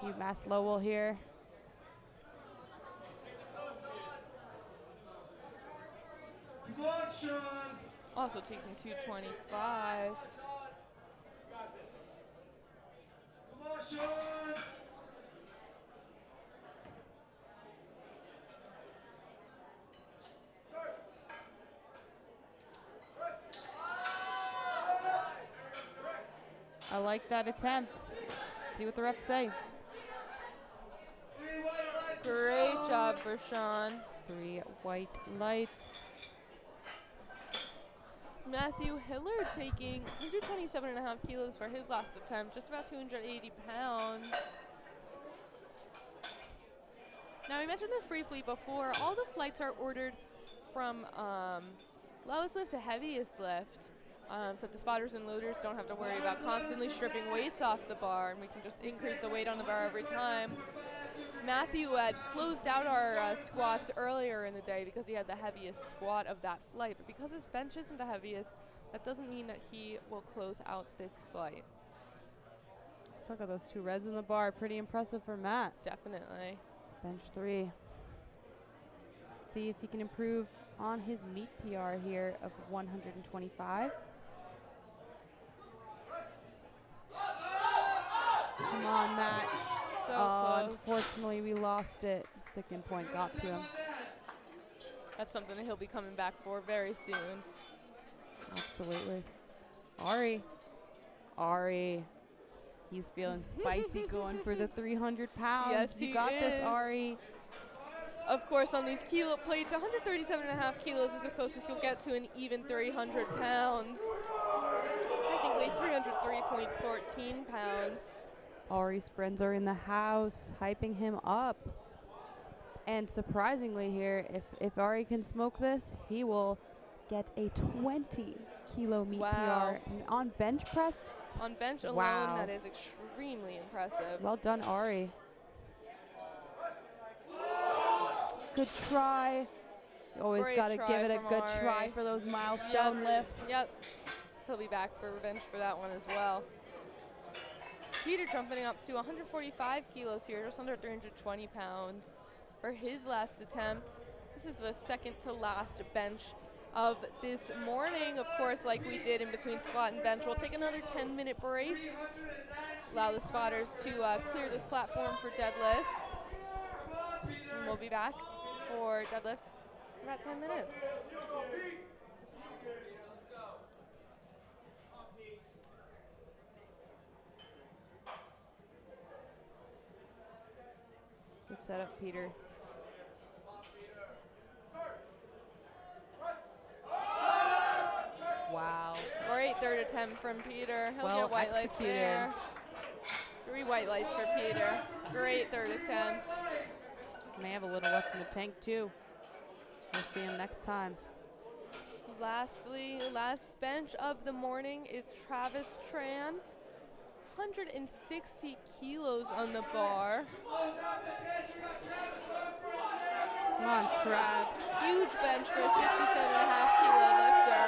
Speaker 2: You Mass Lowell here.
Speaker 3: Come on, Sean.
Speaker 1: Also taking 225.
Speaker 3: Come on, Sean.
Speaker 2: I like that attempt. See what the refs say.
Speaker 3: 3 white lights.
Speaker 1: Great job for Sean.
Speaker 2: 3 white lights.
Speaker 1: Matthew Hillard taking 127.5 kilos for his last attempt, just about 280 pounds. Now, we mentioned this briefly before. All the flights are ordered from lowest lift to heaviest lift, so the spotters and loaders don't have to worry about constantly stripping weights off the bar, and we can just increase the weight on the bar every time. Matthew had closed out our squats earlier in the day because he had the heaviest squat of that flight. But because his bench isn't the heaviest, that doesn't mean that he will close out this flight.
Speaker 2: Look at those 2 reds in the bar. Pretty impressive for Matt.
Speaker 1: Definitely.
Speaker 2: Bench 3. See if he can improve on his meet PR here of 125. Come on, Matt.
Speaker 1: So close.
Speaker 2: Unfortunately, we lost it. Sticking point got to him.
Speaker 1: That's something that he'll be coming back for very soon.
Speaker 2: Absolutely. Ari. He's feeling spicy going for the 300 pounds.
Speaker 1: Yes,
Speaker 2: You
Speaker 1: he
Speaker 2: got this,
Speaker 1: is.
Speaker 2: Ari.
Speaker 1: of course, on these kilo plates, 137.5 kilos is the closest you'll get to an even 300 pounds. Technically 303.14 pounds.
Speaker 2: Ari's friends are in the house, hyping him up. And surprisingly here, if Ari can smoke this, he will get a 20-kilo meat
Speaker 1: Wow.
Speaker 2: PR. And on bench press,
Speaker 1: On bench alone,
Speaker 2: Wow.
Speaker 1: that is extremely impressive.
Speaker 2: well done, Ari. Good try. You always
Speaker 1: Great
Speaker 2: got to
Speaker 1: try
Speaker 2: give it a
Speaker 1: from
Speaker 2: good
Speaker 1: Ari.
Speaker 2: try for those milestone lifts.
Speaker 1: Yep. He'll be back for revenge for that one as well. Peter jumping up to 145 kilos here, just under 320 pounds for his last attempt. This is the second to last bench of this morning. Of course, like we did in between squat and bench, we'll take another 10-minute break. Allow the spotters to clear this platform for deadlifts. And we'll be back for deadlifts in about 10 minutes.
Speaker 2: Good setup, Peter. Wow.
Speaker 1: Great third attempt from Peter. He'll
Speaker 2: Well
Speaker 1: get white lights
Speaker 2: executed.
Speaker 1: there. 3 white lights for Peter. Great third attempt.
Speaker 2: May have a little left in the tank too. We'll see him next time.
Speaker 1: Lastly, last bench of the morning is Travis Tran. 160 kilos on the bar.
Speaker 2: Come on, Trav.
Speaker 1: Huge bench for a 67.5 kilo lifter.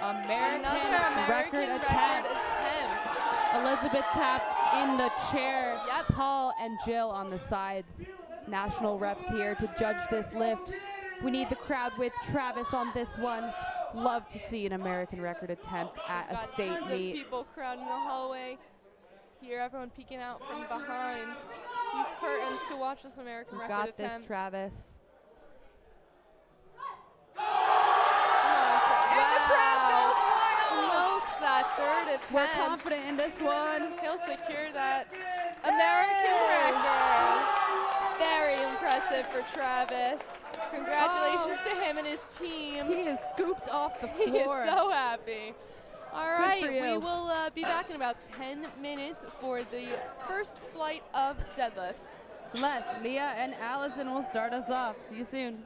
Speaker 2: American
Speaker 1: Another
Speaker 2: record
Speaker 1: American
Speaker 2: attempt.
Speaker 1: attempt.
Speaker 2: Elizabeth Taft in the chair.
Speaker 1: Yep.
Speaker 2: Paul and Jill on the sides. National reps here to judge this lift. We need the crowd with Travis on this one. Love to see an American record attempt at a
Speaker 1: Got
Speaker 2: state
Speaker 1: tons
Speaker 2: meet.
Speaker 1: of people crowding the hallway. Here, everyone peeking out from behind these curtains to watch this American
Speaker 2: You
Speaker 1: record
Speaker 2: got
Speaker 1: attempt.
Speaker 2: this, Travis.
Speaker 1: Smokes that third attempt.
Speaker 2: We're confident in this one.
Speaker 1: He'll secure that American record. Very impressive for Travis. Congratulations to him and his team.
Speaker 2: He is scooped off the
Speaker 1: He is
Speaker 2: floor.
Speaker 1: so happy. All
Speaker 2: Good
Speaker 1: right,
Speaker 2: for you.
Speaker 1: we will be back in about 10 minutes for the first flight of deadlifts.
Speaker 2: Celeste, Leah, and Allison will start us off. See you soon.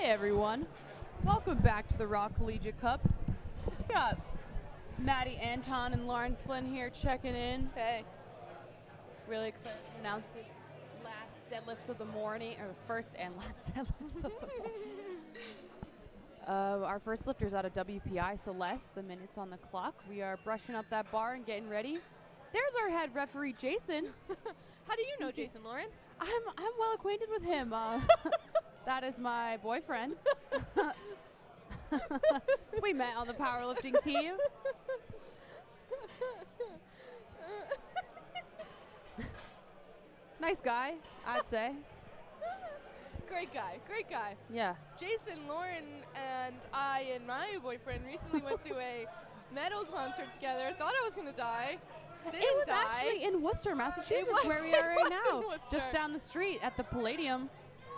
Speaker 2: everyone. Welcome back to the Raw Collegiate Cup. We got Maddie Anton and Lauren Flynn here checking in.
Speaker 1: Hey.
Speaker 2: Really excited to announce this last deadlifts of the morning, or first and last deadlifts of the morning. Our first lifter's out of WPI Celeste. The minute's on the clock. We are brushing up that bar and getting ready. There's our head referee, Jason.
Speaker 1: How do you know Jason, Lauren?
Speaker 2: I'm well acquainted with him. That is my boyfriend. We met on the powerlifting team. Nice guy, I'd say.
Speaker 1: Great guy, great guy.
Speaker 2: Yeah.
Speaker 1: Jason, Lauren, and I and my boyfriend recently went to a metal concert together. Thought I was going to die. Didn't
Speaker 2: It was
Speaker 1: die.
Speaker 2: actually in Worcester, Massachusetts,
Speaker 1: was-
Speaker 2: where we are
Speaker 1: it
Speaker 2: right
Speaker 1: was
Speaker 2: now.
Speaker 1: in Worcester.
Speaker 2: Just down the street at the Palladium.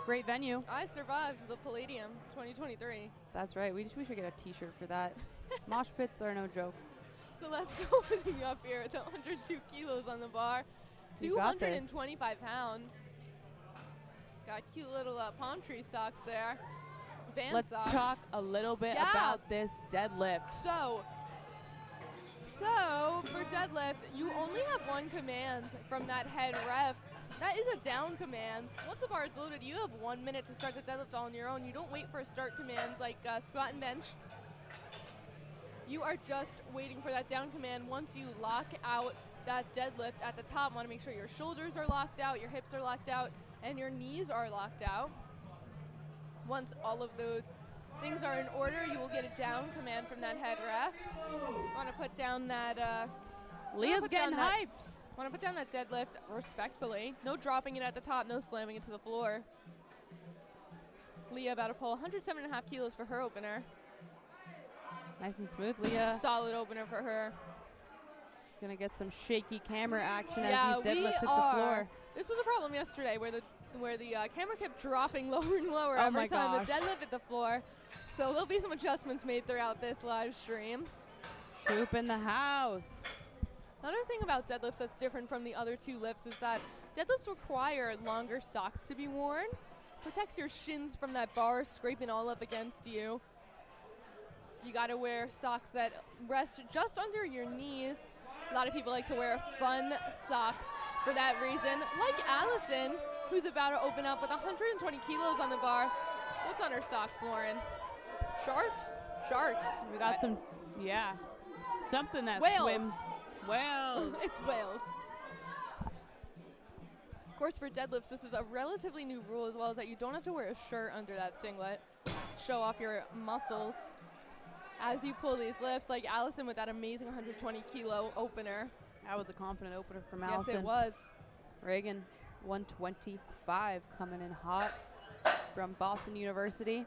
Speaker 2: Great venue.
Speaker 1: I survived the Palladium 2023.
Speaker 2: That's right. We should get a t-shirt for that. Mosh pits are no joke.
Speaker 1: Celeste opening up here with 102 kilos on the bar.
Speaker 2: You got this.
Speaker 1: 225 pounds. Got cute little palm tree socks there. Van
Speaker 2: Let's
Speaker 1: socks.
Speaker 2: talk a little bit
Speaker 1: Yeah.
Speaker 2: about this deadlift.
Speaker 1: So for deadlift, you only have one command from that head ref. That is a down command. Once the bar is loaded, you have 1 minute to start the deadlift all on your own. You don't wait for start commands like squat and bench. You are just waiting for that down command. Once you lock out that deadlift at the top, want to make sure your shoulders are locked out, your hips are locked out, and your knees are locked out. Once all of those things are in order, you will get a down command from that head ref. Want to put down that
Speaker 2: Leah's getting hyped.
Speaker 1: Want to put down that deadlift respectfully. No dropping it at the top, no slamming it to the floor. Leah about to pull 107.5 kilos for her opener.
Speaker 2: Nice and smooth, Leah.
Speaker 1: Solid opener for her.
Speaker 2: Gonna get some shaky camera action
Speaker 1: Yeah,
Speaker 2: as these deadlifts hit the
Speaker 1: are.
Speaker 2: floor.
Speaker 1: This was a problem yesterday where the camera kept dropping lower and lower
Speaker 2: Oh
Speaker 1: every
Speaker 2: my
Speaker 1: time
Speaker 2: gosh.
Speaker 1: the deadlift hit the floor. So there'll be some adjustments made throughout this live stream.
Speaker 2: Shoop in the house.
Speaker 1: Another thing about deadlifts that's different from the other two lifts is that deadlifts require longer socks to be worn. Protects your shins from that bar scraping all up against you. You gotta wear socks that rest just under your knees. A lot of people like to wear fun socks for that reason. Like Allison, who's about to open up with 120 kilos on the bar. What's on her socks, Lauren? Sharks? Sharks.
Speaker 2: We got some, yeah, something that
Speaker 1: Whales.
Speaker 2: swims. Well,
Speaker 1: It's whales. Of course, for deadlifts, this is a relatively new rule as well, is that you don't have to wear a shirt under that singlet. Show off your muscles as you pull these lifts, like Allison with that amazing 120 kilo opener.
Speaker 2: that was a confident opener from
Speaker 1: Yes,
Speaker 2: Allison.
Speaker 1: it was.
Speaker 2: Reagan, 125 coming in hot from Boston University.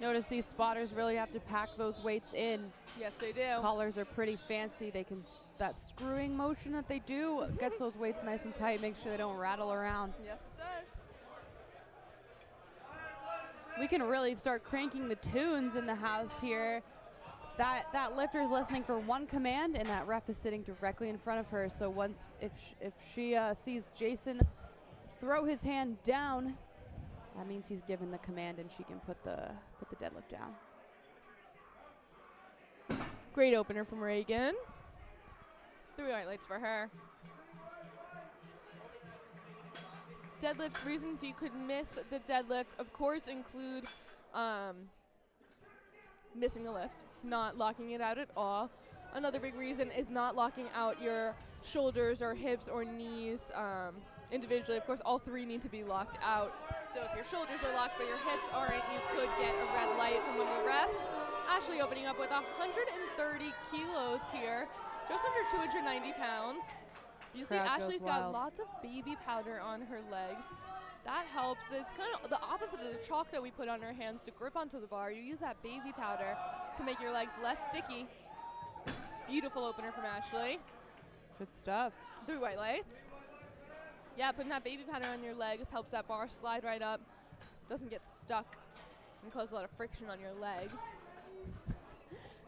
Speaker 2: Notice these spotters really have to pack those weights in.
Speaker 1: Yes, they do.
Speaker 2: Collars are pretty fancy. They can, that screwing motion that they do gets those weights nice and tight, make sure they don't rattle around.
Speaker 1: Yes, it does.
Speaker 2: We can really start cranking the tunes in the house here. That lifter's listening for one command, and that ref is sitting directly in front of her. So once, if she sees Jason throw his hand down, that means he's given the command, and she can put the deadlift down.
Speaker 1: Great opener from Reagan. 3 white lights for her. Deadlift reasons you could miss the deadlift, of course, include missing a lift, not locking it out at all. Another big reason is not locking out your shoulders or hips or knees individually. Of course, all three need to be locked out. So if your shoulders are locked but your hips aren't, you could get a red light from one of the refs. Ashley opening up with 130 kilos here, just under 290 pounds. You see
Speaker 2: Crowd goes
Speaker 1: Ashley's got
Speaker 2: wild.
Speaker 1: lots of baby powder on her legs. That helps. It's kind of the opposite of the chalk that we put on our hands to grip onto the bar. You use that baby powder to make your legs less sticky. Beautiful opener from Ashley.
Speaker 2: Good stuff.
Speaker 1: 3 white lights. Yeah, putting that baby powder on your legs helps that bar slide right up. Doesn't get stuck and cause a lot of friction on your legs.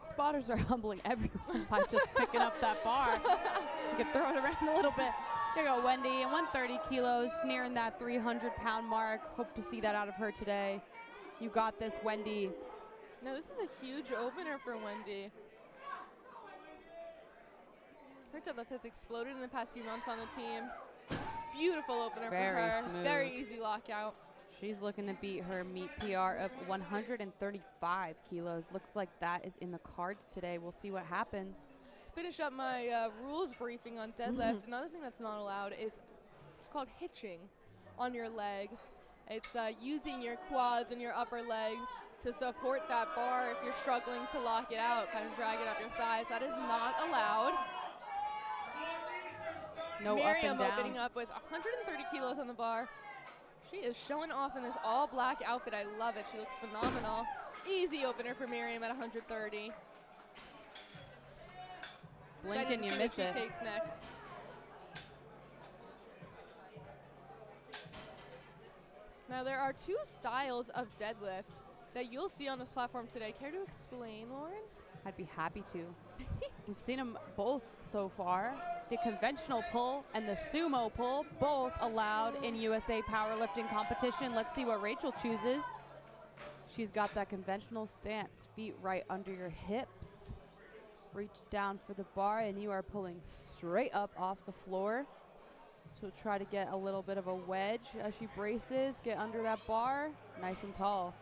Speaker 2: Spotters are humbling everyone by just picking up that bar. You can throw it around a little bit. There you go, Wendy, and 130 kilos, nearing that 300-pound mark. Hope to see that out of her today. You got this, Wendy.
Speaker 1: Now this is a huge opener for Wendy. Her deadlift has exploded in the past few months on the team. Beautiful opener for her.
Speaker 2: Smooth.
Speaker 1: Very easy lockout.
Speaker 2: She's looking to beat her meet PR of 135 kilos. Looks like that is in the cards today. We'll see what happens.
Speaker 1: To finish up my rules briefing on deadlift, another thing that's not allowed is it's called hitching on your legs. It's using your quads and your upper legs to support that bar if you're struggling to lock it out, kind of drag it up your thighs. That is not allowed.
Speaker 2: No
Speaker 1: Miriam
Speaker 2: up and down.
Speaker 1: opening up with 130 kilos on the bar. She is showing off in this all black outfit. I love it. She looks phenomenal. Easy opener for Miriam at 130.
Speaker 2: Blink and you miss
Speaker 1: She
Speaker 2: it.
Speaker 1: takes next. Now there are two styles of deadlift that you'll see on this platform today. Care to explain, Lauren?
Speaker 2: I'd be happy to. We've seen them both so far. The conventional pull and the sumo pull, both allowed in USA powerlifting competition. Let's see what Rachel chooses. She's got that conventional stance, feet right under your hips. Reach down for the bar and you are pulling straight up off the floor. So try to get a little bit of a wedge as she braces, get under that bar, nice and tall.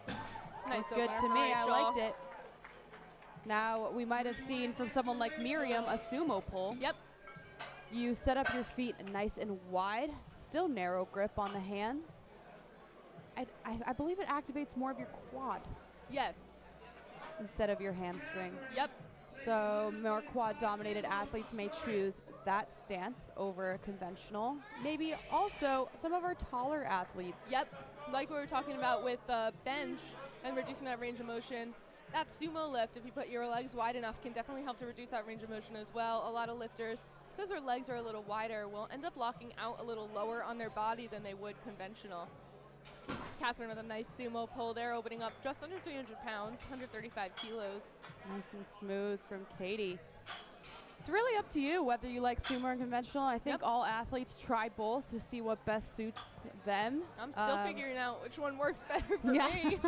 Speaker 1: Nice
Speaker 2: Looks good
Speaker 1: opener
Speaker 2: to
Speaker 1: for
Speaker 2: me, I
Speaker 1: Rachel.
Speaker 2: liked it. Now, we might have seen from someone like Miriam a sumo pull.
Speaker 1: Yep.
Speaker 2: You set up your feet nice and wide, still narrow grip on the hands. I believe it activates more of your quad
Speaker 1: Yes.
Speaker 2: instead of your hamstring.
Speaker 1: Yep.
Speaker 2: So more quad-dominated athletes may choose that stance over conventional. Maybe also some of our taller athletes.
Speaker 1: Yep. Like we were talking about with bench and reducing that range of motion. That sumo lift, if you put your legs wide enough, can definitely help to reduce that range of motion as well. A lot of lifters, because their legs are a little wider, will end up locking out a little lower on their body than they would conventional. Catherine with a nice sumo pull there, opening up just under 300 pounds, 135 kilos.
Speaker 2: Nice and smooth from Katie. It's really up to you whether you like sumo or conventional. I think
Speaker 1: Yep.
Speaker 2: all athletes try both to see what best suits them.
Speaker 1: I'm still figuring out which one works better for
Speaker 2: Yeah.
Speaker 1: me.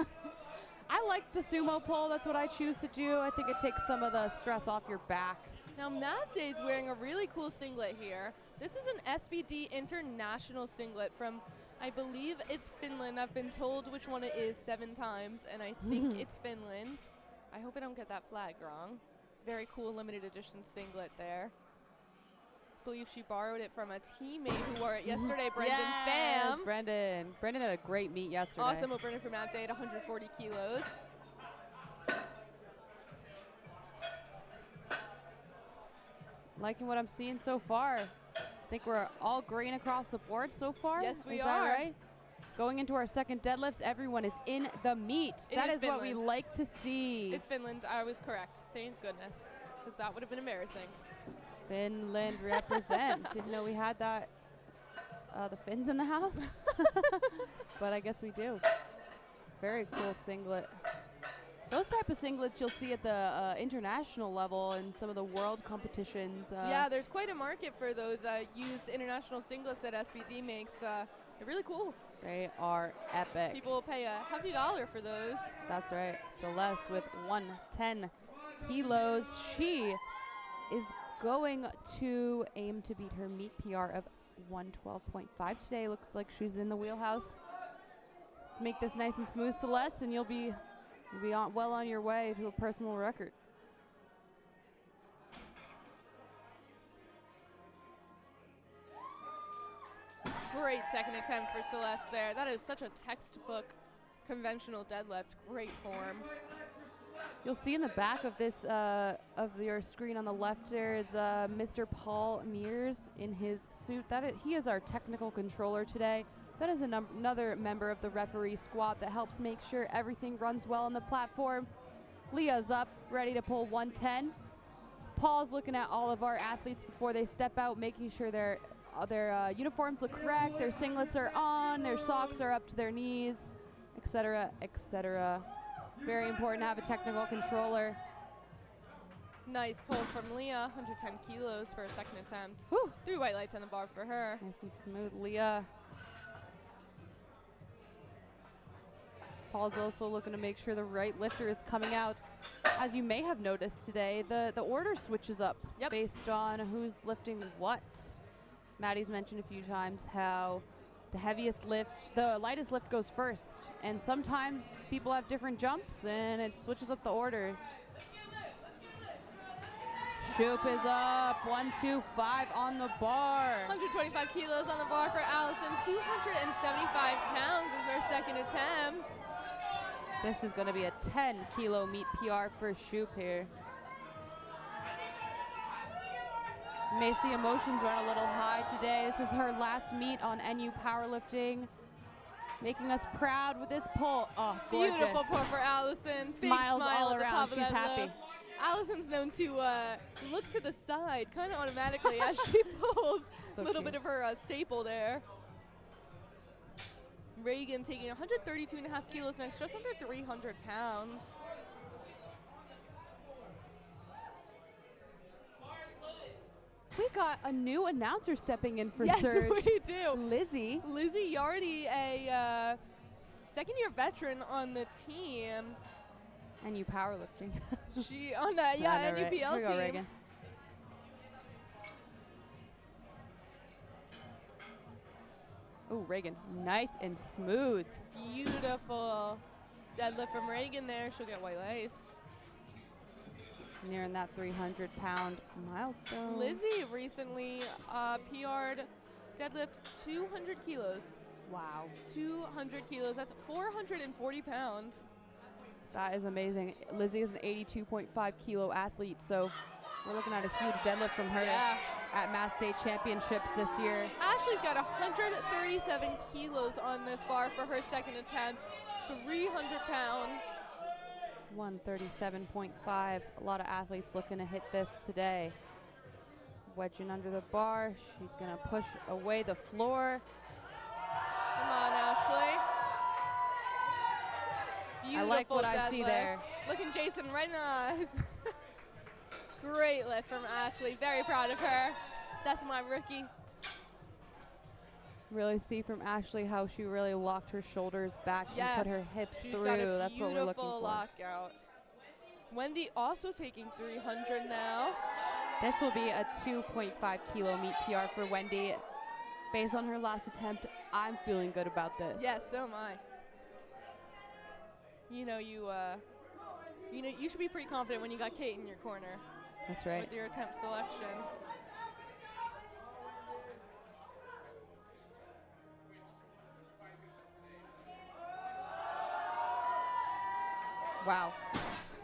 Speaker 2: I like the sumo pull. That's what I choose to do. I think it takes some of the stress off your back.
Speaker 1: Now, Matt Day's wearing a really cool singlet here. This is an SBD International singlet from, I believe it's Finland. I've been told which one it is 7 times, and I think it's Finland. I hope I don't get that flag wrong. Very cool limited edition singlet there. I believe she borrowed it from a teammate who wore it yesterday, Brendan
Speaker 2: Yes,
Speaker 1: Pham.
Speaker 2: Brendan. Brendan had a great meet yesterday.
Speaker 1: Awesome opener for Matt Day at 140 kilos.
Speaker 2: Liking what I'm seeing so far. I think we're all green across the board so far.
Speaker 1: Yes, we
Speaker 2: Is
Speaker 1: are.
Speaker 2: that right? Going into our second deadlifts, everyone is in the meet. That is what we
Speaker 1: Finland.
Speaker 2: like to see.
Speaker 1: It's Finland. I was correct. Thank goodness, because that would have been embarrassing.
Speaker 2: Finland represent. Didn't know we had that. The Finns in the house, but I guess we do. Very cool singlet. Those type of singlets you'll see at the international level and some of the world competitions.
Speaker 1: Yeah, there's quite a market for those used international singlets that SBD makes. They're really cool.
Speaker 2: They are epic.
Speaker 1: People will pay a hefty dollar for those.
Speaker 2: That's right. Celeste with 110 kilos. She is going to aim to beat her meet PR of 112.5 today. Looks like she's in the wheelhouse. Let's make this nice and smooth, Celeste, and you'll be well on your way to a personal record.
Speaker 1: Great second attempt for Celeste there. That is such a textbook conventional deadlift. Great form.
Speaker 2: You'll see in the back of this of your screen on the left there is Mr. Paul Mears in his suit. He is our technical controller today. That is another member of the referee squad that helps make sure everything runs well on the platform. Leah's up, ready to pull 110. Paul's looking at all of our athletes before they step out, making sure their uniforms look correct, their singlets are on, their socks are up to their knees, etc., etc. Very important to have a technical controller.
Speaker 1: Nice pull from Leah, 110 kilos for a second attempt.
Speaker 2: Whew.
Speaker 1: 3 white lights on the bar for her.
Speaker 2: Nice and smooth, Leah. Paul's also looking to make sure the right lifter is coming out. As you may have noticed today, the order switches up based on who's lifting what. Maddie's mentioned a few times how the lightest lift goes first. And sometimes people have different jumps and it switches up the order. Shoop is up, 125 on the bar.
Speaker 1: 125 kilos on the bar for Allison. 275 pounds is her second attempt.
Speaker 2: This is going to be a 10-kilo meet PR for Shoop here. You may see emotions run a little high today. This is her last meet on NU Powerlifting. Making us proud with this pull. Oh, gorgeous.
Speaker 1: Beautiful pull for Allison. Big
Speaker 2: Smiles
Speaker 1: smile
Speaker 2: all
Speaker 1: at the
Speaker 2: around.
Speaker 1: top of
Speaker 2: She's
Speaker 1: that
Speaker 2: happy.
Speaker 1: lift. Allison's known to look to the side kind of automatically as she pulls.
Speaker 2: So
Speaker 1: A little
Speaker 2: cute.
Speaker 1: bit of her staple there. Reagan taking 132.5 kilos next, just under 300 pounds.
Speaker 2: We got a new announcer stepping in for
Speaker 1: Yes,
Speaker 2: Surge.
Speaker 1: we do.
Speaker 2: Lizzie.
Speaker 1: Lizzie Yardy, a second-year veteran on the team.
Speaker 2: NU Powerlifting.
Speaker 1: She on that,
Speaker 2: I know, right?
Speaker 1: NUPL
Speaker 2: Here we go,
Speaker 1: team.
Speaker 2: Reagan. Oh, Reagan, nice and smooth.
Speaker 1: Beautiful deadlift from Reagan there. She'll get white lights.
Speaker 2: Nearing that 300-pound milestone.
Speaker 1: Lizzie recently PR'd deadlift 200 kilos.
Speaker 2: Wow.
Speaker 1: 200 kilos. That's 440 pounds.
Speaker 2: That is amazing. Lizzie is an 82.5-kilo athlete, so we're looking at a huge deadlift from her at Mass State Championships this year.
Speaker 1: Ashley's got 137 kilos on this bar for her second attempt. 300 pounds.
Speaker 2: 137.5. A lot of athletes looking to hit this today. Wedging under the bar. She's going to push away the floor.
Speaker 1: Come on, Ashley. Beautiful
Speaker 2: I like what I
Speaker 1: deadlift.
Speaker 2: see there.
Speaker 1: Looking Jason right in the eyes. Great lift from Ashley. Very proud of her. That's my rookie.
Speaker 2: Really see from Ashley how she really locked her shoulders back and put her hips
Speaker 1: She's
Speaker 2: through.
Speaker 1: got a
Speaker 2: That's what we're looking
Speaker 1: beautiful
Speaker 2: for.
Speaker 1: lockout. Wendy also taking 300 now.
Speaker 2: This will be a 2.5-kilo meet PR for Wendy. Based on her last attempt, I'm feeling good about this.
Speaker 1: Yes, so am I. You should be pretty confident when you got Kate in your corner.
Speaker 2: That's right.
Speaker 1: With your attempt selection.
Speaker 2: Wow.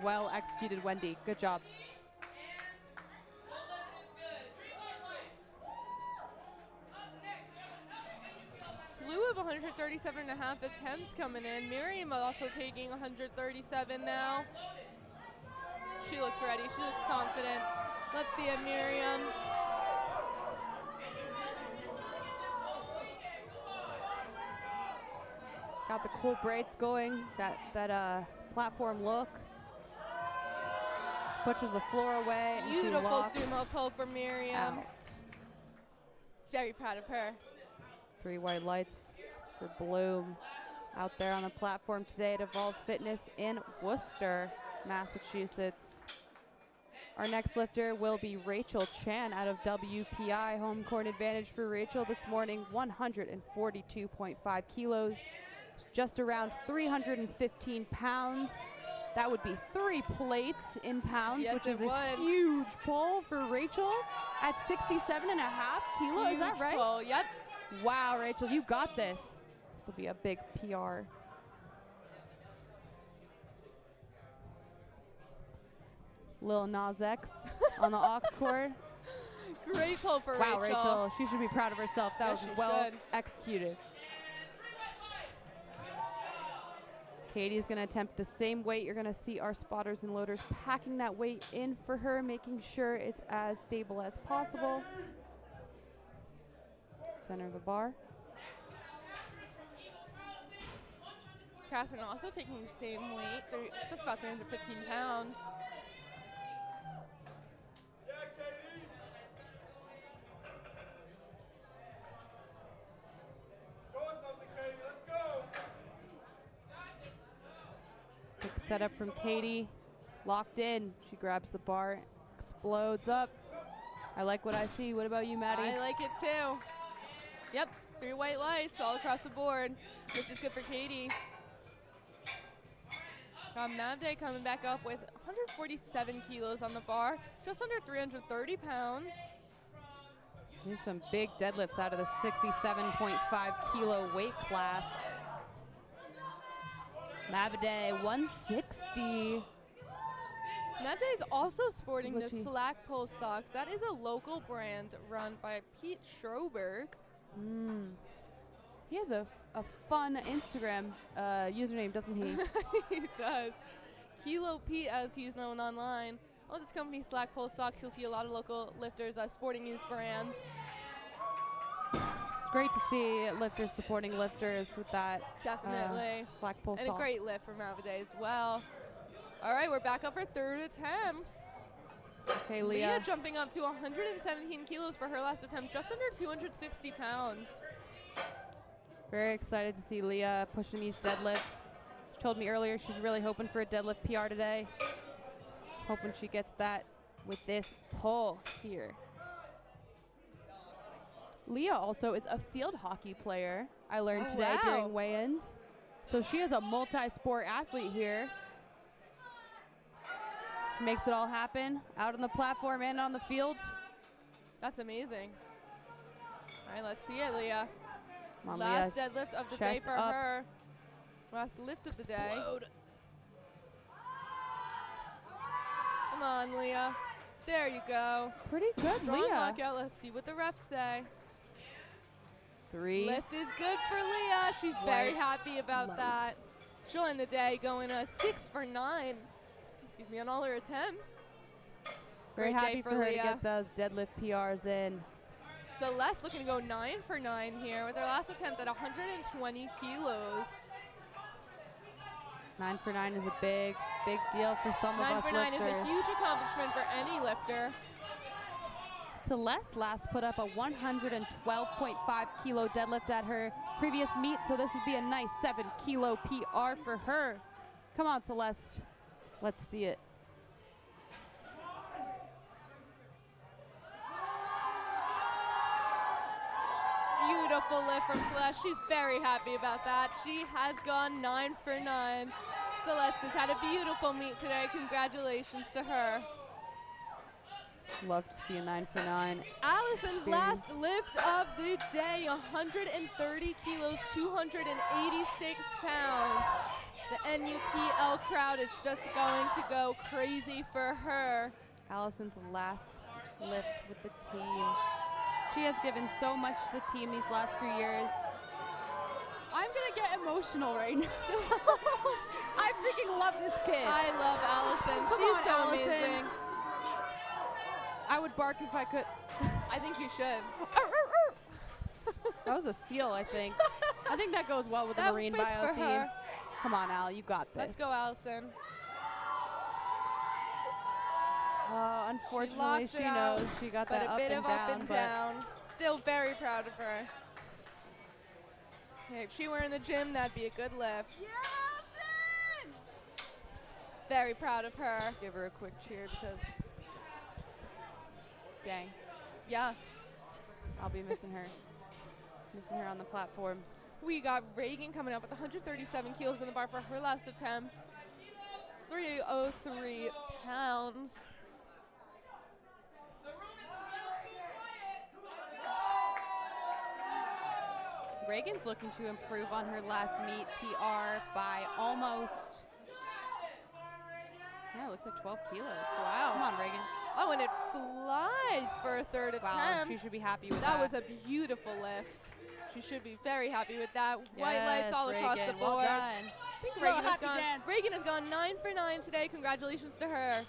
Speaker 2: Well executed, Wendy. Good job.
Speaker 1: Slew of 137.5 attempts coming in. Miriam also taking 137 now. She looks ready. She looks confident. Let's see it, Miriam.
Speaker 2: Got the cool braids going. That platform look. Pushes the floor away. And she
Speaker 1: Beautiful
Speaker 2: locks
Speaker 1: sumo pull from Miriam.
Speaker 2: out.
Speaker 1: Very proud of her.
Speaker 2: 3 white lights for Bloom out there on the platform today at Evolve Fitness in Worcester, Massachusetts. Our next lifter will be Rachel Chan out of WPI. Home court advantage for Rachel this morning, 142.5 kilos, just around 315 pounds. That would be 3 plates in pounds,
Speaker 1: Yes,
Speaker 2: which is
Speaker 1: it
Speaker 2: a
Speaker 1: would.
Speaker 2: huge pull for Rachel at 67.5 kilos. Is that
Speaker 1: Huge
Speaker 2: right?
Speaker 1: pull. Yep.
Speaker 2: Wow, Rachel, you got this. This will be a big PR. Lil Nas X on the aux cord.
Speaker 1: Great pull for
Speaker 2: Wow, Rachel, she should be proud of herself. That
Speaker 1: Yes,
Speaker 2: was
Speaker 1: she
Speaker 2: well
Speaker 1: should.
Speaker 2: executed. Katie's going to attempt the same weight. You're going to see our spotters and loaders packing that weight in for her, making sure it's as stable as possible. Center of the bar.
Speaker 1: Catherine also taking the same weight, just about 315 pounds.
Speaker 2: setup from Katie. Locked in. She grabs the bar, explodes up. I like what I see. What about you, Maddie?
Speaker 1: I like it too. Yep, 3 white lights all across the board. Lift is good for Katie. Mavde coming back up with 147 kilos on the bar, just under 330 pounds.
Speaker 2: Here's some big deadlifts out of the 67.5 kilo weight class. Mavde, 160.
Speaker 1: Mavde is also sporting the
Speaker 2: Glitchy.
Speaker 1: Slack Pulse socks. That is a local brand run by Pete Schroberg.
Speaker 2: He has a fun Instagram username, doesn't he?
Speaker 1: He does. Kilo Pete, as he's known online. Oh, this company, Slack Pulse Socks, you'll see a lot of local lifters sporting these brands.
Speaker 2: It's great to see lifters supporting lifters with that.
Speaker 1: Definitely.
Speaker 2: Slack Pulse
Speaker 1: And
Speaker 2: socks.
Speaker 1: a great lift from Mavde as well. All right, we're back up for third attempts.
Speaker 2: Okay,
Speaker 1: Leah
Speaker 2: Leah.
Speaker 1: jumping up to 117 kilos for her last attempt, just under 260 pounds.
Speaker 2: Very excited to see Leah pushing these deadlifts. She told me earlier she's really hoping for a deadlift PR today. Hoping she gets that with this pull here. Leah also is a field hockey player, I learned today
Speaker 1: wow.
Speaker 2: during weigh-ins. So she is a multi-sport athlete here. She makes it all happen out on the platform and on the field.
Speaker 1: That's amazing. All right, let's see it, Leah.
Speaker 2: Come on,
Speaker 1: Last
Speaker 2: Leah.
Speaker 1: deadlift of the day
Speaker 2: Chest
Speaker 1: for
Speaker 2: up.
Speaker 1: her. Last lift of the day.
Speaker 2: Explode.
Speaker 1: Come on, Leah. There you go.
Speaker 2: Pretty good,
Speaker 1: Strong
Speaker 2: Leah.
Speaker 1: lockout. Let's see what the refs say.
Speaker 2: 3.
Speaker 1: Lift is good for Leah. She's very
Speaker 2: White
Speaker 1: happy about
Speaker 2: lights.
Speaker 1: that. She'll end the day going 6 for 9. Excuse me, on all her attempts.
Speaker 2: Very
Speaker 1: Great day
Speaker 2: happy
Speaker 1: for
Speaker 2: for her to
Speaker 1: Leah.
Speaker 2: get those deadlift PRs in.
Speaker 1: Celeste looking to go 9 for 9 here with her last attempt at 120 kilos.
Speaker 2: 9 for 9 is a big deal for some of
Speaker 1: 9
Speaker 2: us
Speaker 1: for 9 is
Speaker 2: lifters.
Speaker 1: a huge accomplishment for any lifter.
Speaker 2: Celeste last put up a 112.5 kilo deadlift at her previous meet, so this would be a nice 7 kilo PR for her. Come on, Celeste. Let's see it.
Speaker 1: Beautiful lift from Celeste. She's very happy about that. She has gone 9 for 9. Celeste has had a beautiful meet today. Congratulations to her.
Speaker 2: Love to see a 9 for 9.
Speaker 1: Allison's
Speaker 2: Experience.
Speaker 1: last lift of the day, 130 kilos, 286 pounds. The NUPL crowd is just going to go crazy for her.
Speaker 2: Allison's last lift with the team. She has given so much to the team these last few years. I'm gonna get emotional right now. I freaking love this kid.
Speaker 1: I love Allison.
Speaker 2: Come
Speaker 1: She's
Speaker 2: on,
Speaker 1: so
Speaker 2: Allison.
Speaker 1: amazing.
Speaker 2: I would bark if I could.
Speaker 1: I think you should.
Speaker 2: That was a seal, I think. I think that goes well with the
Speaker 1: That
Speaker 2: marine
Speaker 1: fits
Speaker 2: bio
Speaker 1: for
Speaker 2: theme.
Speaker 1: her.
Speaker 2: Come on, Al, you got this.
Speaker 1: Let's go, Allison.
Speaker 2: Unfortunately,
Speaker 1: locks it
Speaker 2: she
Speaker 1: out,
Speaker 2: knows she got
Speaker 1: But
Speaker 2: that
Speaker 1: a
Speaker 2: up
Speaker 1: bit
Speaker 2: and
Speaker 1: of
Speaker 2: down.
Speaker 1: up and
Speaker 2: but
Speaker 1: down. Still very proud of her. Okay, if she were in the gym, that'd be a good lift. Very proud of her.
Speaker 2: give her a quick cheer because, dang,
Speaker 1: Yeah.
Speaker 2: I'll be missing her. Missing her on the platform.
Speaker 1: We got Reagan coming up with 137 kilos on the bar for her last attempt. 303 pounds.
Speaker 2: Reagan's looking to improve on her last meet PR by almost, yeah, it looks like 12 kilos.
Speaker 1: Wow.
Speaker 2: Come on, Reagan.
Speaker 1: Oh, and it flies for a third
Speaker 2: Wow,
Speaker 1: attempt.
Speaker 2: she should be happy with
Speaker 1: That
Speaker 2: that.
Speaker 1: was a beautiful lift. She should be very happy with that. White lights
Speaker 2: Yes,
Speaker 1: all across the
Speaker 2: Reagan,
Speaker 1: board.
Speaker 2: well done.
Speaker 1: I think
Speaker 2: Little
Speaker 1: Reagan has
Speaker 2: happy
Speaker 1: gone.
Speaker 2: dance.
Speaker 1: Reagan has gone 9 for 9 today. Congratulations to her.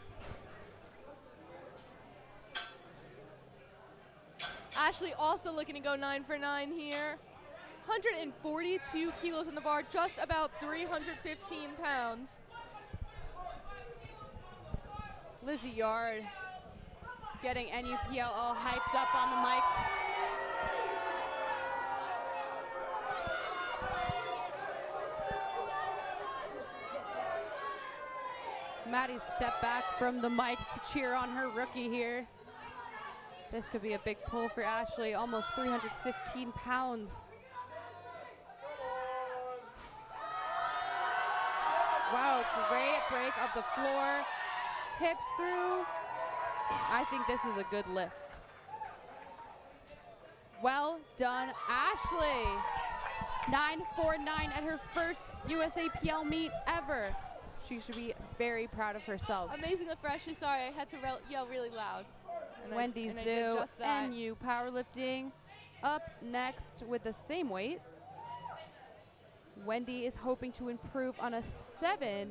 Speaker 1: Ashley also looking to go 9 for 9 here. 142 kilos in the bar, just about 315 pounds.
Speaker 2: Lizzie Yard getting NUPL all hyped up on the mic. Maddie stepped back from the mic to cheer on her rookie here. This could be a big pull for Ashley, almost 315 pounds. Wow, great break of the floor. Hips through. I think this is a good lift. Well done, Ashley. 9.49 at her first USAPL meet ever. She should be very proud of herself.
Speaker 1: Amazing lift for Ashley. Sorry, I had to yell really loud.
Speaker 2: Wendy Zhu, NU Powerlifting. Up next with the same weight. Wendy is hoping to improve on a 7.5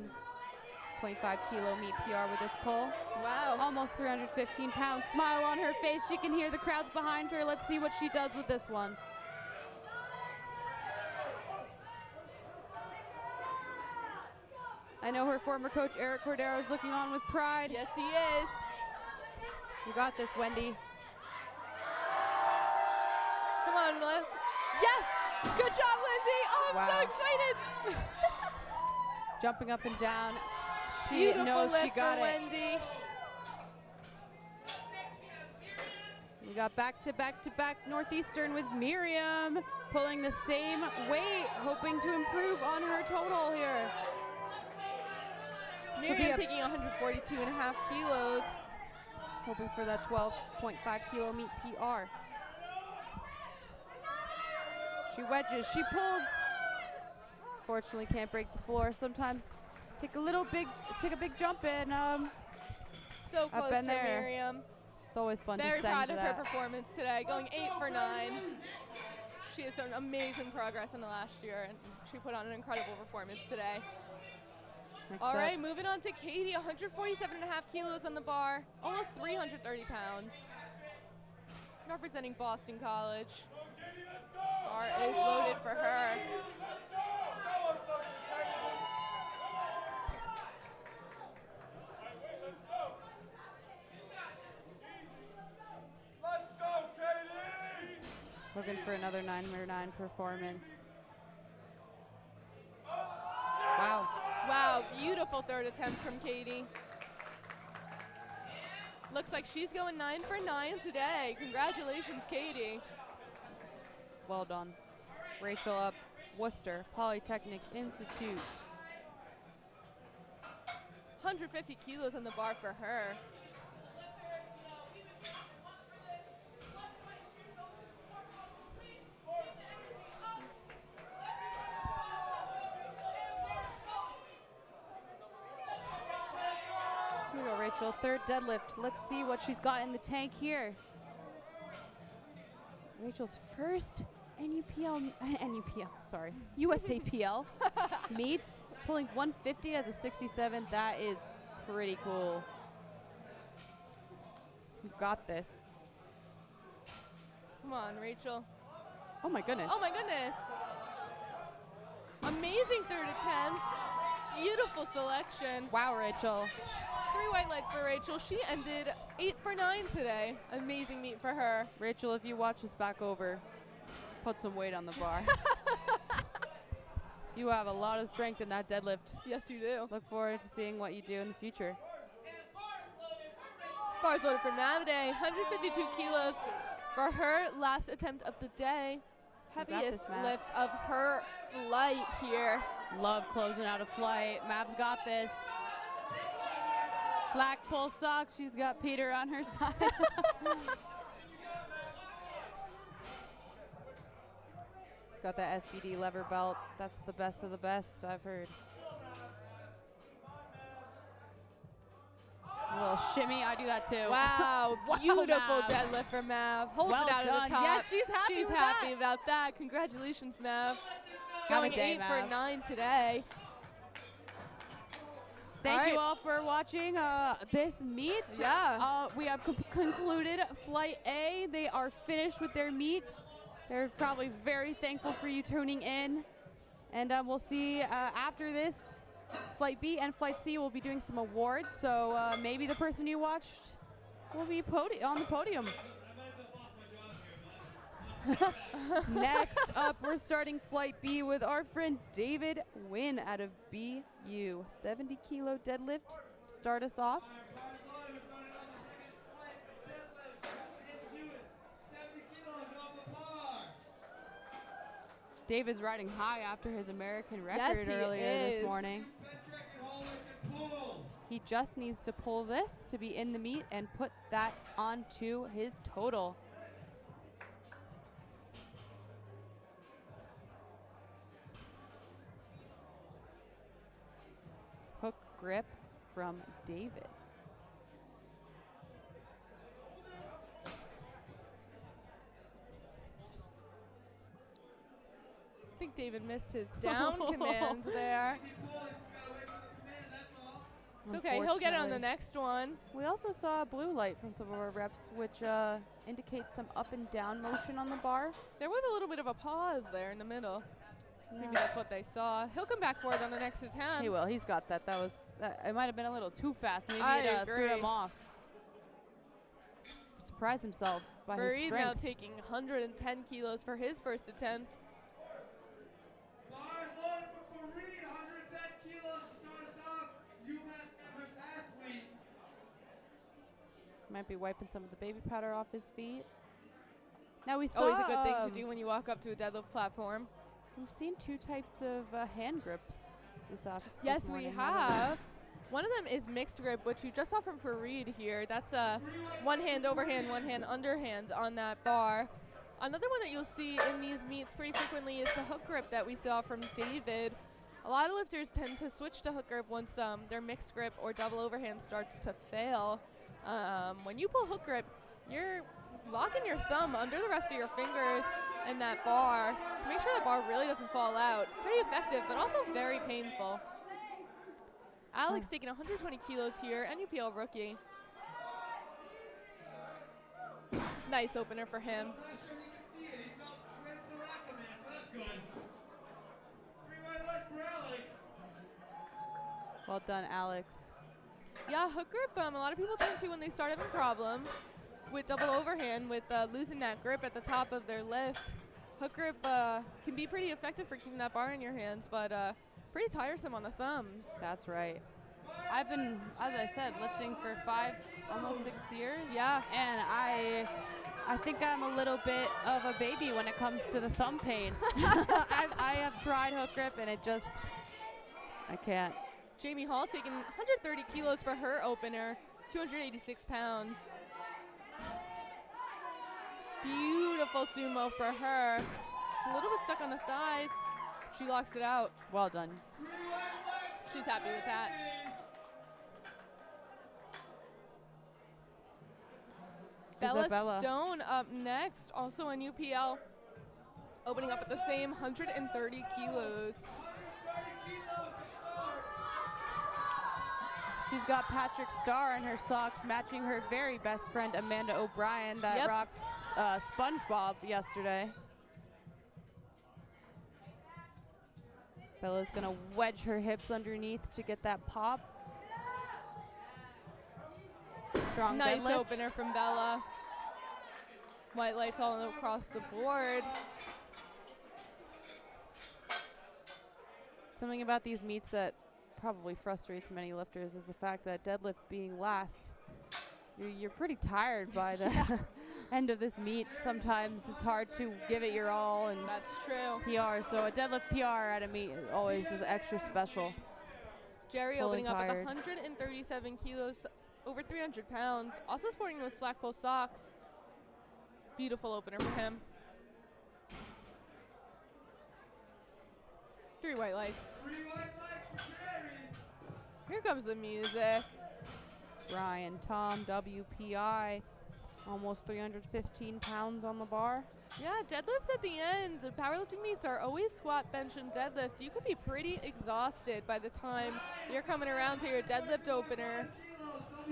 Speaker 2: kilo meet PR with this pull.
Speaker 1: Wow.
Speaker 2: Almost 315 pounds. Smile on her face. She can hear the crowds behind her. Let's see what she does with this one. I know her former coach, Eric Cordero, is looking on with pride.
Speaker 1: Yes, he is.
Speaker 2: You got this, Wendy.
Speaker 1: Come on, left. Yes! Good job, Wendy! Oh, I'm so excited!
Speaker 2: Jumping up and down. She
Speaker 1: Beautiful
Speaker 2: knows
Speaker 1: lift
Speaker 2: she got
Speaker 1: for
Speaker 2: it.
Speaker 1: Wendy.
Speaker 2: We got back-to-back Northeastern with Miriam pulling the same weight, hoping to improve on her total here.
Speaker 1: Miriam taking 142.5 kilos.
Speaker 2: Hoping for that 12.5 kilo meet PR. She wedges, she pulls. Fortunately can't break the floor. Sometimes take a big jump and
Speaker 1: So close
Speaker 2: I've been
Speaker 1: for
Speaker 2: there.
Speaker 1: Miriam.
Speaker 2: It's always fun
Speaker 1: Very
Speaker 2: to send
Speaker 1: proud
Speaker 2: to
Speaker 1: of
Speaker 2: that.
Speaker 1: her performance today, going 8 for 9. She has shown amazing progress in the last year, and she put on an incredible performance today.
Speaker 2: Next
Speaker 1: All
Speaker 2: up,
Speaker 1: right, moving on to Katie, 147.5 kilos on the bar, almost 330 pounds. Representing Boston College. Bar is loaded for her.
Speaker 2: looking for another 9x9 performance. Wow.
Speaker 1: Wow, beautiful third attempt from Katie. Looks like she's going 9 for 9 today. Congratulations, Katie.
Speaker 2: Well done. Rachel up, Worcester Polytechnic Institute.
Speaker 1: 150 kilos on the bar for her.
Speaker 2: Here we go, Rachel. Third deadlift. Let's see what she's got in the tank here. Rachel's first USAPL meets, pulling 150 as a 67. That is pretty cool. You got this.
Speaker 1: Come on, Rachel.
Speaker 2: Oh my goodness.
Speaker 1: Oh my goodness. Amazing third attempt. Beautiful selection.
Speaker 2: Wow, Rachel.
Speaker 1: 3 white lights for Rachel. She ended 8 for 9 today. Amazing meet for her.
Speaker 2: Rachel, if you watch this back over, put some weight on the bar. You have a lot of strength in that deadlift.
Speaker 1: Yes, you do.
Speaker 2: Look forward to seeing what you do in the future.
Speaker 1: Bars loaded for Navaday. 152 kilos for her last attempt of the day. Heaviest lift of her flight here.
Speaker 2: Love closing out a flight. Mav's got this. Slack pull socks. She's got Peter on her side. Got that SVD lever belt. That's the best of the best, I've heard. A little shimmy. I do that too.
Speaker 1: Wow, beautiful
Speaker 2: Mav.
Speaker 1: deadlift for Mav. Holds
Speaker 2: Well
Speaker 1: it out
Speaker 2: done.
Speaker 1: at the top.
Speaker 2: Yes, she's happy
Speaker 1: She's
Speaker 2: with
Speaker 1: happy
Speaker 2: that.
Speaker 1: about that. Congratulations, Mav.
Speaker 2: Have a
Speaker 1: Going
Speaker 2: day,
Speaker 1: 8 for
Speaker 2: Mav.
Speaker 1: 9 today.
Speaker 2: Thank you all for watching this meet.
Speaker 1: Yeah.
Speaker 2: We have concluded Flight A. They are finished with their meet. They're probably very thankful for you tuning in. And we'll see after this, Flight B and Flight C will be doing some awards. So maybe the person you watched will be on the podium. Next up, we're starting Flight B with our friend David Wynn out of BU. 70 kilo deadlift, start us off. David's riding high after his American record earlier this morning. He just needs to pull this to be in the meet and put that onto his total. Hook grip from David.
Speaker 1: I think David missed his down command there. It's okay, he'll get it on the next one.
Speaker 2: We also saw a blue light from some of our reps, which indicates some up and down motion on the bar.
Speaker 1: There was a little bit of a pause there in the middle.
Speaker 2: Yeah.
Speaker 1: Maybe that's what they saw. He'll come back for it on the next attempt.
Speaker 2: He will. He's got that. It might have been a little too fast. Maybe it threw him off. Surprised himself by his
Speaker 1: Fareed
Speaker 2: strength.
Speaker 1: now taking 110 kilos for his first attempt.
Speaker 2: Might be wiping some of the baby powder off his feet. Now we saw
Speaker 1: Always a good thing to do when you walk up to a deadlift platform.
Speaker 2: We've seen two types of hand grips this morning.
Speaker 1: Yes, we have. One of them is mixed grip, which you just saw from Fareed here. That's one hand overhand, one hand underhand on that bar. Another one that you'll see in these meets pretty frequently is the hook grip that we saw from David. A lot of lifters tend to switch to hook grip once their mixed grip or double overhand starts to fail. When you pull hook grip, you're locking your thumb under the rest of your fingers and that bar to make sure the bar really doesn't fall out. Pretty effective, but also very painful. Alex taking 120 kilos here, NUPL rookie. Nice opener for him.
Speaker 2: Well done, Alex.
Speaker 1: Yeah, hook grip, a lot of people turn to when they start having problems with double overhand, with losing that grip at the top of their lift. Hook grip can be pretty effective for keeping that bar in your hands, but pretty tiresome on the thumbs.
Speaker 2: That's right. I've been, as I said, lifting for almost 6 years.
Speaker 1: Yeah.
Speaker 2: And I think I'm a little bit of a baby when it comes to the thumb pain. I have tried hook grip and I can't.
Speaker 1: Jamie Hall taking 130 kilos for her opener, 286 pounds. Beautiful sumo for her. It's a little bit stuck on the thighs. She locks it out.
Speaker 2: Well done.
Speaker 1: She's happy with that. Bella Stone up next, also in UPL, opening up at the same 130 kilos.
Speaker 2: She's got Patrick Starr in her socks, matching her very best friend Amanda O'Brien that rocked SpongeBob yesterday. Bella's gonna wedge her hips underneath to get that pop. Strong
Speaker 1: nice
Speaker 2: deadlift.
Speaker 1: Opener from Bella. White lights all across the board.
Speaker 2: Something about these meets that probably frustrates many lifters is the fact that deadlift being last, you're pretty tired by the end of this meet. Sometimes it's hard to give it your all, and
Speaker 1: that's true.
Speaker 2: PR, so a deadlift PR at a meet always is extra special.
Speaker 1: Jerry opening up at 137 kilos, over 300 pounds, also sporting those slack pull socks. Beautiful opener for him. 3 white lights. Here comes the music.
Speaker 2: Ryan Tom, WPI, almost 315 pounds on the bar.
Speaker 1: Yeah, deadlifts at the end. The powerlifting meets are always squat, bench, and deadlift. You could be pretty exhausted by the time you're coming around to your deadlift opener,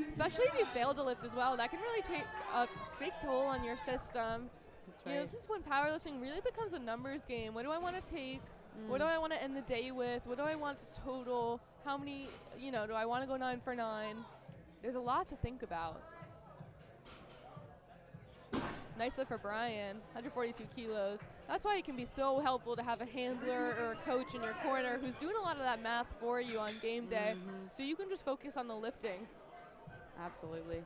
Speaker 1: especially if you fail to lift as well. That can really take a big toll on your system.
Speaker 2: That's right.
Speaker 1: You know, this is when powerlifting really becomes a numbers game. What do I want to take? What do I want to end the day with? What do I want to total? How many, do I want to go 9 for 9? There's a lot to think about. Nice lift for Brian, 142 kilos. That's why it can be so helpful to have a handler or a coach in your corner who's doing a lot of that math for you on game day, so you can just focus on the lifting.
Speaker 2: Absolutely.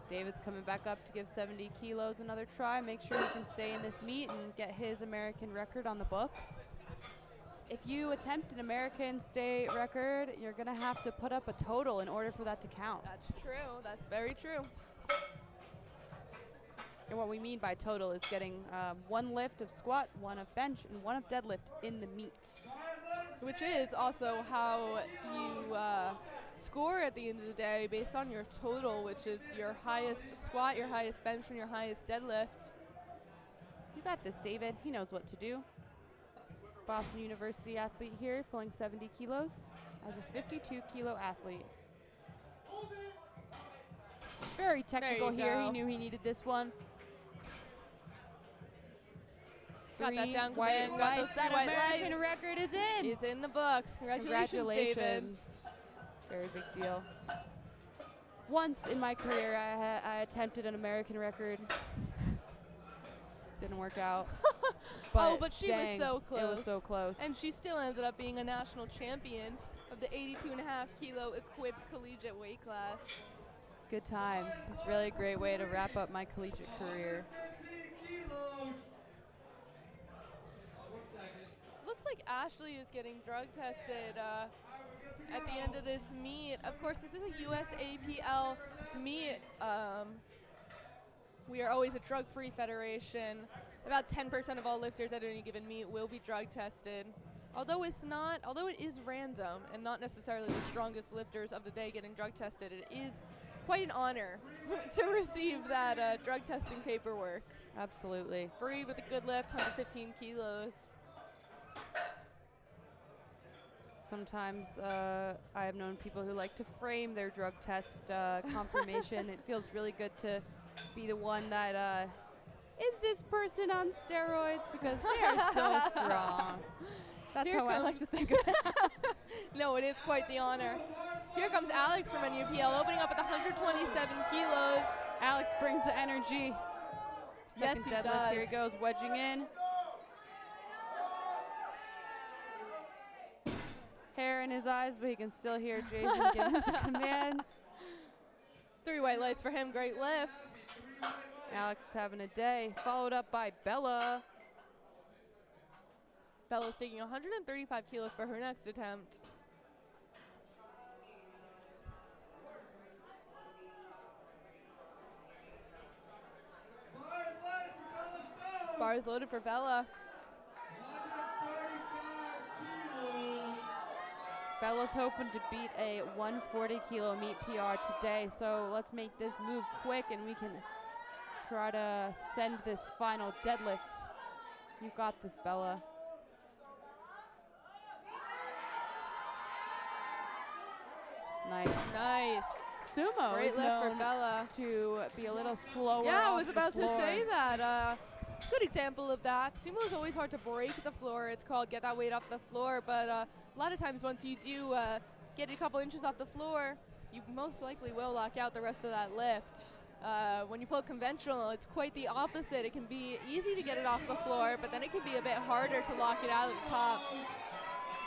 Speaker 2: David's coming back up to give 70 kilos another try. Make sure he can stay in this meet and get his American record on the books. If you attempt an American state record, you're going to have to put up a total in order for that to count.
Speaker 1: That's true. That's very true.
Speaker 2: And what we mean by total is getting 1 lift of squat, 1 of bench, and 1 of deadlift in the meet.
Speaker 1: Which is also how you score at the end of the day based on your total, which is your highest squat, your highest bench, and your highest deadlift.
Speaker 2: You got this, David. He knows what to do. Boston University athlete here, pulling 70 kilos as a 52-kilo athlete. Very technical here.
Speaker 1: Go.
Speaker 2: He knew he needed this one.
Speaker 1: Got that down command. Got those 3
Speaker 2: that
Speaker 1: white
Speaker 2: American
Speaker 1: lights.
Speaker 2: record is in.
Speaker 1: He's in the books. Congratulations, David.
Speaker 2: Very big deal. Once in my career, I attempted an American record. Didn't work out.
Speaker 1: But she was so close.
Speaker 2: It was so close.
Speaker 1: And she still ended up being a national champion of the 82.5-kilo equipped collegiate weight class.
Speaker 2: Good times. It's really a great way to wrap up my collegiate career.
Speaker 1: Looks like Ashley is getting drug tested at the end of this meet. Of course, this is a USAPL meet. We are always a drug-free federation. About 10% of all lifters at any given meet will be drug tested. Although it is random and not necessarily the strongest lifters of the day getting drug tested, it is quite an honor to receive that drug testing paperwork.
Speaker 2: Absolutely.
Speaker 1: Free with a good lift, 115 kilos.
Speaker 2: Sometimes I have known people who like to frame their drug test confirmation. It feels really good to be the one that is this person on steroids, because they are so strong. That's how I like to think of it.
Speaker 1: No, it is quite the honor. Here comes Alex from NUPL, opening up at 127 kilos.
Speaker 2: Alex brings the energy. Second
Speaker 1: Yes, he
Speaker 2: deadlift.
Speaker 1: does.
Speaker 2: Here he goes, wedging in. Hair in his eyes, but he can still hear Jason giving the commands.
Speaker 1: 3 white lights for him, great lift.
Speaker 2: Alex having a day, followed up by Bella.
Speaker 1: Bella's taking 135 kilos for her next attempt. Bars loaded for Bella.
Speaker 2: Bella's hoping to beat a 140-kilo meet PR today, so let's make this move quick and we can try to send this final deadlift. You got this, Bella. Nice.
Speaker 1: Nice.
Speaker 2: Sumo
Speaker 1: Great
Speaker 2: is
Speaker 1: lift for
Speaker 2: known
Speaker 1: Bella.
Speaker 2: to be a little slower.
Speaker 1: Yeah, I
Speaker 2: off
Speaker 1: was
Speaker 2: the
Speaker 1: about to
Speaker 2: floor.
Speaker 1: say that. Good example of that. Sumo is always hard to break the floor. It's called get that weight off the floor. But a lot of times once you do get a couple inches off the floor, you most likely will lock out the rest of that lift. When you pull conventional, it's quite the opposite. It can be easy to get it off the floor, but then it can be a bit harder to lock it out at the top.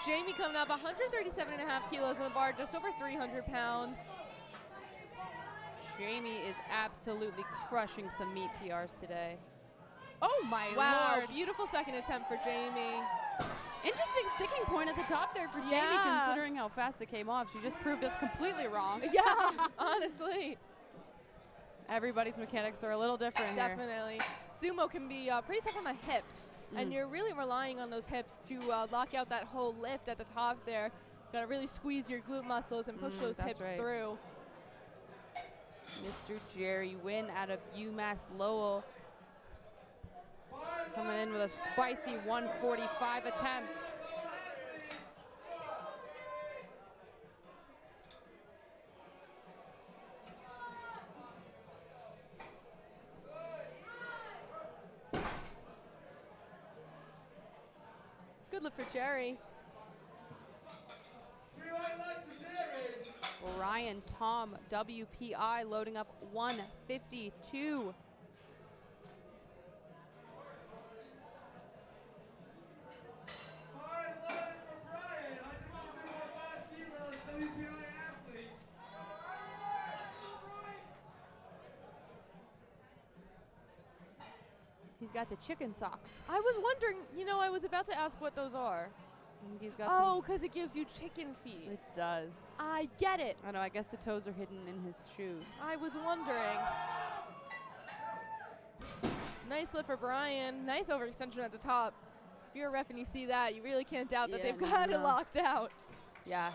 Speaker 1: Jamie coming up 137.5 kilos on the bar, just over 300 pounds.
Speaker 2: Jamie is absolutely crushing some meet PRs today. Oh my
Speaker 1: Wow,
Speaker 2: lord.
Speaker 1: beautiful second attempt for Jamie.
Speaker 2: Interesting sticking point at the top there for Jamie,
Speaker 1: Yeah.
Speaker 2: considering how fast it came off. She just proved us completely wrong.
Speaker 1: Yeah, honestly.
Speaker 2: Everybody's mechanics are a little different here.
Speaker 1: Definitely. Sumo can be pretty tough on the hips, and you're really relying on those hips to lock out that whole lift at the top there. Got to really squeeze your glute muscles and push those hips through.
Speaker 2: Mr. Jerry Wynn out of UMass Lowell, coming in with a spicy 145 attempt.
Speaker 1: Good lift for Jerry.
Speaker 2: Ryan Tom, WPI, loading up 152. He's got the chicken socks.
Speaker 1: I was wondering, you know, I was about to ask what those are.
Speaker 2: And he's got
Speaker 1: Oh, because it gives you chicken feet.
Speaker 2: It does.
Speaker 1: I get it.
Speaker 2: I know, I guess the toes are hidden in his shoes.
Speaker 1: I was wondering. Nice lift for Brian. Nice overextension at the top. If you're a ref and you see that, you really can't doubt that
Speaker 2: Yeah,
Speaker 1: they've got it
Speaker 2: no.
Speaker 1: locked out.
Speaker 2: Yeah.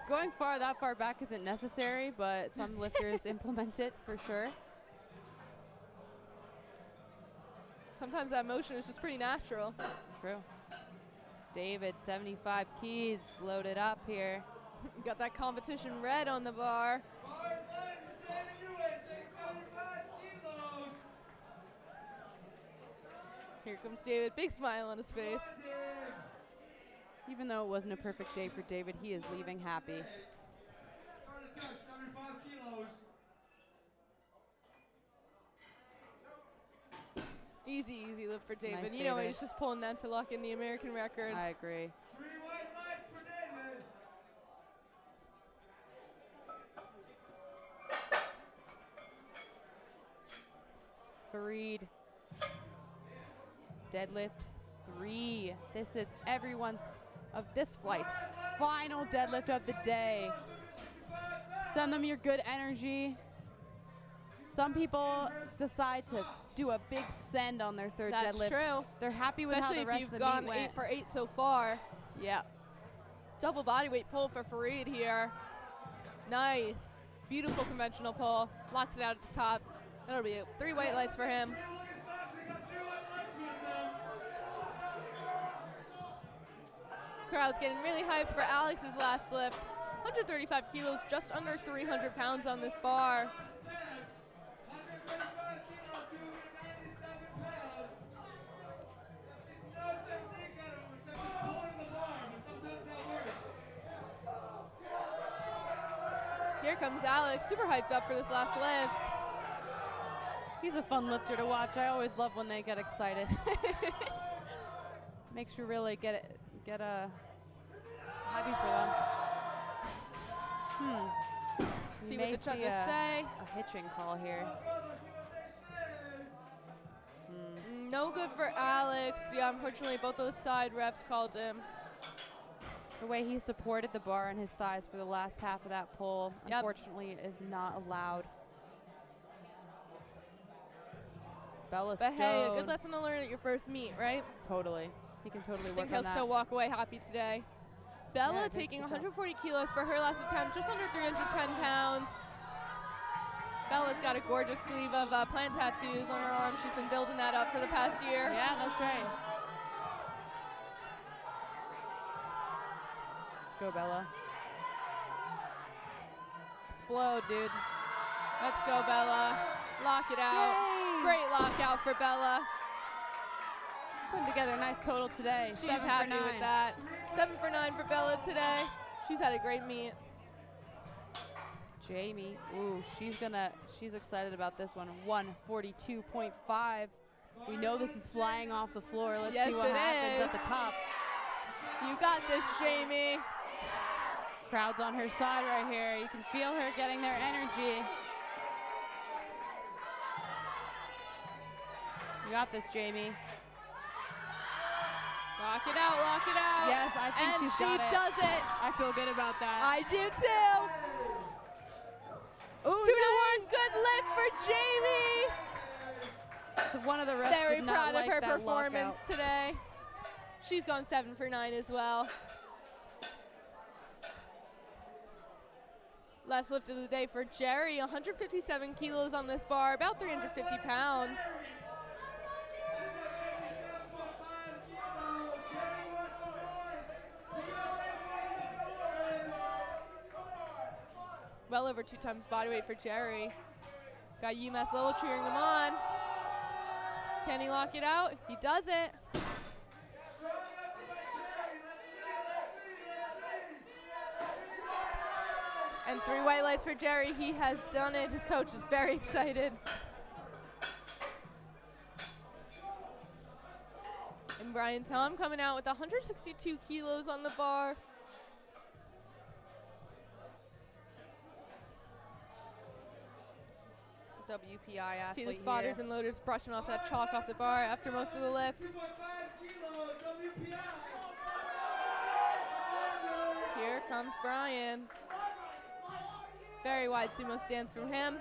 Speaker 2: Going that far back isn't necessary, but some lifters implement it for sure.
Speaker 1: Sometimes that motion is just pretty natural.
Speaker 2: True. David, 75 keys, loaded up here.
Speaker 1: Got that competition red on the bar.
Speaker 3: Hard line for David Ewan, take 75 kilos.
Speaker 1: Here comes David, big smile on his face.
Speaker 2: Even though it wasn't a perfect day for David, he is leaving happy.
Speaker 3: Hard attack, 75 kilos.
Speaker 1: Easy lift for David.
Speaker 2: Nice,
Speaker 1: You know,
Speaker 2: David.
Speaker 1: he's just pulling that to lock in the American record.
Speaker 2: I agree.
Speaker 3: 3 white lights for David.
Speaker 2: Fareed. Deadlift 3. This is everyone's of this flight's final deadlift of the day. Send them your good energy. Some people decide to do a big send on their third
Speaker 1: That's
Speaker 2: deadlift.
Speaker 1: true.
Speaker 2: They're happy with
Speaker 1: Especially
Speaker 2: how the
Speaker 1: if
Speaker 2: rest
Speaker 1: you've
Speaker 2: of the
Speaker 1: gone
Speaker 2: meet went.
Speaker 1: 8 for 8 so far.
Speaker 2: Yeah.
Speaker 1: Double body weight pull for Fareed here. Nice. Beautiful conventional pull. Locks it out at the top. That'll be it. 3 white lights for him. Crowd's getting really hyped for Alex's last lift. 135 kilos, just under 300 pounds on this bar. Here comes Alex, super hyped up for this last lift.
Speaker 2: He's a fun lifter to watch. I always love when they get excited. Makes you really get happy for them.
Speaker 1: See
Speaker 2: We
Speaker 1: what
Speaker 2: may
Speaker 1: the judges
Speaker 2: see
Speaker 1: say.
Speaker 2: a hitching call here.
Speaker 1: No good for Alex. Yeah, unfortunately, both those side refs called him.
Speaker 2: The way he supported the bar on his thighs for the last half of that pull,
Speaker 1: Yep.
Speaker 2: unfortunately, is not allowed. Bella
Speaker 1: But hey, a
Speaker 2: Stone.
Speaker 1: good lesson to learn at your first meet, right?
Speaker 2: Totally. He can totally
Speaker 1: I
Speaker 2: work
Speaker 1: think
Speaker 2: on
Speaker 1: he'll
Speaker 2: that.
Speaker 1: still walk away happy today. Bella
Speaker 2: Yeah, good
Speaker 1: taking
Speaker 2: for
Speaker 1: 140 kilos for her last attempt, just under 310 pounds. Bella's got a gorgeous sleeve of plant tattoos on her arm. She's been building that up for the past year.
Speaker 2: Yeah, that's right. Let's go, Bella. Explode, dude.
Speaker 1: Let's go, Bella. Lock it out.
Speaker 2: Yay!
Speaker 1: Great lockout for Bella.
Speaker 2: Putting together a nice total today.
Speaker 1: She's
Speaker 2: 7
Speaker 1: happy
Speaker 2: for 9.
Speaker 1: with that. 7 for 9 for Bella today. She's had a great meet.
Speaker 2: Jamie, ooh, she's excited about this one. 142.5. We know this is flying off the floor. Let's
Speaker 1: Yes,
Speaker 2: see what
Speaker 1: it
Speaker 2: happens
Speaker 1: is.
Speaker 2: at the top.
Speaker 1: You got this, Jamie.
Speaker 2: Crowd's on her side right here. You can feel her getting their energy. You got this, Jamie.
Speaker 1: Lock it out, lock it out.
Speaker 2: Yes, I think
Speaker 1: and
Speaker 2: she's
Speaker 1: she
Speaker 2: got it.
Speaker 1: does it.
Speaker 2: I feel good about that.
Speaker 1: I do too.
Speaker 2: Ooh,
Speaker 1: 2-1, good lift for Jamie.
Speaker 2: So one of the refs
Speaker 1: Very
Speaker 2: did not
Speaker 1: proud
Speaker 2: like
Speaker 1: of her
Speaker 2: that
Speaker 1: performance
Speaker 2: lockout.
Speaker 1: today. She's gone 7 for 9 as well. Last lift of the day for Jerry, 157 kilos on this bar, about 350 pounds. Well over 2 times body weight for Jerry. Got UMass Lowell cheering him on. Can he lock it out? He does it. And 3 white lights for Jerry. He has done it. His coach is very excited. And Brian Tom coming out with 162 kilos on the bar.
Speaker 2: WPI
Speaker 1: See
Speaker 2: athlete
Speaker 1: the spotters
Speaker 2: here.
Speaker 1: and loaders brushing off that chalk off the bar after most of the lifts.
Speaker 3: 2.5 kilos, WPI.
Speaker 1: Here comes Brian. Very wide sumo stance from him.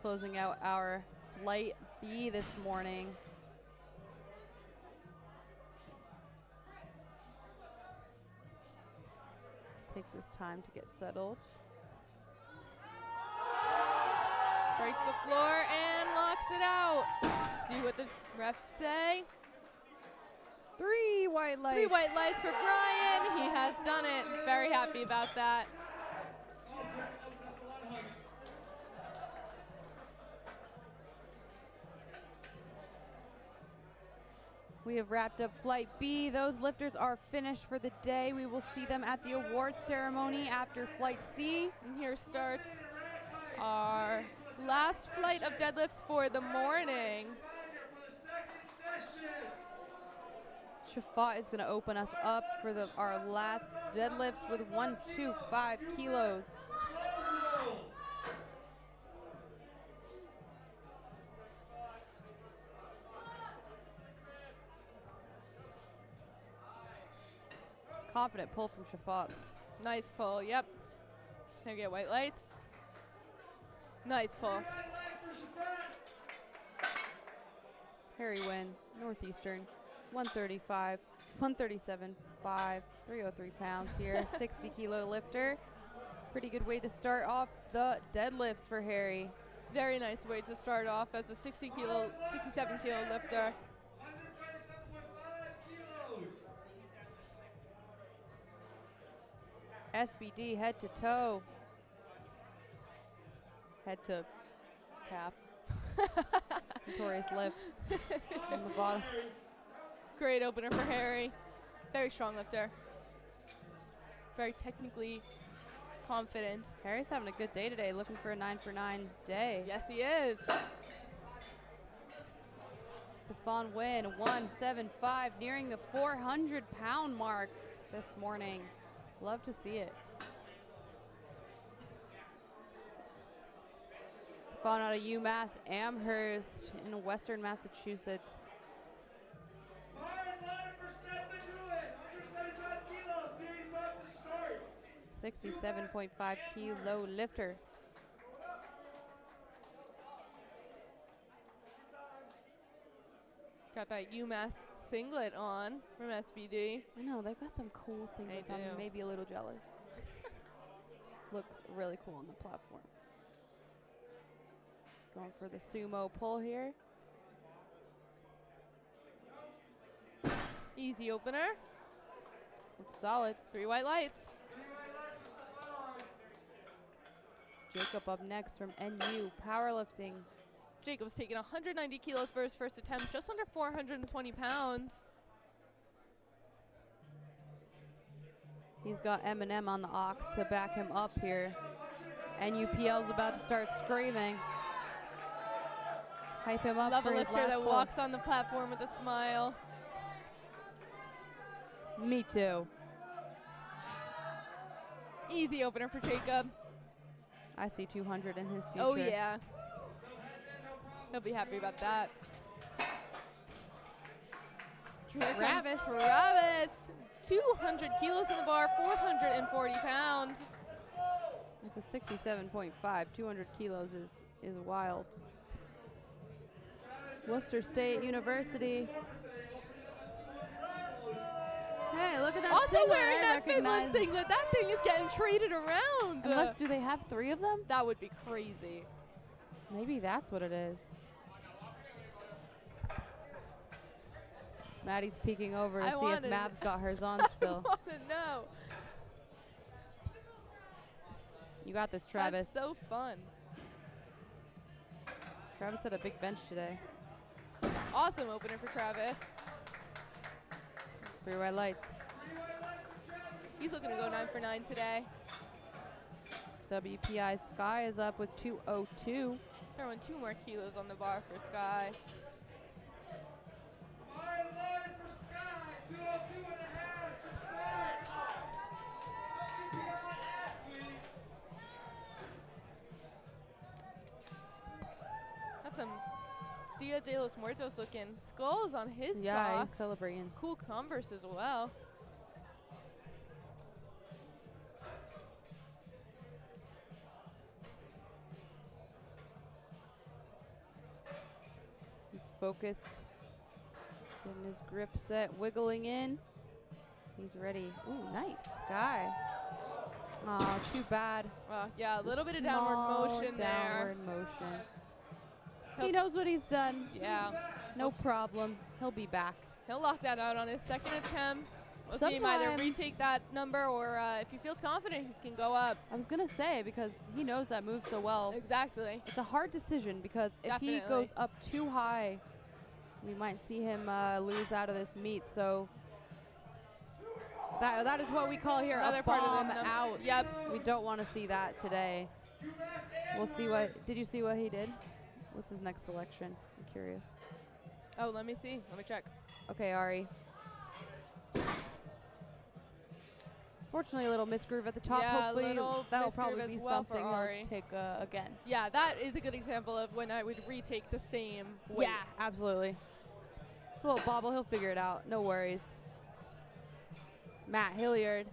Speaker 2: Closing out our flight B this morning. Takes his time to get settled.
Speaker 1: Breaks the floor and locks it out. See what the refs say.
Speaker 2: 3 white lights.
Speaker 1: 3 white lights for Brian. He has done it. Very happy about that.
Speaker 2: We have wrapped up Flight B. Those lifters are finished for the day. We will see them at the awards ceremony after Flight C.
Speaker 1: And here starts our last flight of deadlifts for the morning.
Speaker 2: Shafat is going to open us up for our last deadlifts with 125 kilos. Confident pull from Shafat.
Speaker 1: Nice pull, yep. Can I get white lights? Nice pull.
Speaker 2: Harry Wynn, Northeastern, 135, 137, 5, 303 pounds here, 60 kilo lifter. Pretty good way to start off the deadlifts for Harry.
Speaker 1: Very nice way to start off as a 67 kilo lifter.
Speaker 2: SBD head to toe. Head to calf. Notorious lifts on the bottom.
Speaker 1: Great opener for Harry. Very strong lifter. Very technically confident.
Speaker 2: Harry's having a good day today, looking for a 9 for 9 day.
Speaker 1: Yes, he is.
Speaker 2: Stefan Wynn, 175, nearing the 400-pound mark this morning. Love to see it. Stefan out of UMass Amherst in Western Massachusetts. 67.5 kilo lifter.
Speaker 1: Got that UMass singlet on from SBD.
Speaker 2: I know, they've got some cool things.
Speaker 1: They do.
Speaker 2: I'm maybe a little jealous. Looks really cool on the platform. Going for the sumo pull here.
Speaker 1: Easy opener.
Speaker 2: Looks solid.
Speaker 1: 3 white lights.
Speaker 2: Jacob up next from NU Powerlifting.
Speaker 1: Jacob's taking 190 kilos for his first attempt, just under 420 pounds.
Speaker 2: He's got Eminem on the ox to back him up here. NUPL's about to start screaming. Hype him up
Speaker 1: Love
Speaker 2: for
Speaker 1: a
Speaker 2: his
Speaker 1: lifter
Speaker 2: last
Speaker 1: that
Speaker 2: pull.
Speaker 1: walks on the platform with a smile.
Speaker 2: Me too.
Speaker 1: Easy opener for Jacob.
Speaker 2: I see 200 in his future.
Speaker 1: Oh yeah. He'll be happy about that. Here comes
Speaker 2: Travis.
Speaker 1: Travis. 200 kilos in the bar, 440 pounds.
Speaker 2: It's a 67.5. 200 kilos is wild. Worcester State University. Hey, look at that
Speaker 1: Also
Speaker 2: singlet.
Speaker 1: wearing
Speaker 2: I
Speaker 1: that Finland
Speaker 2: recognize.
Speaker 1: singlet. That thing is getting traded around.
Speaker 2: Unless, do they have 3 of them?
Speaker 1: That would be crazy.
Speaker 2: Maybe that's what it is. Maddie's peeking over to
Speaker 1: I
Speaker 2: see if
Speaker 1: wanted-
Speaker 2: Mav's got hers on
Speaker 1: I
Speaker 2: still.
Speaker 1: want to know.
Speaker 2: You got this, Travis.
Speaker 1: That's so fun.
Speaker 2: Travis had a big bench today.
Speaker 1: Awesome opener for Travis.
Speaker 2: 3 white lights.
Speaker 1: He's looking to go 9 for 9 today.
Speaker 2: WPI Sky is up with 202.
Speaker 1: Throwing 2 more kilos on the bar for Sky. Dia de los Muertos looking. Skulls on his
Speaker 2: Yeah, he's
Speaker 1: socks.
Speaker 2: celebrating.
Speaker 1: Cool Converse as well.
Speaker 2: He's focused. Getting his grip set, wiggling in. He's ready. Ooh, nice. Sky. Oh, too bad.
Speaker 1: Yeah, a
Speaker 2: It's
Speaker 1: little bit of downward
Speaker 2: small
Speaker 1: motion there.
Speaker 2: Downward motion. He knows what he's done.
Speaker 1: Yeah.
Speaker 2: No problem. He'll be back.
Speaker 1: He'll lock that out on his second attempt. We'll see him either
Speaker 2: Sometimes-
Speaker 1: retake that number or if he feels confident, he can go up.
Speaker 2: I was going to say, because he knows that move so well.
Speaker 1: Exactly.
Speaker 2: It's a hard decision because if he
Speaker 1: Definitely.
Speaker 2: goes up too high, we might see him lose out of this meet. So that is what we call here
Speaker 1: Another
Speaker 2: a
Speaker 1: part of
Speaker 2: bomb
Speaker 1: the
Speaker 2: out.
Speaker 1: Yep.
Speaker 2: We don't want to see that today. We'll see what. Did you see what he did? What's his next selection? I'm curious.
Speaker 1: Oh, let me see. Let me check.
Speaker 2: Okay, Ari. Fortunately, a little misgroove at the top.
Speaker 1: Yeah,
Speaker 2: Hopefully,
Speaker 1: little
Speaker 2: that'll
Speaker 1: misgroove
Speaker 2: probably
Speaker 1: as
Speaker 2: be
Speaker 1: well for
Speaker 2: something
Speaker 1: Ari.
Speaker 2: he'll take again.
Speaker 1: Yeah, that is a good example of when I would retake the same weight.
Speaker 2: Yeah, absolutely. It's a little bobble. He'll figure it out. No worries. Matt Hilliard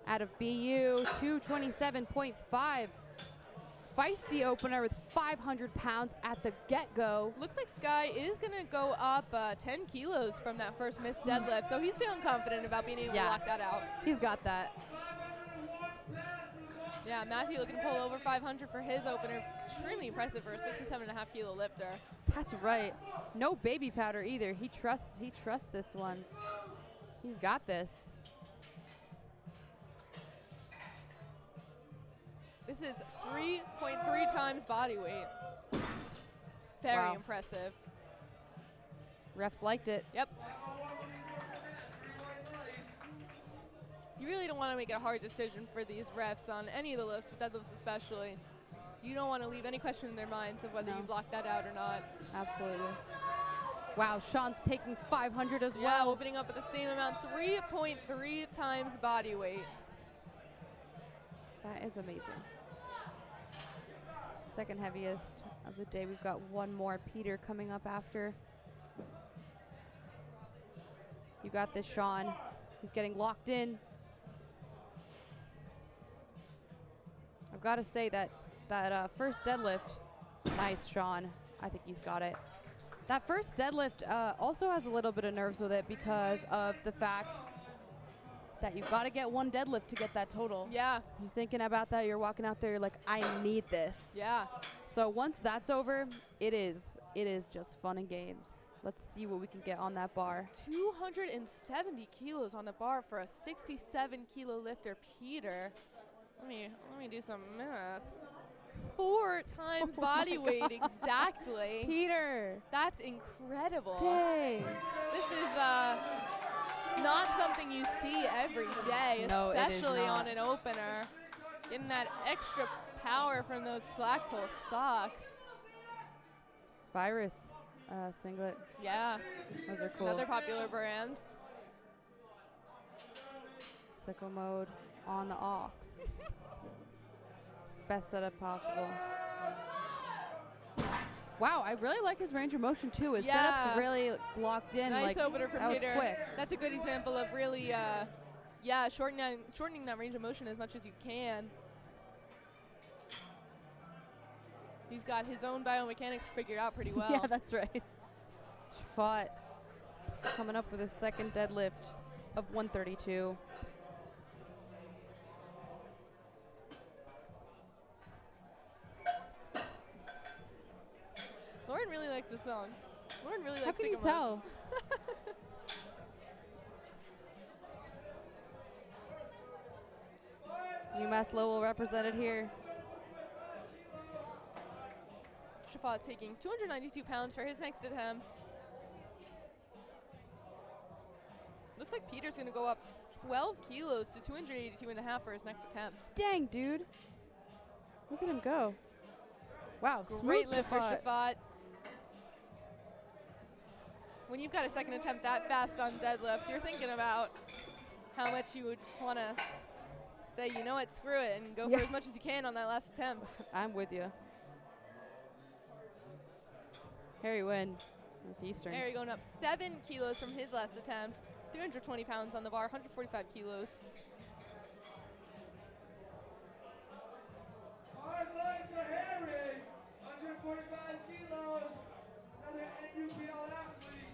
Speaker 2: out of BU, 227.5. Feisty opener with 500 pounds at the get-go.
Speaker 1: Looks like Sky is going to go up 10 kilos from that first missed deadlift, so he's feeling confident about being able to
Speaker 2: Yeah.
Speaker 1: lock that out.
Speaker 2: He's got that.
Speaker 3: 501 pounds for the
Speaker 1: Yeah, Matthew looking to pull over 500 for his opener. Extremely impressive for a 67.5 kilo lifter.
Speaker 2: That's right. No baby powder either. He trusts this one. He's got this.
Speaker 1: This is 3.3 times body weight. Very
Speaker 2: Wow.
Speaker 1: impressive.
Speaker 2: Refs liked it.
Speaker 1: Yep. You really don't want to make it a hard decision for these refs on any of the lifts, but deadlifts especially. You don't want to leave any question in their minds of whether
Speaker 2: No.
Speaker 1: you've locked that out or not.
Speaker 2: Absolutely. Wow, Sean's taking 500 as
Speaker 1: Yeah,
Speaker 2: well.
Speaker 1: opening up at the same amount, 3.3 times body weight.
Speaker 2: That is amazing. Second heaviest of the day. We've got one more. Peter coming up after. You got this, Sean. He's getting locked in. I've got to say that first deadlift, nice, Sean. I think he's got it. That first deadlift also has a little bit of nerves with it because of the fact that you got to get one deadlift to get that total.
Speaker 1: Yeah,
Speaker 2: You're thinking about that, you're walking out there, you're like, I need this.
Speaker 1: yeah.
Speaker 2: So once that's over, it is just fun and games. Let's see what we can get on that bar.
Speaker 1: 270 kilos on the bar for a 67 kilo lifter, Peter. Let me do some math. 4 times
Speaker 2: Oh my
Speaker 1: body weight
Speaker 2: God.
Speaker 1: exactly.
Speaker 2: Peter!
Speaker 1: That's incredible.
Speaker 2: Dang!
Speaker 1: This is not something you see every day,
Speaker 2: No, it is
Speaker 1: especially
Speaker 2: not.
Speaker 1: on an opener. Getting that extra power from those slack pull socks.
Speaker 2: Virus singlet.
Speaker 1: Yeah,
Speaker 2: Those are cool.
Speaker 1: another popular brand.
Speaker 2: Sicko mode on the aux. Best setup possible. Wow, I really like his range of motion too. His
Speaker 1: Yeah.
Speaker 2: setup's really locked in.
Speaker 1: Nice
Speaker 2: like,
Speaker 1: opener from
Speaker 2: that was
Speaker 1: Peter.
Speaker 2: quick.
Speaker 1: That's a good example of really, shortening that range of motion as much as you can. He's got his own biomechanics figured out pretty well.
Speaker 2: Yeah, that's right. Fought. Coming up with his second deadlift of 132.
Speaker 1: Lauren really likes this song. Lauren really
Speaker 2: How
Speaker 1: likes
Speaker 2: can you
Speaker 1: Sicko Mode.
Speaker 2: tell? UMass Lowell represented here.
Speaker 1: Shafat taking 292 pounds for his next attempt. Looks like Peter's going to go up 12 kilos to 282.5 for his next attempt.
Speaker 2: Dang, dude. Look at him go. Wow,
Speaker 1: Great
Speaker 2: smooth
Speaker 1: lift for
Speaker 2: Shafat.
Speaker 1: Shafat. When you've got a second attempt that fast on deadlift, you're thinking about how much you would just want to say, you know what, screw it, and go
Speaker 2: Yeah.
Speaker 1: for as much as you can on that last attempt.
Speaker 2: I'm with you. Harry win with Eastern.
Speaker 1: Harry going up 7 kilos from his last attempt. 320 pounds on the bar, 145 kilos.
Speaker 3: Hard leg for Harry. 145 kilos. Another NUPL athlete.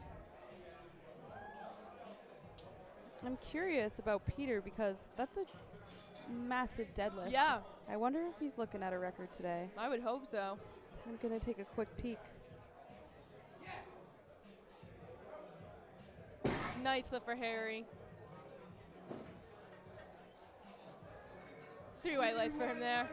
Speaker 2: I'm curious about Peter because that's a massive deadlift.
Speaker 1: Yeah,
Speaker 2: I wonder if he's looking at a record today.
Speaker 1: I would hope so.
Speaker 2: I'm going to take a quick peek.
Speaker 1: Nice lift for Harry. 3 white lights for him there.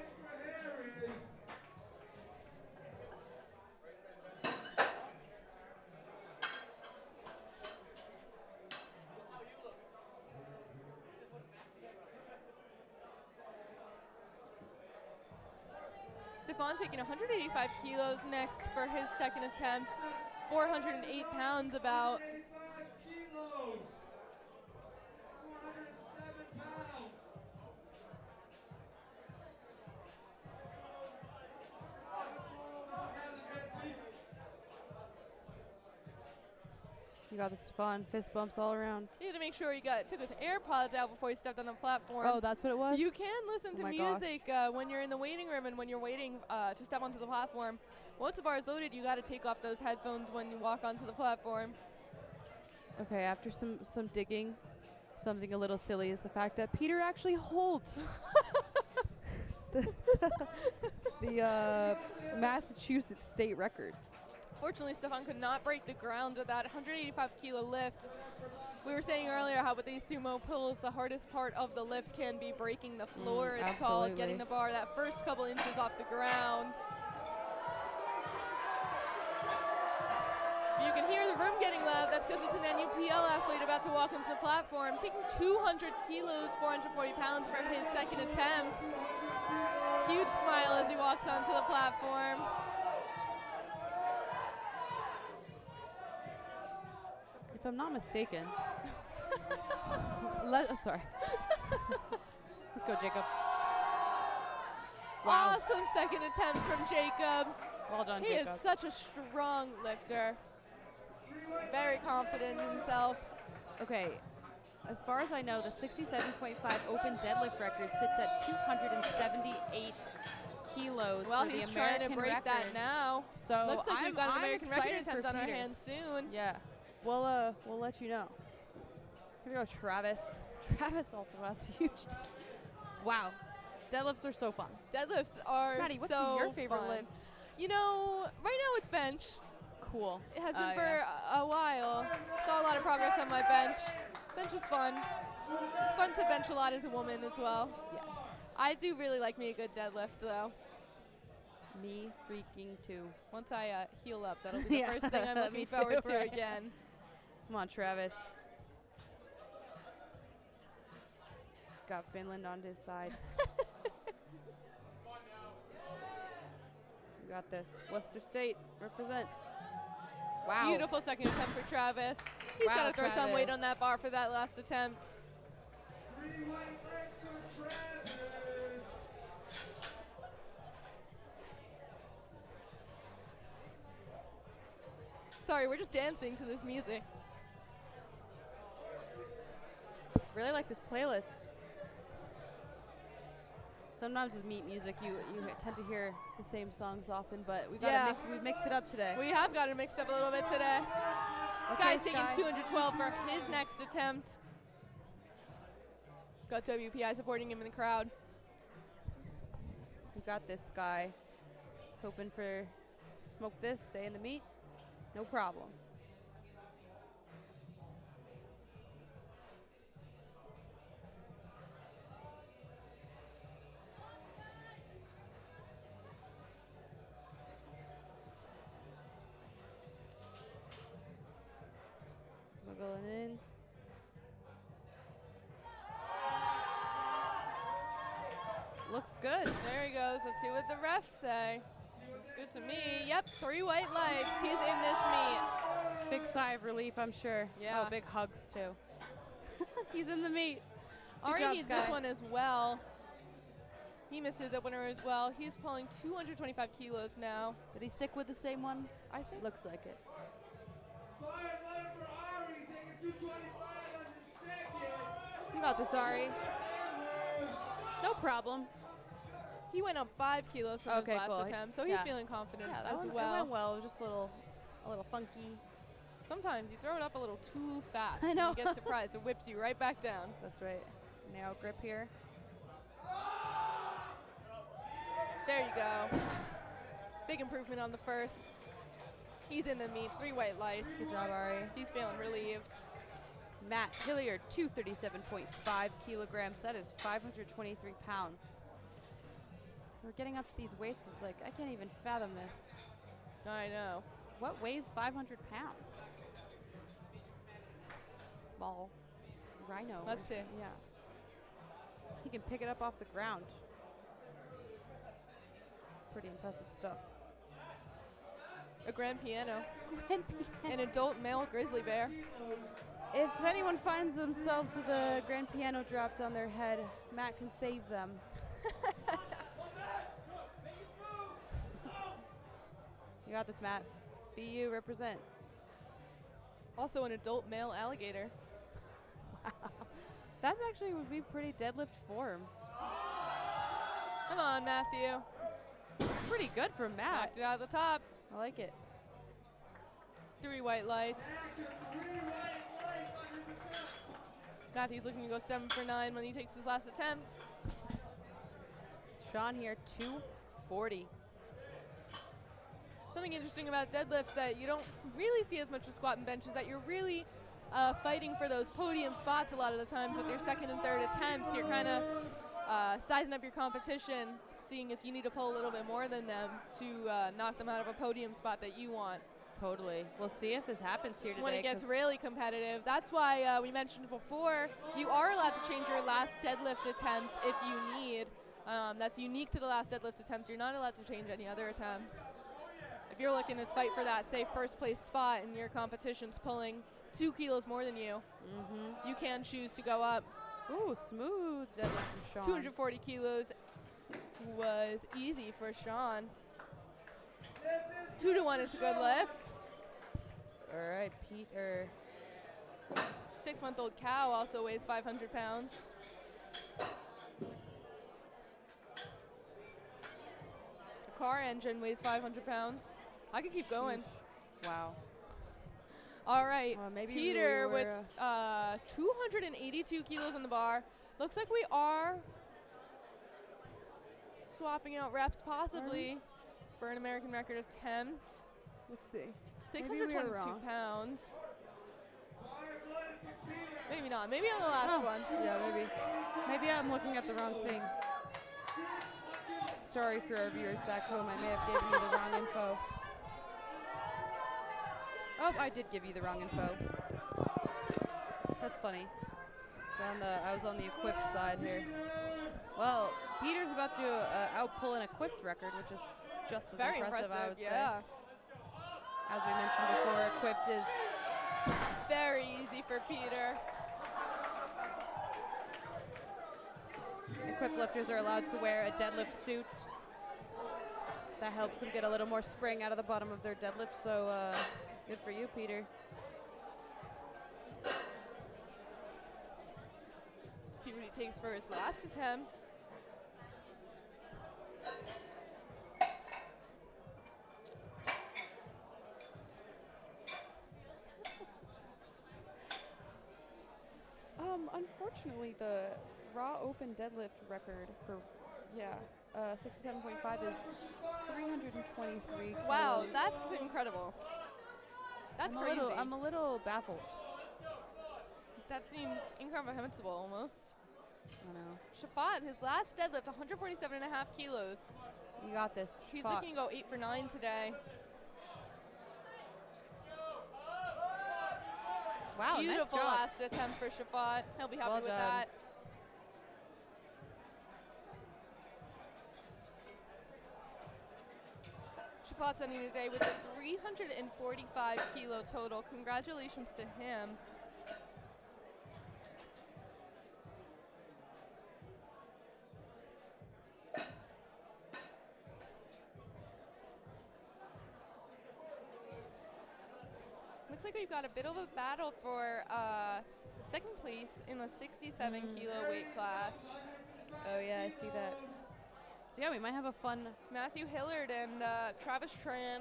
Speaker 1: Stefan taking 185 kilos next for his second attempt. 408 pounds about.
Speaker 3: 85 kilos. 407 pounds.
Speaker 2: You got this fun. Fist bumps all around.
Speaker 1: He had to make sure he took his AirPods out before he stepped on the platform.
Speaker 2: Oh, that's what it was?
Speaker 1: You can listen to
Speaker 2: Oh my gosh.
Speaker 1: music when you're in the waiting room and when you're waiting to step onto the platform. Once the bar is loaded, you got to take off those headphones when you walk onto the platform.
Speaker 2: Okay, after some digging, something a little silly is the fact that Peter actually holds the Massachusetts state record.
Speaker 1: Fortunately, Stefan could not break the ground with that 185 kilo lift. We were saying earlier how with these sumo pulls, the hardest part of the lift can be breaking the floor. It's called getting the bar that first couple inches off the ground. You can hear the room getting loud. That's because it's an NUPL athlete about to walk onto the platform, taking 200 kilos, 440 pounds for his second attempt. Huge smile as he walks onto the platform.
Speaker 2: If I'm not mistaken. Sorry. Let's go, Jacob. Wow.
Speaker 1: Awesome second attempt from Jacob.
Speaker 2: Well done,
Speaker 1: He
Speaker 2: Jacob.
Speaker 1: is such a strong lifter. Very confident in himself.
Speaker 2: Okay, as far as I know, the 67.5 open deadlift record sits at 278 kilos
Speaker 1: Well,
Speaker 2: for the
Speaker 1: he's
Speaker 2: American
Speaker 1: trying to break
Speaker 2: record.
Speaker 1: that now.
Speaker 2: So
Speaker 1: Looks like we've got an
Speaker 2: I'm
Speaker 1: American record
Speaker 2: excited
Speaker 1: attempt
Speaker 2: for
Speaker 1: on our
Speaker 2: Peter.
Speaker 1: hands soon.
Speaker 2: Yeah, we'll let you know. Here we go, Travis. Travis also has a huge. Wow, deadlifts are so fun.
Speaker 1: Deadlifts are
Speaker 2: Maddie, what's
Speaker 1: so
Speaker 2: your favorite
Speaker 1: fun.
Speaker 2: lift?
Speaker 1: You know, right now it's bench.
Speaker 2: Cool.
Speaker 1: It has been
Speaker 2: Yeah.
Speaker 1: for a while. Saw a lot of progress on my bench. Bench is fun. It's fun to bench a lot as a woman as well.
Speaker 2: Yes.
Speaker 1: I do really like me a good deadlift though.
Speaker 2: Me freaking too.
Speaker 1: Once I heal up, that'll be the
Speaker 2: Yeah,
Speaker 1: first thing I'm
Speaker 2: me
Speaker 1: looking
Speaker 2: too,
Speaker 1: forward to
Speaker 2: right.
Speaker 1: again.
Speaker 2: Come on, Travis. Got Finland on his side. You got this. Worcester State, represent. Wow.
Speaker 1: Beautiful second attempt for Travis. He's
Speaker 2: Wow,
Speaker 1: got to throw some weight
Speaker 2: Travis.
Speaker 1: on that bar for that last attempt.
Speaker 3: 3 white legs for Travis.
Speaker 1: Sorry, we're just dancing to this music.
Speaker 2: Really like this playlist. Sometimes with meat music, you tend to hear the same songs often, but we've mixed it up today.
Speaker 1: We have got it mixed up a little bit today.
Speaker 2: Okay,
Speaker 1: Sky's taking
Speaker 2: Sky.
Speaker 1: 212 for his next attempt. Got WPI supporting him in the crowd.
Speaker 2: You got this, guy. Hoping for smoke this, stay in the meat. No problem. Wiggling in. Looks good.
Speaker 1: There he goes. Let's see what the refs say. Looks good to me. Yep, 3 white legs. He's in this meet.
Speaker 2: Big sigh of relief, I'm sure.
Speaker 1: Yeah.
Speaker 2: Oh, big hugs too. He's in the meat. Good
Speaker 1: Ari
Speaker 2: job,
Speaker 1: needs
Speaker 2: Sky.
Speaker 1: this one as well. He missed his opener as well. He's pulling 225 kilos now.
Speaker 2: Did he stick with the same one?
Speaker 1: I think.
Speaker 2: Looks like it.
Speaker 3: Fire letter for Ari, taking 225 on the second.
Speaker 2: You got this, Ari. No problem.
Speaker 1: He went up 5 kilos from
Speaker 2: Okay,
Speaker 1: his last
Speaker 2: cool.
Speaker 1: attempt, so he's
Speaker 2: Yeah.
Speaker 1: feeling confident
Speaker 2: Yeah, that
Speaker 1: as
Speaker 2: one,
Speaker 1: well.
Speaker 2: It went well. Just a little funky.
Speaker 1: Sometimes you throw it up a little too fast.
Speaker 2: I know.
Speaker 1: And you get surprised. It whips you right back down.
Speaker 2: That's right. Now grip here.
Speaker 1: There you go. Big improvement on the first. He's in the meat. 3 white lights.
Speaker 2: Good job, Ari.
Speaker 1: He's feeling relieved.
Speaker 2: Matt Hilliard, 237.5 kilograms. That is 523 pounds. We're getting up to these weights. It's like, I can't even fathom this.
Speaker 1: I know.
Speaker 2: What weighs 500 pounds? Small rhino.
Speaker 1: Let's see.
Speaker 2: Yeah. He can pick it up off the ground. Pretty impressive stuff.
Speaker 1: A grand piano.
Speaker 2: Grand piano.
Speaker 1: An adult male grizzly bear.
Speaker 2: If anyone finds themselves with a grand piano dropped on their head, Matt can save them. You got this, Matt. BU represent.
Speaker 1: Also an adult male alligator.
Speaker 2: That's actually would be pretty deadlift form.
Speaker 1: Come on, Matthew.
Speaker 2: Pretty good for Matt.
Speaker 1: Knocked it out of the top.
Speaker 2: I like it.
Speaker 1: 3 white lights. Matthew's looking to go 7 for 9 when he takes his last attempt.
Speaker 2: Sean here, 240.
Speaker 1: Something interesting about deadlifts that you don't really see as much with squat and bench is that you're really fighting for those podium spots a lot of the times with your second and third attempts. You're kind of sizing up your competition, seeing if you need to pull a little bit more than them to knock them out of a podium spot that you want.
Speaker 2: Totally. We'll see if this happens here today.
Speaker 1: When it gets really competitive. That's why we mentioned before, you are allowed to change your last deadlift attempt if you need. That's unique to the last deadlift attempt. You're not allowed to change any other attempts. If you're looking to fight for that, say, first place spot and your competition's pulling 2 kilos more than you, you can choose to go up.
Speaker 2: Ooh, smooth deadlift from Sean.
Speaker 1: 240 kilos was easy for Sean. 2 to 1 is a good lift.
Speaker 2: All right, Peter.
Speaker 1: 6-month-old cow also weighs 500 pounds. A car engine weighs 500 pounds. I could keep going.
Speaker 2: Wow.
Speaker 1: All right,
Speaker 2: Maybe
Speaker 1: Peter
Speaker 2: we
Speaker 1: with
Speaker 2: were,
Speaker 1: 282 kilos on the bar. Looks like we are swapping out reps possibly for an American record attempt.
Speaker 2: let's see.
Speaker 1: 622
Speaker 2: wrong.
Speaker 1: pounds. Maybe not. Maybe on the last one.
Speaker 2: Yeah, maybe. Maybe I'm looking at the wrong thing. Sorry for our viewers back home. I may have given you the wrong info. Oh, I did give you the wrong info. That's funny. So I was on the equipped side here. Well, Peter's about to outpull an equipped record, which is just as
Speaker 1: Very
Speaker 2: impressive, I would
Speaker 1: yeah.
Speaker 2: say. As we mentioned before, equipped is
Speaker 1: Very easy for Peter.
Speaker 2: equipped lifters are allowed to wear a deadlift suit. That helps them get a little more spring out of the bottom of their deadlift, so good for you, Peter.
Speaker 1: See what he takes for his last attempt.
Speaker 2: Unfortunately, the raw open deadlift record for, 67.5 is 323
Speaker 1: Wow,
Speaker 2: kilos.
Speaker 1: that's incredible. That's crazy.
Speaker 2: I'm a little baffled.
Speaker 1: That seems incomprehensible almost.
Speaker 2: I know.
Speaker 1: Shafat, his last deadlift, 147.5 kilos.
Speaker 2: You got this.
Speaker 1: He's
Speaker 2: Fuck.
Speaker 1: looking to go 8 for 9 today.
Speaker 2: Wow,
Speaker 1: Beautiful
Speaker 2: nice job.
Speaker 1: last attempt for Shafat. He'll be happy
Speaker 2: Well
Speaker 1: with
Speaker 2: done.
Speaker 1: that. Shafat's ending the day with a 345 kilo total. Congratulations to him. looks like we've got a bit of a battle for second place in the 67 kilo weight class.
Speaker 2: Oh yeah, I see that. So yeah, we might have a fun.
Speaker 1: Matthew Hillard and Travis Tran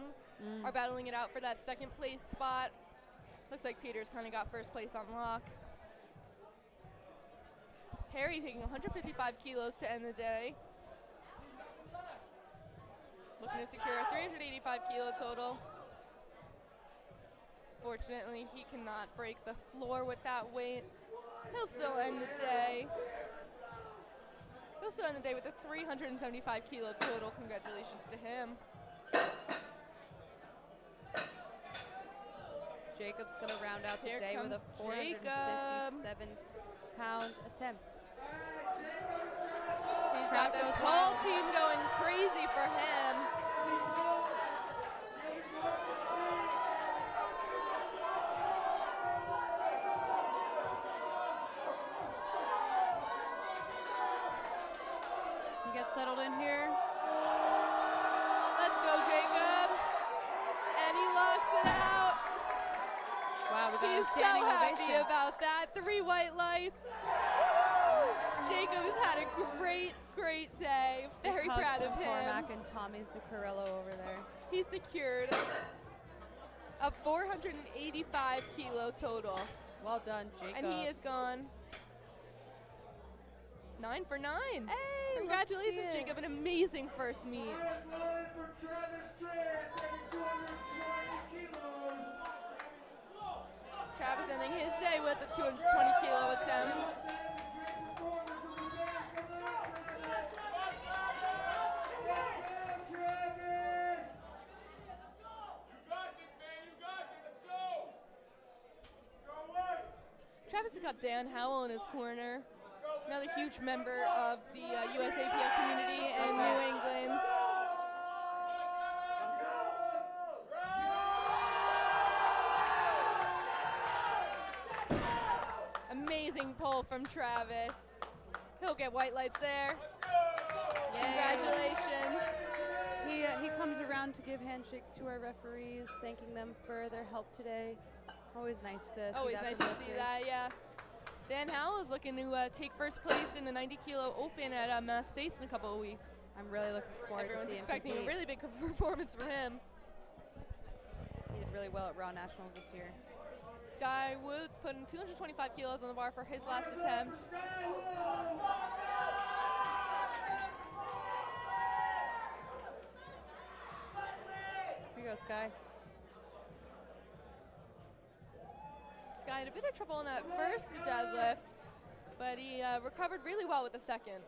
Speaker 1: are battling it out for that second place spot. Looks like Peter's kind of got first place on lock. Harry taking 155 kilos to end the day. Looking to secure a 385 kilo total. Fortunately, he cannot break the floor with that weight. He'll still end the day. He'll still end the day with a 375 kilo total. Congratulations to him.
Speaker 2: Jacob's going to round out the
Speaker 1: Here
Speaker 2: day with a
Speaker 1: comes Jacob.
Speaker 2: 457-pound attempt.
Speaker 1: He's got this whole team going crazy for him.
Speaker 2: He gets settled in here.
Speaker 1: Let's go, Jacob. And he locks it out.
Speaker 2: Wow, we got
Speaker 1: He's
Speaker 2: a
Speaker 1: so
Speaker 2: standing
Speaker 1: happy
Speaker 2: ovation.
Speaker 1: about that. 3 white lights. Jacob has had a great, great day. Very
Speaker 2: Hugs
Speaker 1: proud of
Speaker 2: from
Speaker 1: him.
Speaker 2: Cormac and Tommy Zuccarello over there.
Speaker 1: He secured a 485 kilo total.
Speaker 2: Well done, Jacob.
Speaker 1: And he has gone 9 for 9.
Speaker 2: Hey,
Speaker 1: Congratulations,
Speaker 2: love to see it.
Speaker 1: Jacob. An amazing first meet.
Speaker 3: Loaded for Travis Tran, taking 220 kilos.
Speaker 1: Travis ending his day with a 220 kilo attempt. Travis has got Dan Howell in his corner. Another huge member of the USAPL community in New England. Amazing pull from Travis. He'll get white lights there. Congratulations.
Speaker 2: He comes around to give handshakes to our referees, thanking them for their help today. Always nice to see
Speaker 1: Always
Speaker 2: that
Speaker 1: nice
Speaker 2: from
Speaker 1: to see
Speaker 2: lifters.
Speaker 1: that, yeah. Dan Howell is looking to take first place in the 90 kilo open at Mass States in a couple of weeks.
Speaker 2: I'm really looking forward
Speaker 1: Everyone's
Speaker 2: to seeing
Speaker 1: expecting
Speaker 2: him
Speaker 1: a really big performance from him.
Speaker 2: He did really well at Raw Nationals this year.
Speaker 1: Sky Woods putting 225 kilos on the bar for his last attempt.
Speaker 2: Here you go, Sky.
Speaker 1: Sky had a bit of trouble in that first deadlift, but he recovered really well with the second.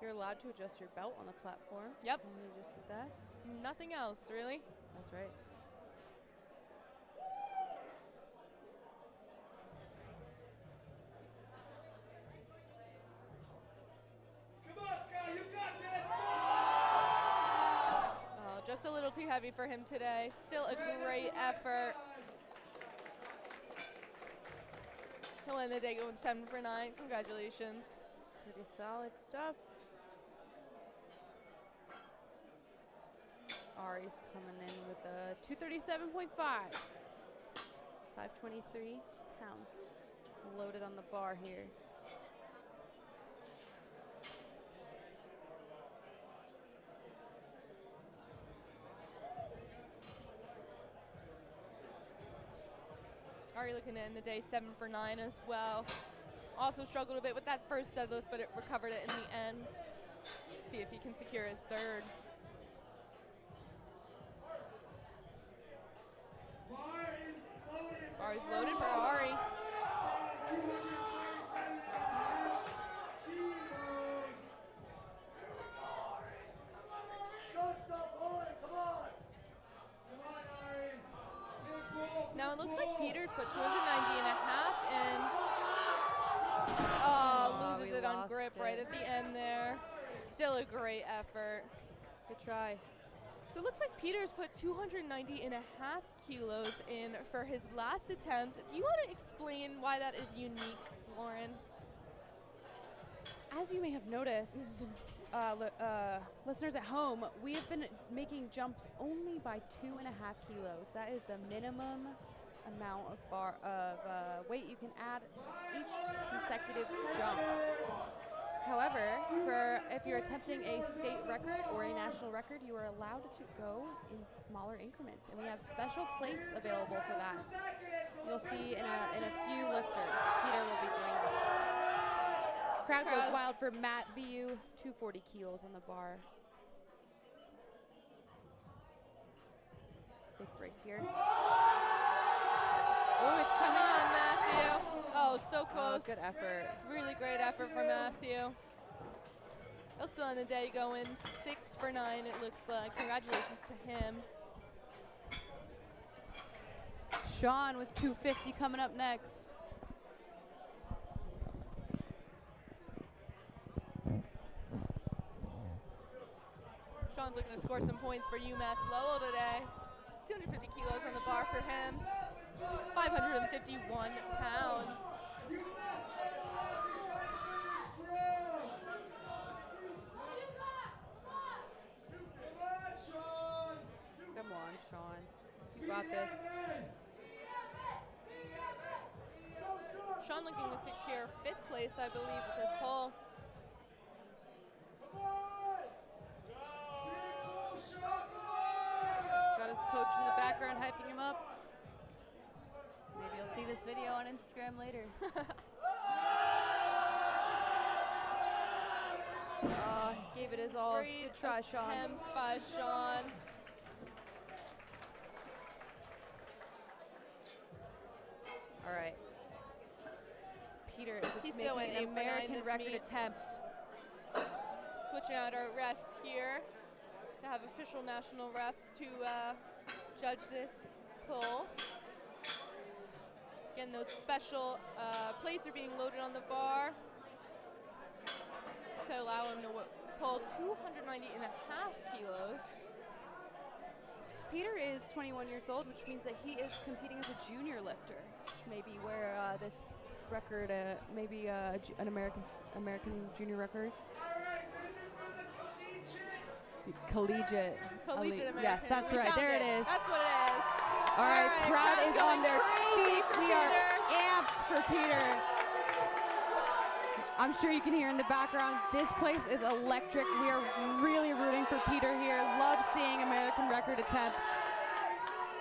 Speaker 2: You're allowed to adjust your belt on the platform.
Speaker 1: Yep.
Speaker 2: So we just did that.
Speaker 1: Nothing else, really.
Speaker 2: That's right.
Speaker 3: Come on, Sky, you got this.
Speaker 1: Oh, just a little too heavy for him today. Still a great effort. He'll end the day going 7 for 9. Congratulations.
Speaker 2: Pretty solid stuff. Ari's coming in with a 237.5. 523 pounds loaded on the bar here.
Speaker 1: Ari looking to end the day 7 for 9 as well. Also struggled a bit with that first deadlift, but it recovered it in the end. See if he can secure his third. Bar is loaded for Ari. Now it looks like Peters put 290 and a half in. Oh,
Speaker 2: we
Speaker 1: loses it on
Speaker 2: lost
Speaker 1: grip
Speaker 2: it.
Speaker 1: right at the end there. Still a great effort.
Speaker 2: Good try.
Speaker 1: So it looks like Peters put 290 and a half kilos in for his last attempt. Do you want to explain why that is unique, Lauren?
Speaker 2: As you may have noticed, listeners at home, we have been making jumps only by 2.5 kilos. That is the minimum amount of weight you can add each consecutive jump. However, if you're attempting a state record or a national record, you are allowed to go in smaller increments, and we have special plates available for that. You'll see in a few lifters. Peter will be doing that. Crowd goes wild for Matt BU, 240 kilos on the bar. Big brace here.
Speaker 1: Oh, it's coming on, Matthew. Oh, so close.
Speaker 2: Oh, good effort.
Speaker 1: Really great effort from Matthew. He'll still end the day going 6 for 9, it looks like. Congratulations to him.
Speaker 2: Sean with 250 coming up next.
Speaker 1: Sean's looking to score some points for UMass Lowell today. 250 kilos on the bar for him. 551 pounds.
Speaker 2: Come on, Sean. You got this.
Speaker 1: Sean looking to secure 5th place, I believe, with this pull.
Speaker 2: Got his coach in the background hyping him up. Maybe you'll see this video on Instagram later. Oh, he gave it his all.
Speaker 1: Great
Speaker 2: Good try, Sean.
Speaker 1: attempt by Sean.
Speaker 2: All right. Peter is
Speaker 1: He's
Speaker 2: making
Speaker 1: still in
Speaker 2: an
Speaker 1: 8 for 9
Speaker 2: American
Speaker 1: this
Speaker 2: record
Speaker 1: meet.
Speaker 2: attempt.
Speaker 1: Switching out our refs here to have official national refs to judge this pull. Again, those special plates are being loaded on the bar to allow him to pull 290.5 kilos.
Speaker 2: Peter is 21 years old, which means that he is competing as a junior lifter, which may be where this record, maybe an American junior record. Collegiate.
Speaker 1: Collegiate American.
Speaker 2: Yes, that's
Speaker 1: We
Speaker 2: right.
Speaker 1: found
Speaker 2: There it is.
Speaker 1: That's what it is.
Speaker 2: All right, crowd is on their feet.
Speaker 1: for
Speaker 2: We are
Speaker 1: Peter.
Speaker 2: amped for Peter. I'm sure you can hear in the background, this place is electric. We are really rooting for Peter here. Love seeing American record attempts.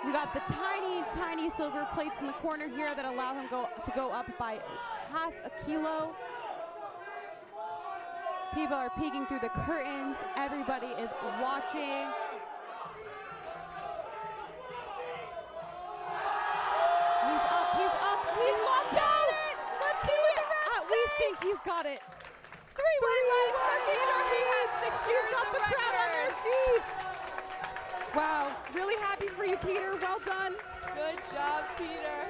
Speaker 2: We got the tiny, tiny silver plates in the corner here that allow him to go up by half a kilo. People are peeking through the curtains. Everybody is watching. He's up, he's locked out!
Speaker 1: Let's see what the refs
Speaker 2: We
Speaker 1: say.
Speaker 2: think he's got it.
Speaker 1: 3 white lights for Peter. He has secured
Speaker 2: He's got the crowd on their
Speaker 1: record.
Speaker 2: feet. Wow, really happy for you, Peter. Well done.
Speaker 1: Good job, Peter.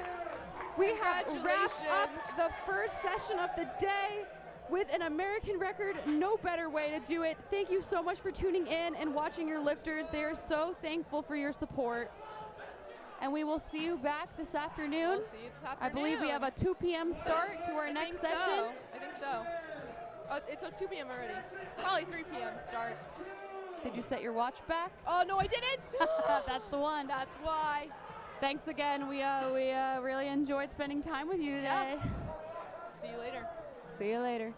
Speaker 2: We have wrapped up
Speaker 1: Congratulations.
Speaker 2: the first session of the day with an American record. No better way to do it. Thank you so much for tuning in and watching your lifters. They are so thankful for your support. And we will see you back this afternoon.
Speaker 1: We'll see you this afternoon.
Speaker 2: I believe we have a 2 p.m. start to our next session.
Speaker 1: I think so. Oh, it's a 2 p.m. already. Probably 3 p.m. start.
Speaker 2: Did you set your watch back?
Speaker 1: Oh, no, I didn't.
Speaker 2: That's the one.
Speaker 1: That's why.
Speaker 2: Thanks again. We really enjoyed spending time with you today.
Speaker 1: Yeah. See you later.
Speaker 2: See you later.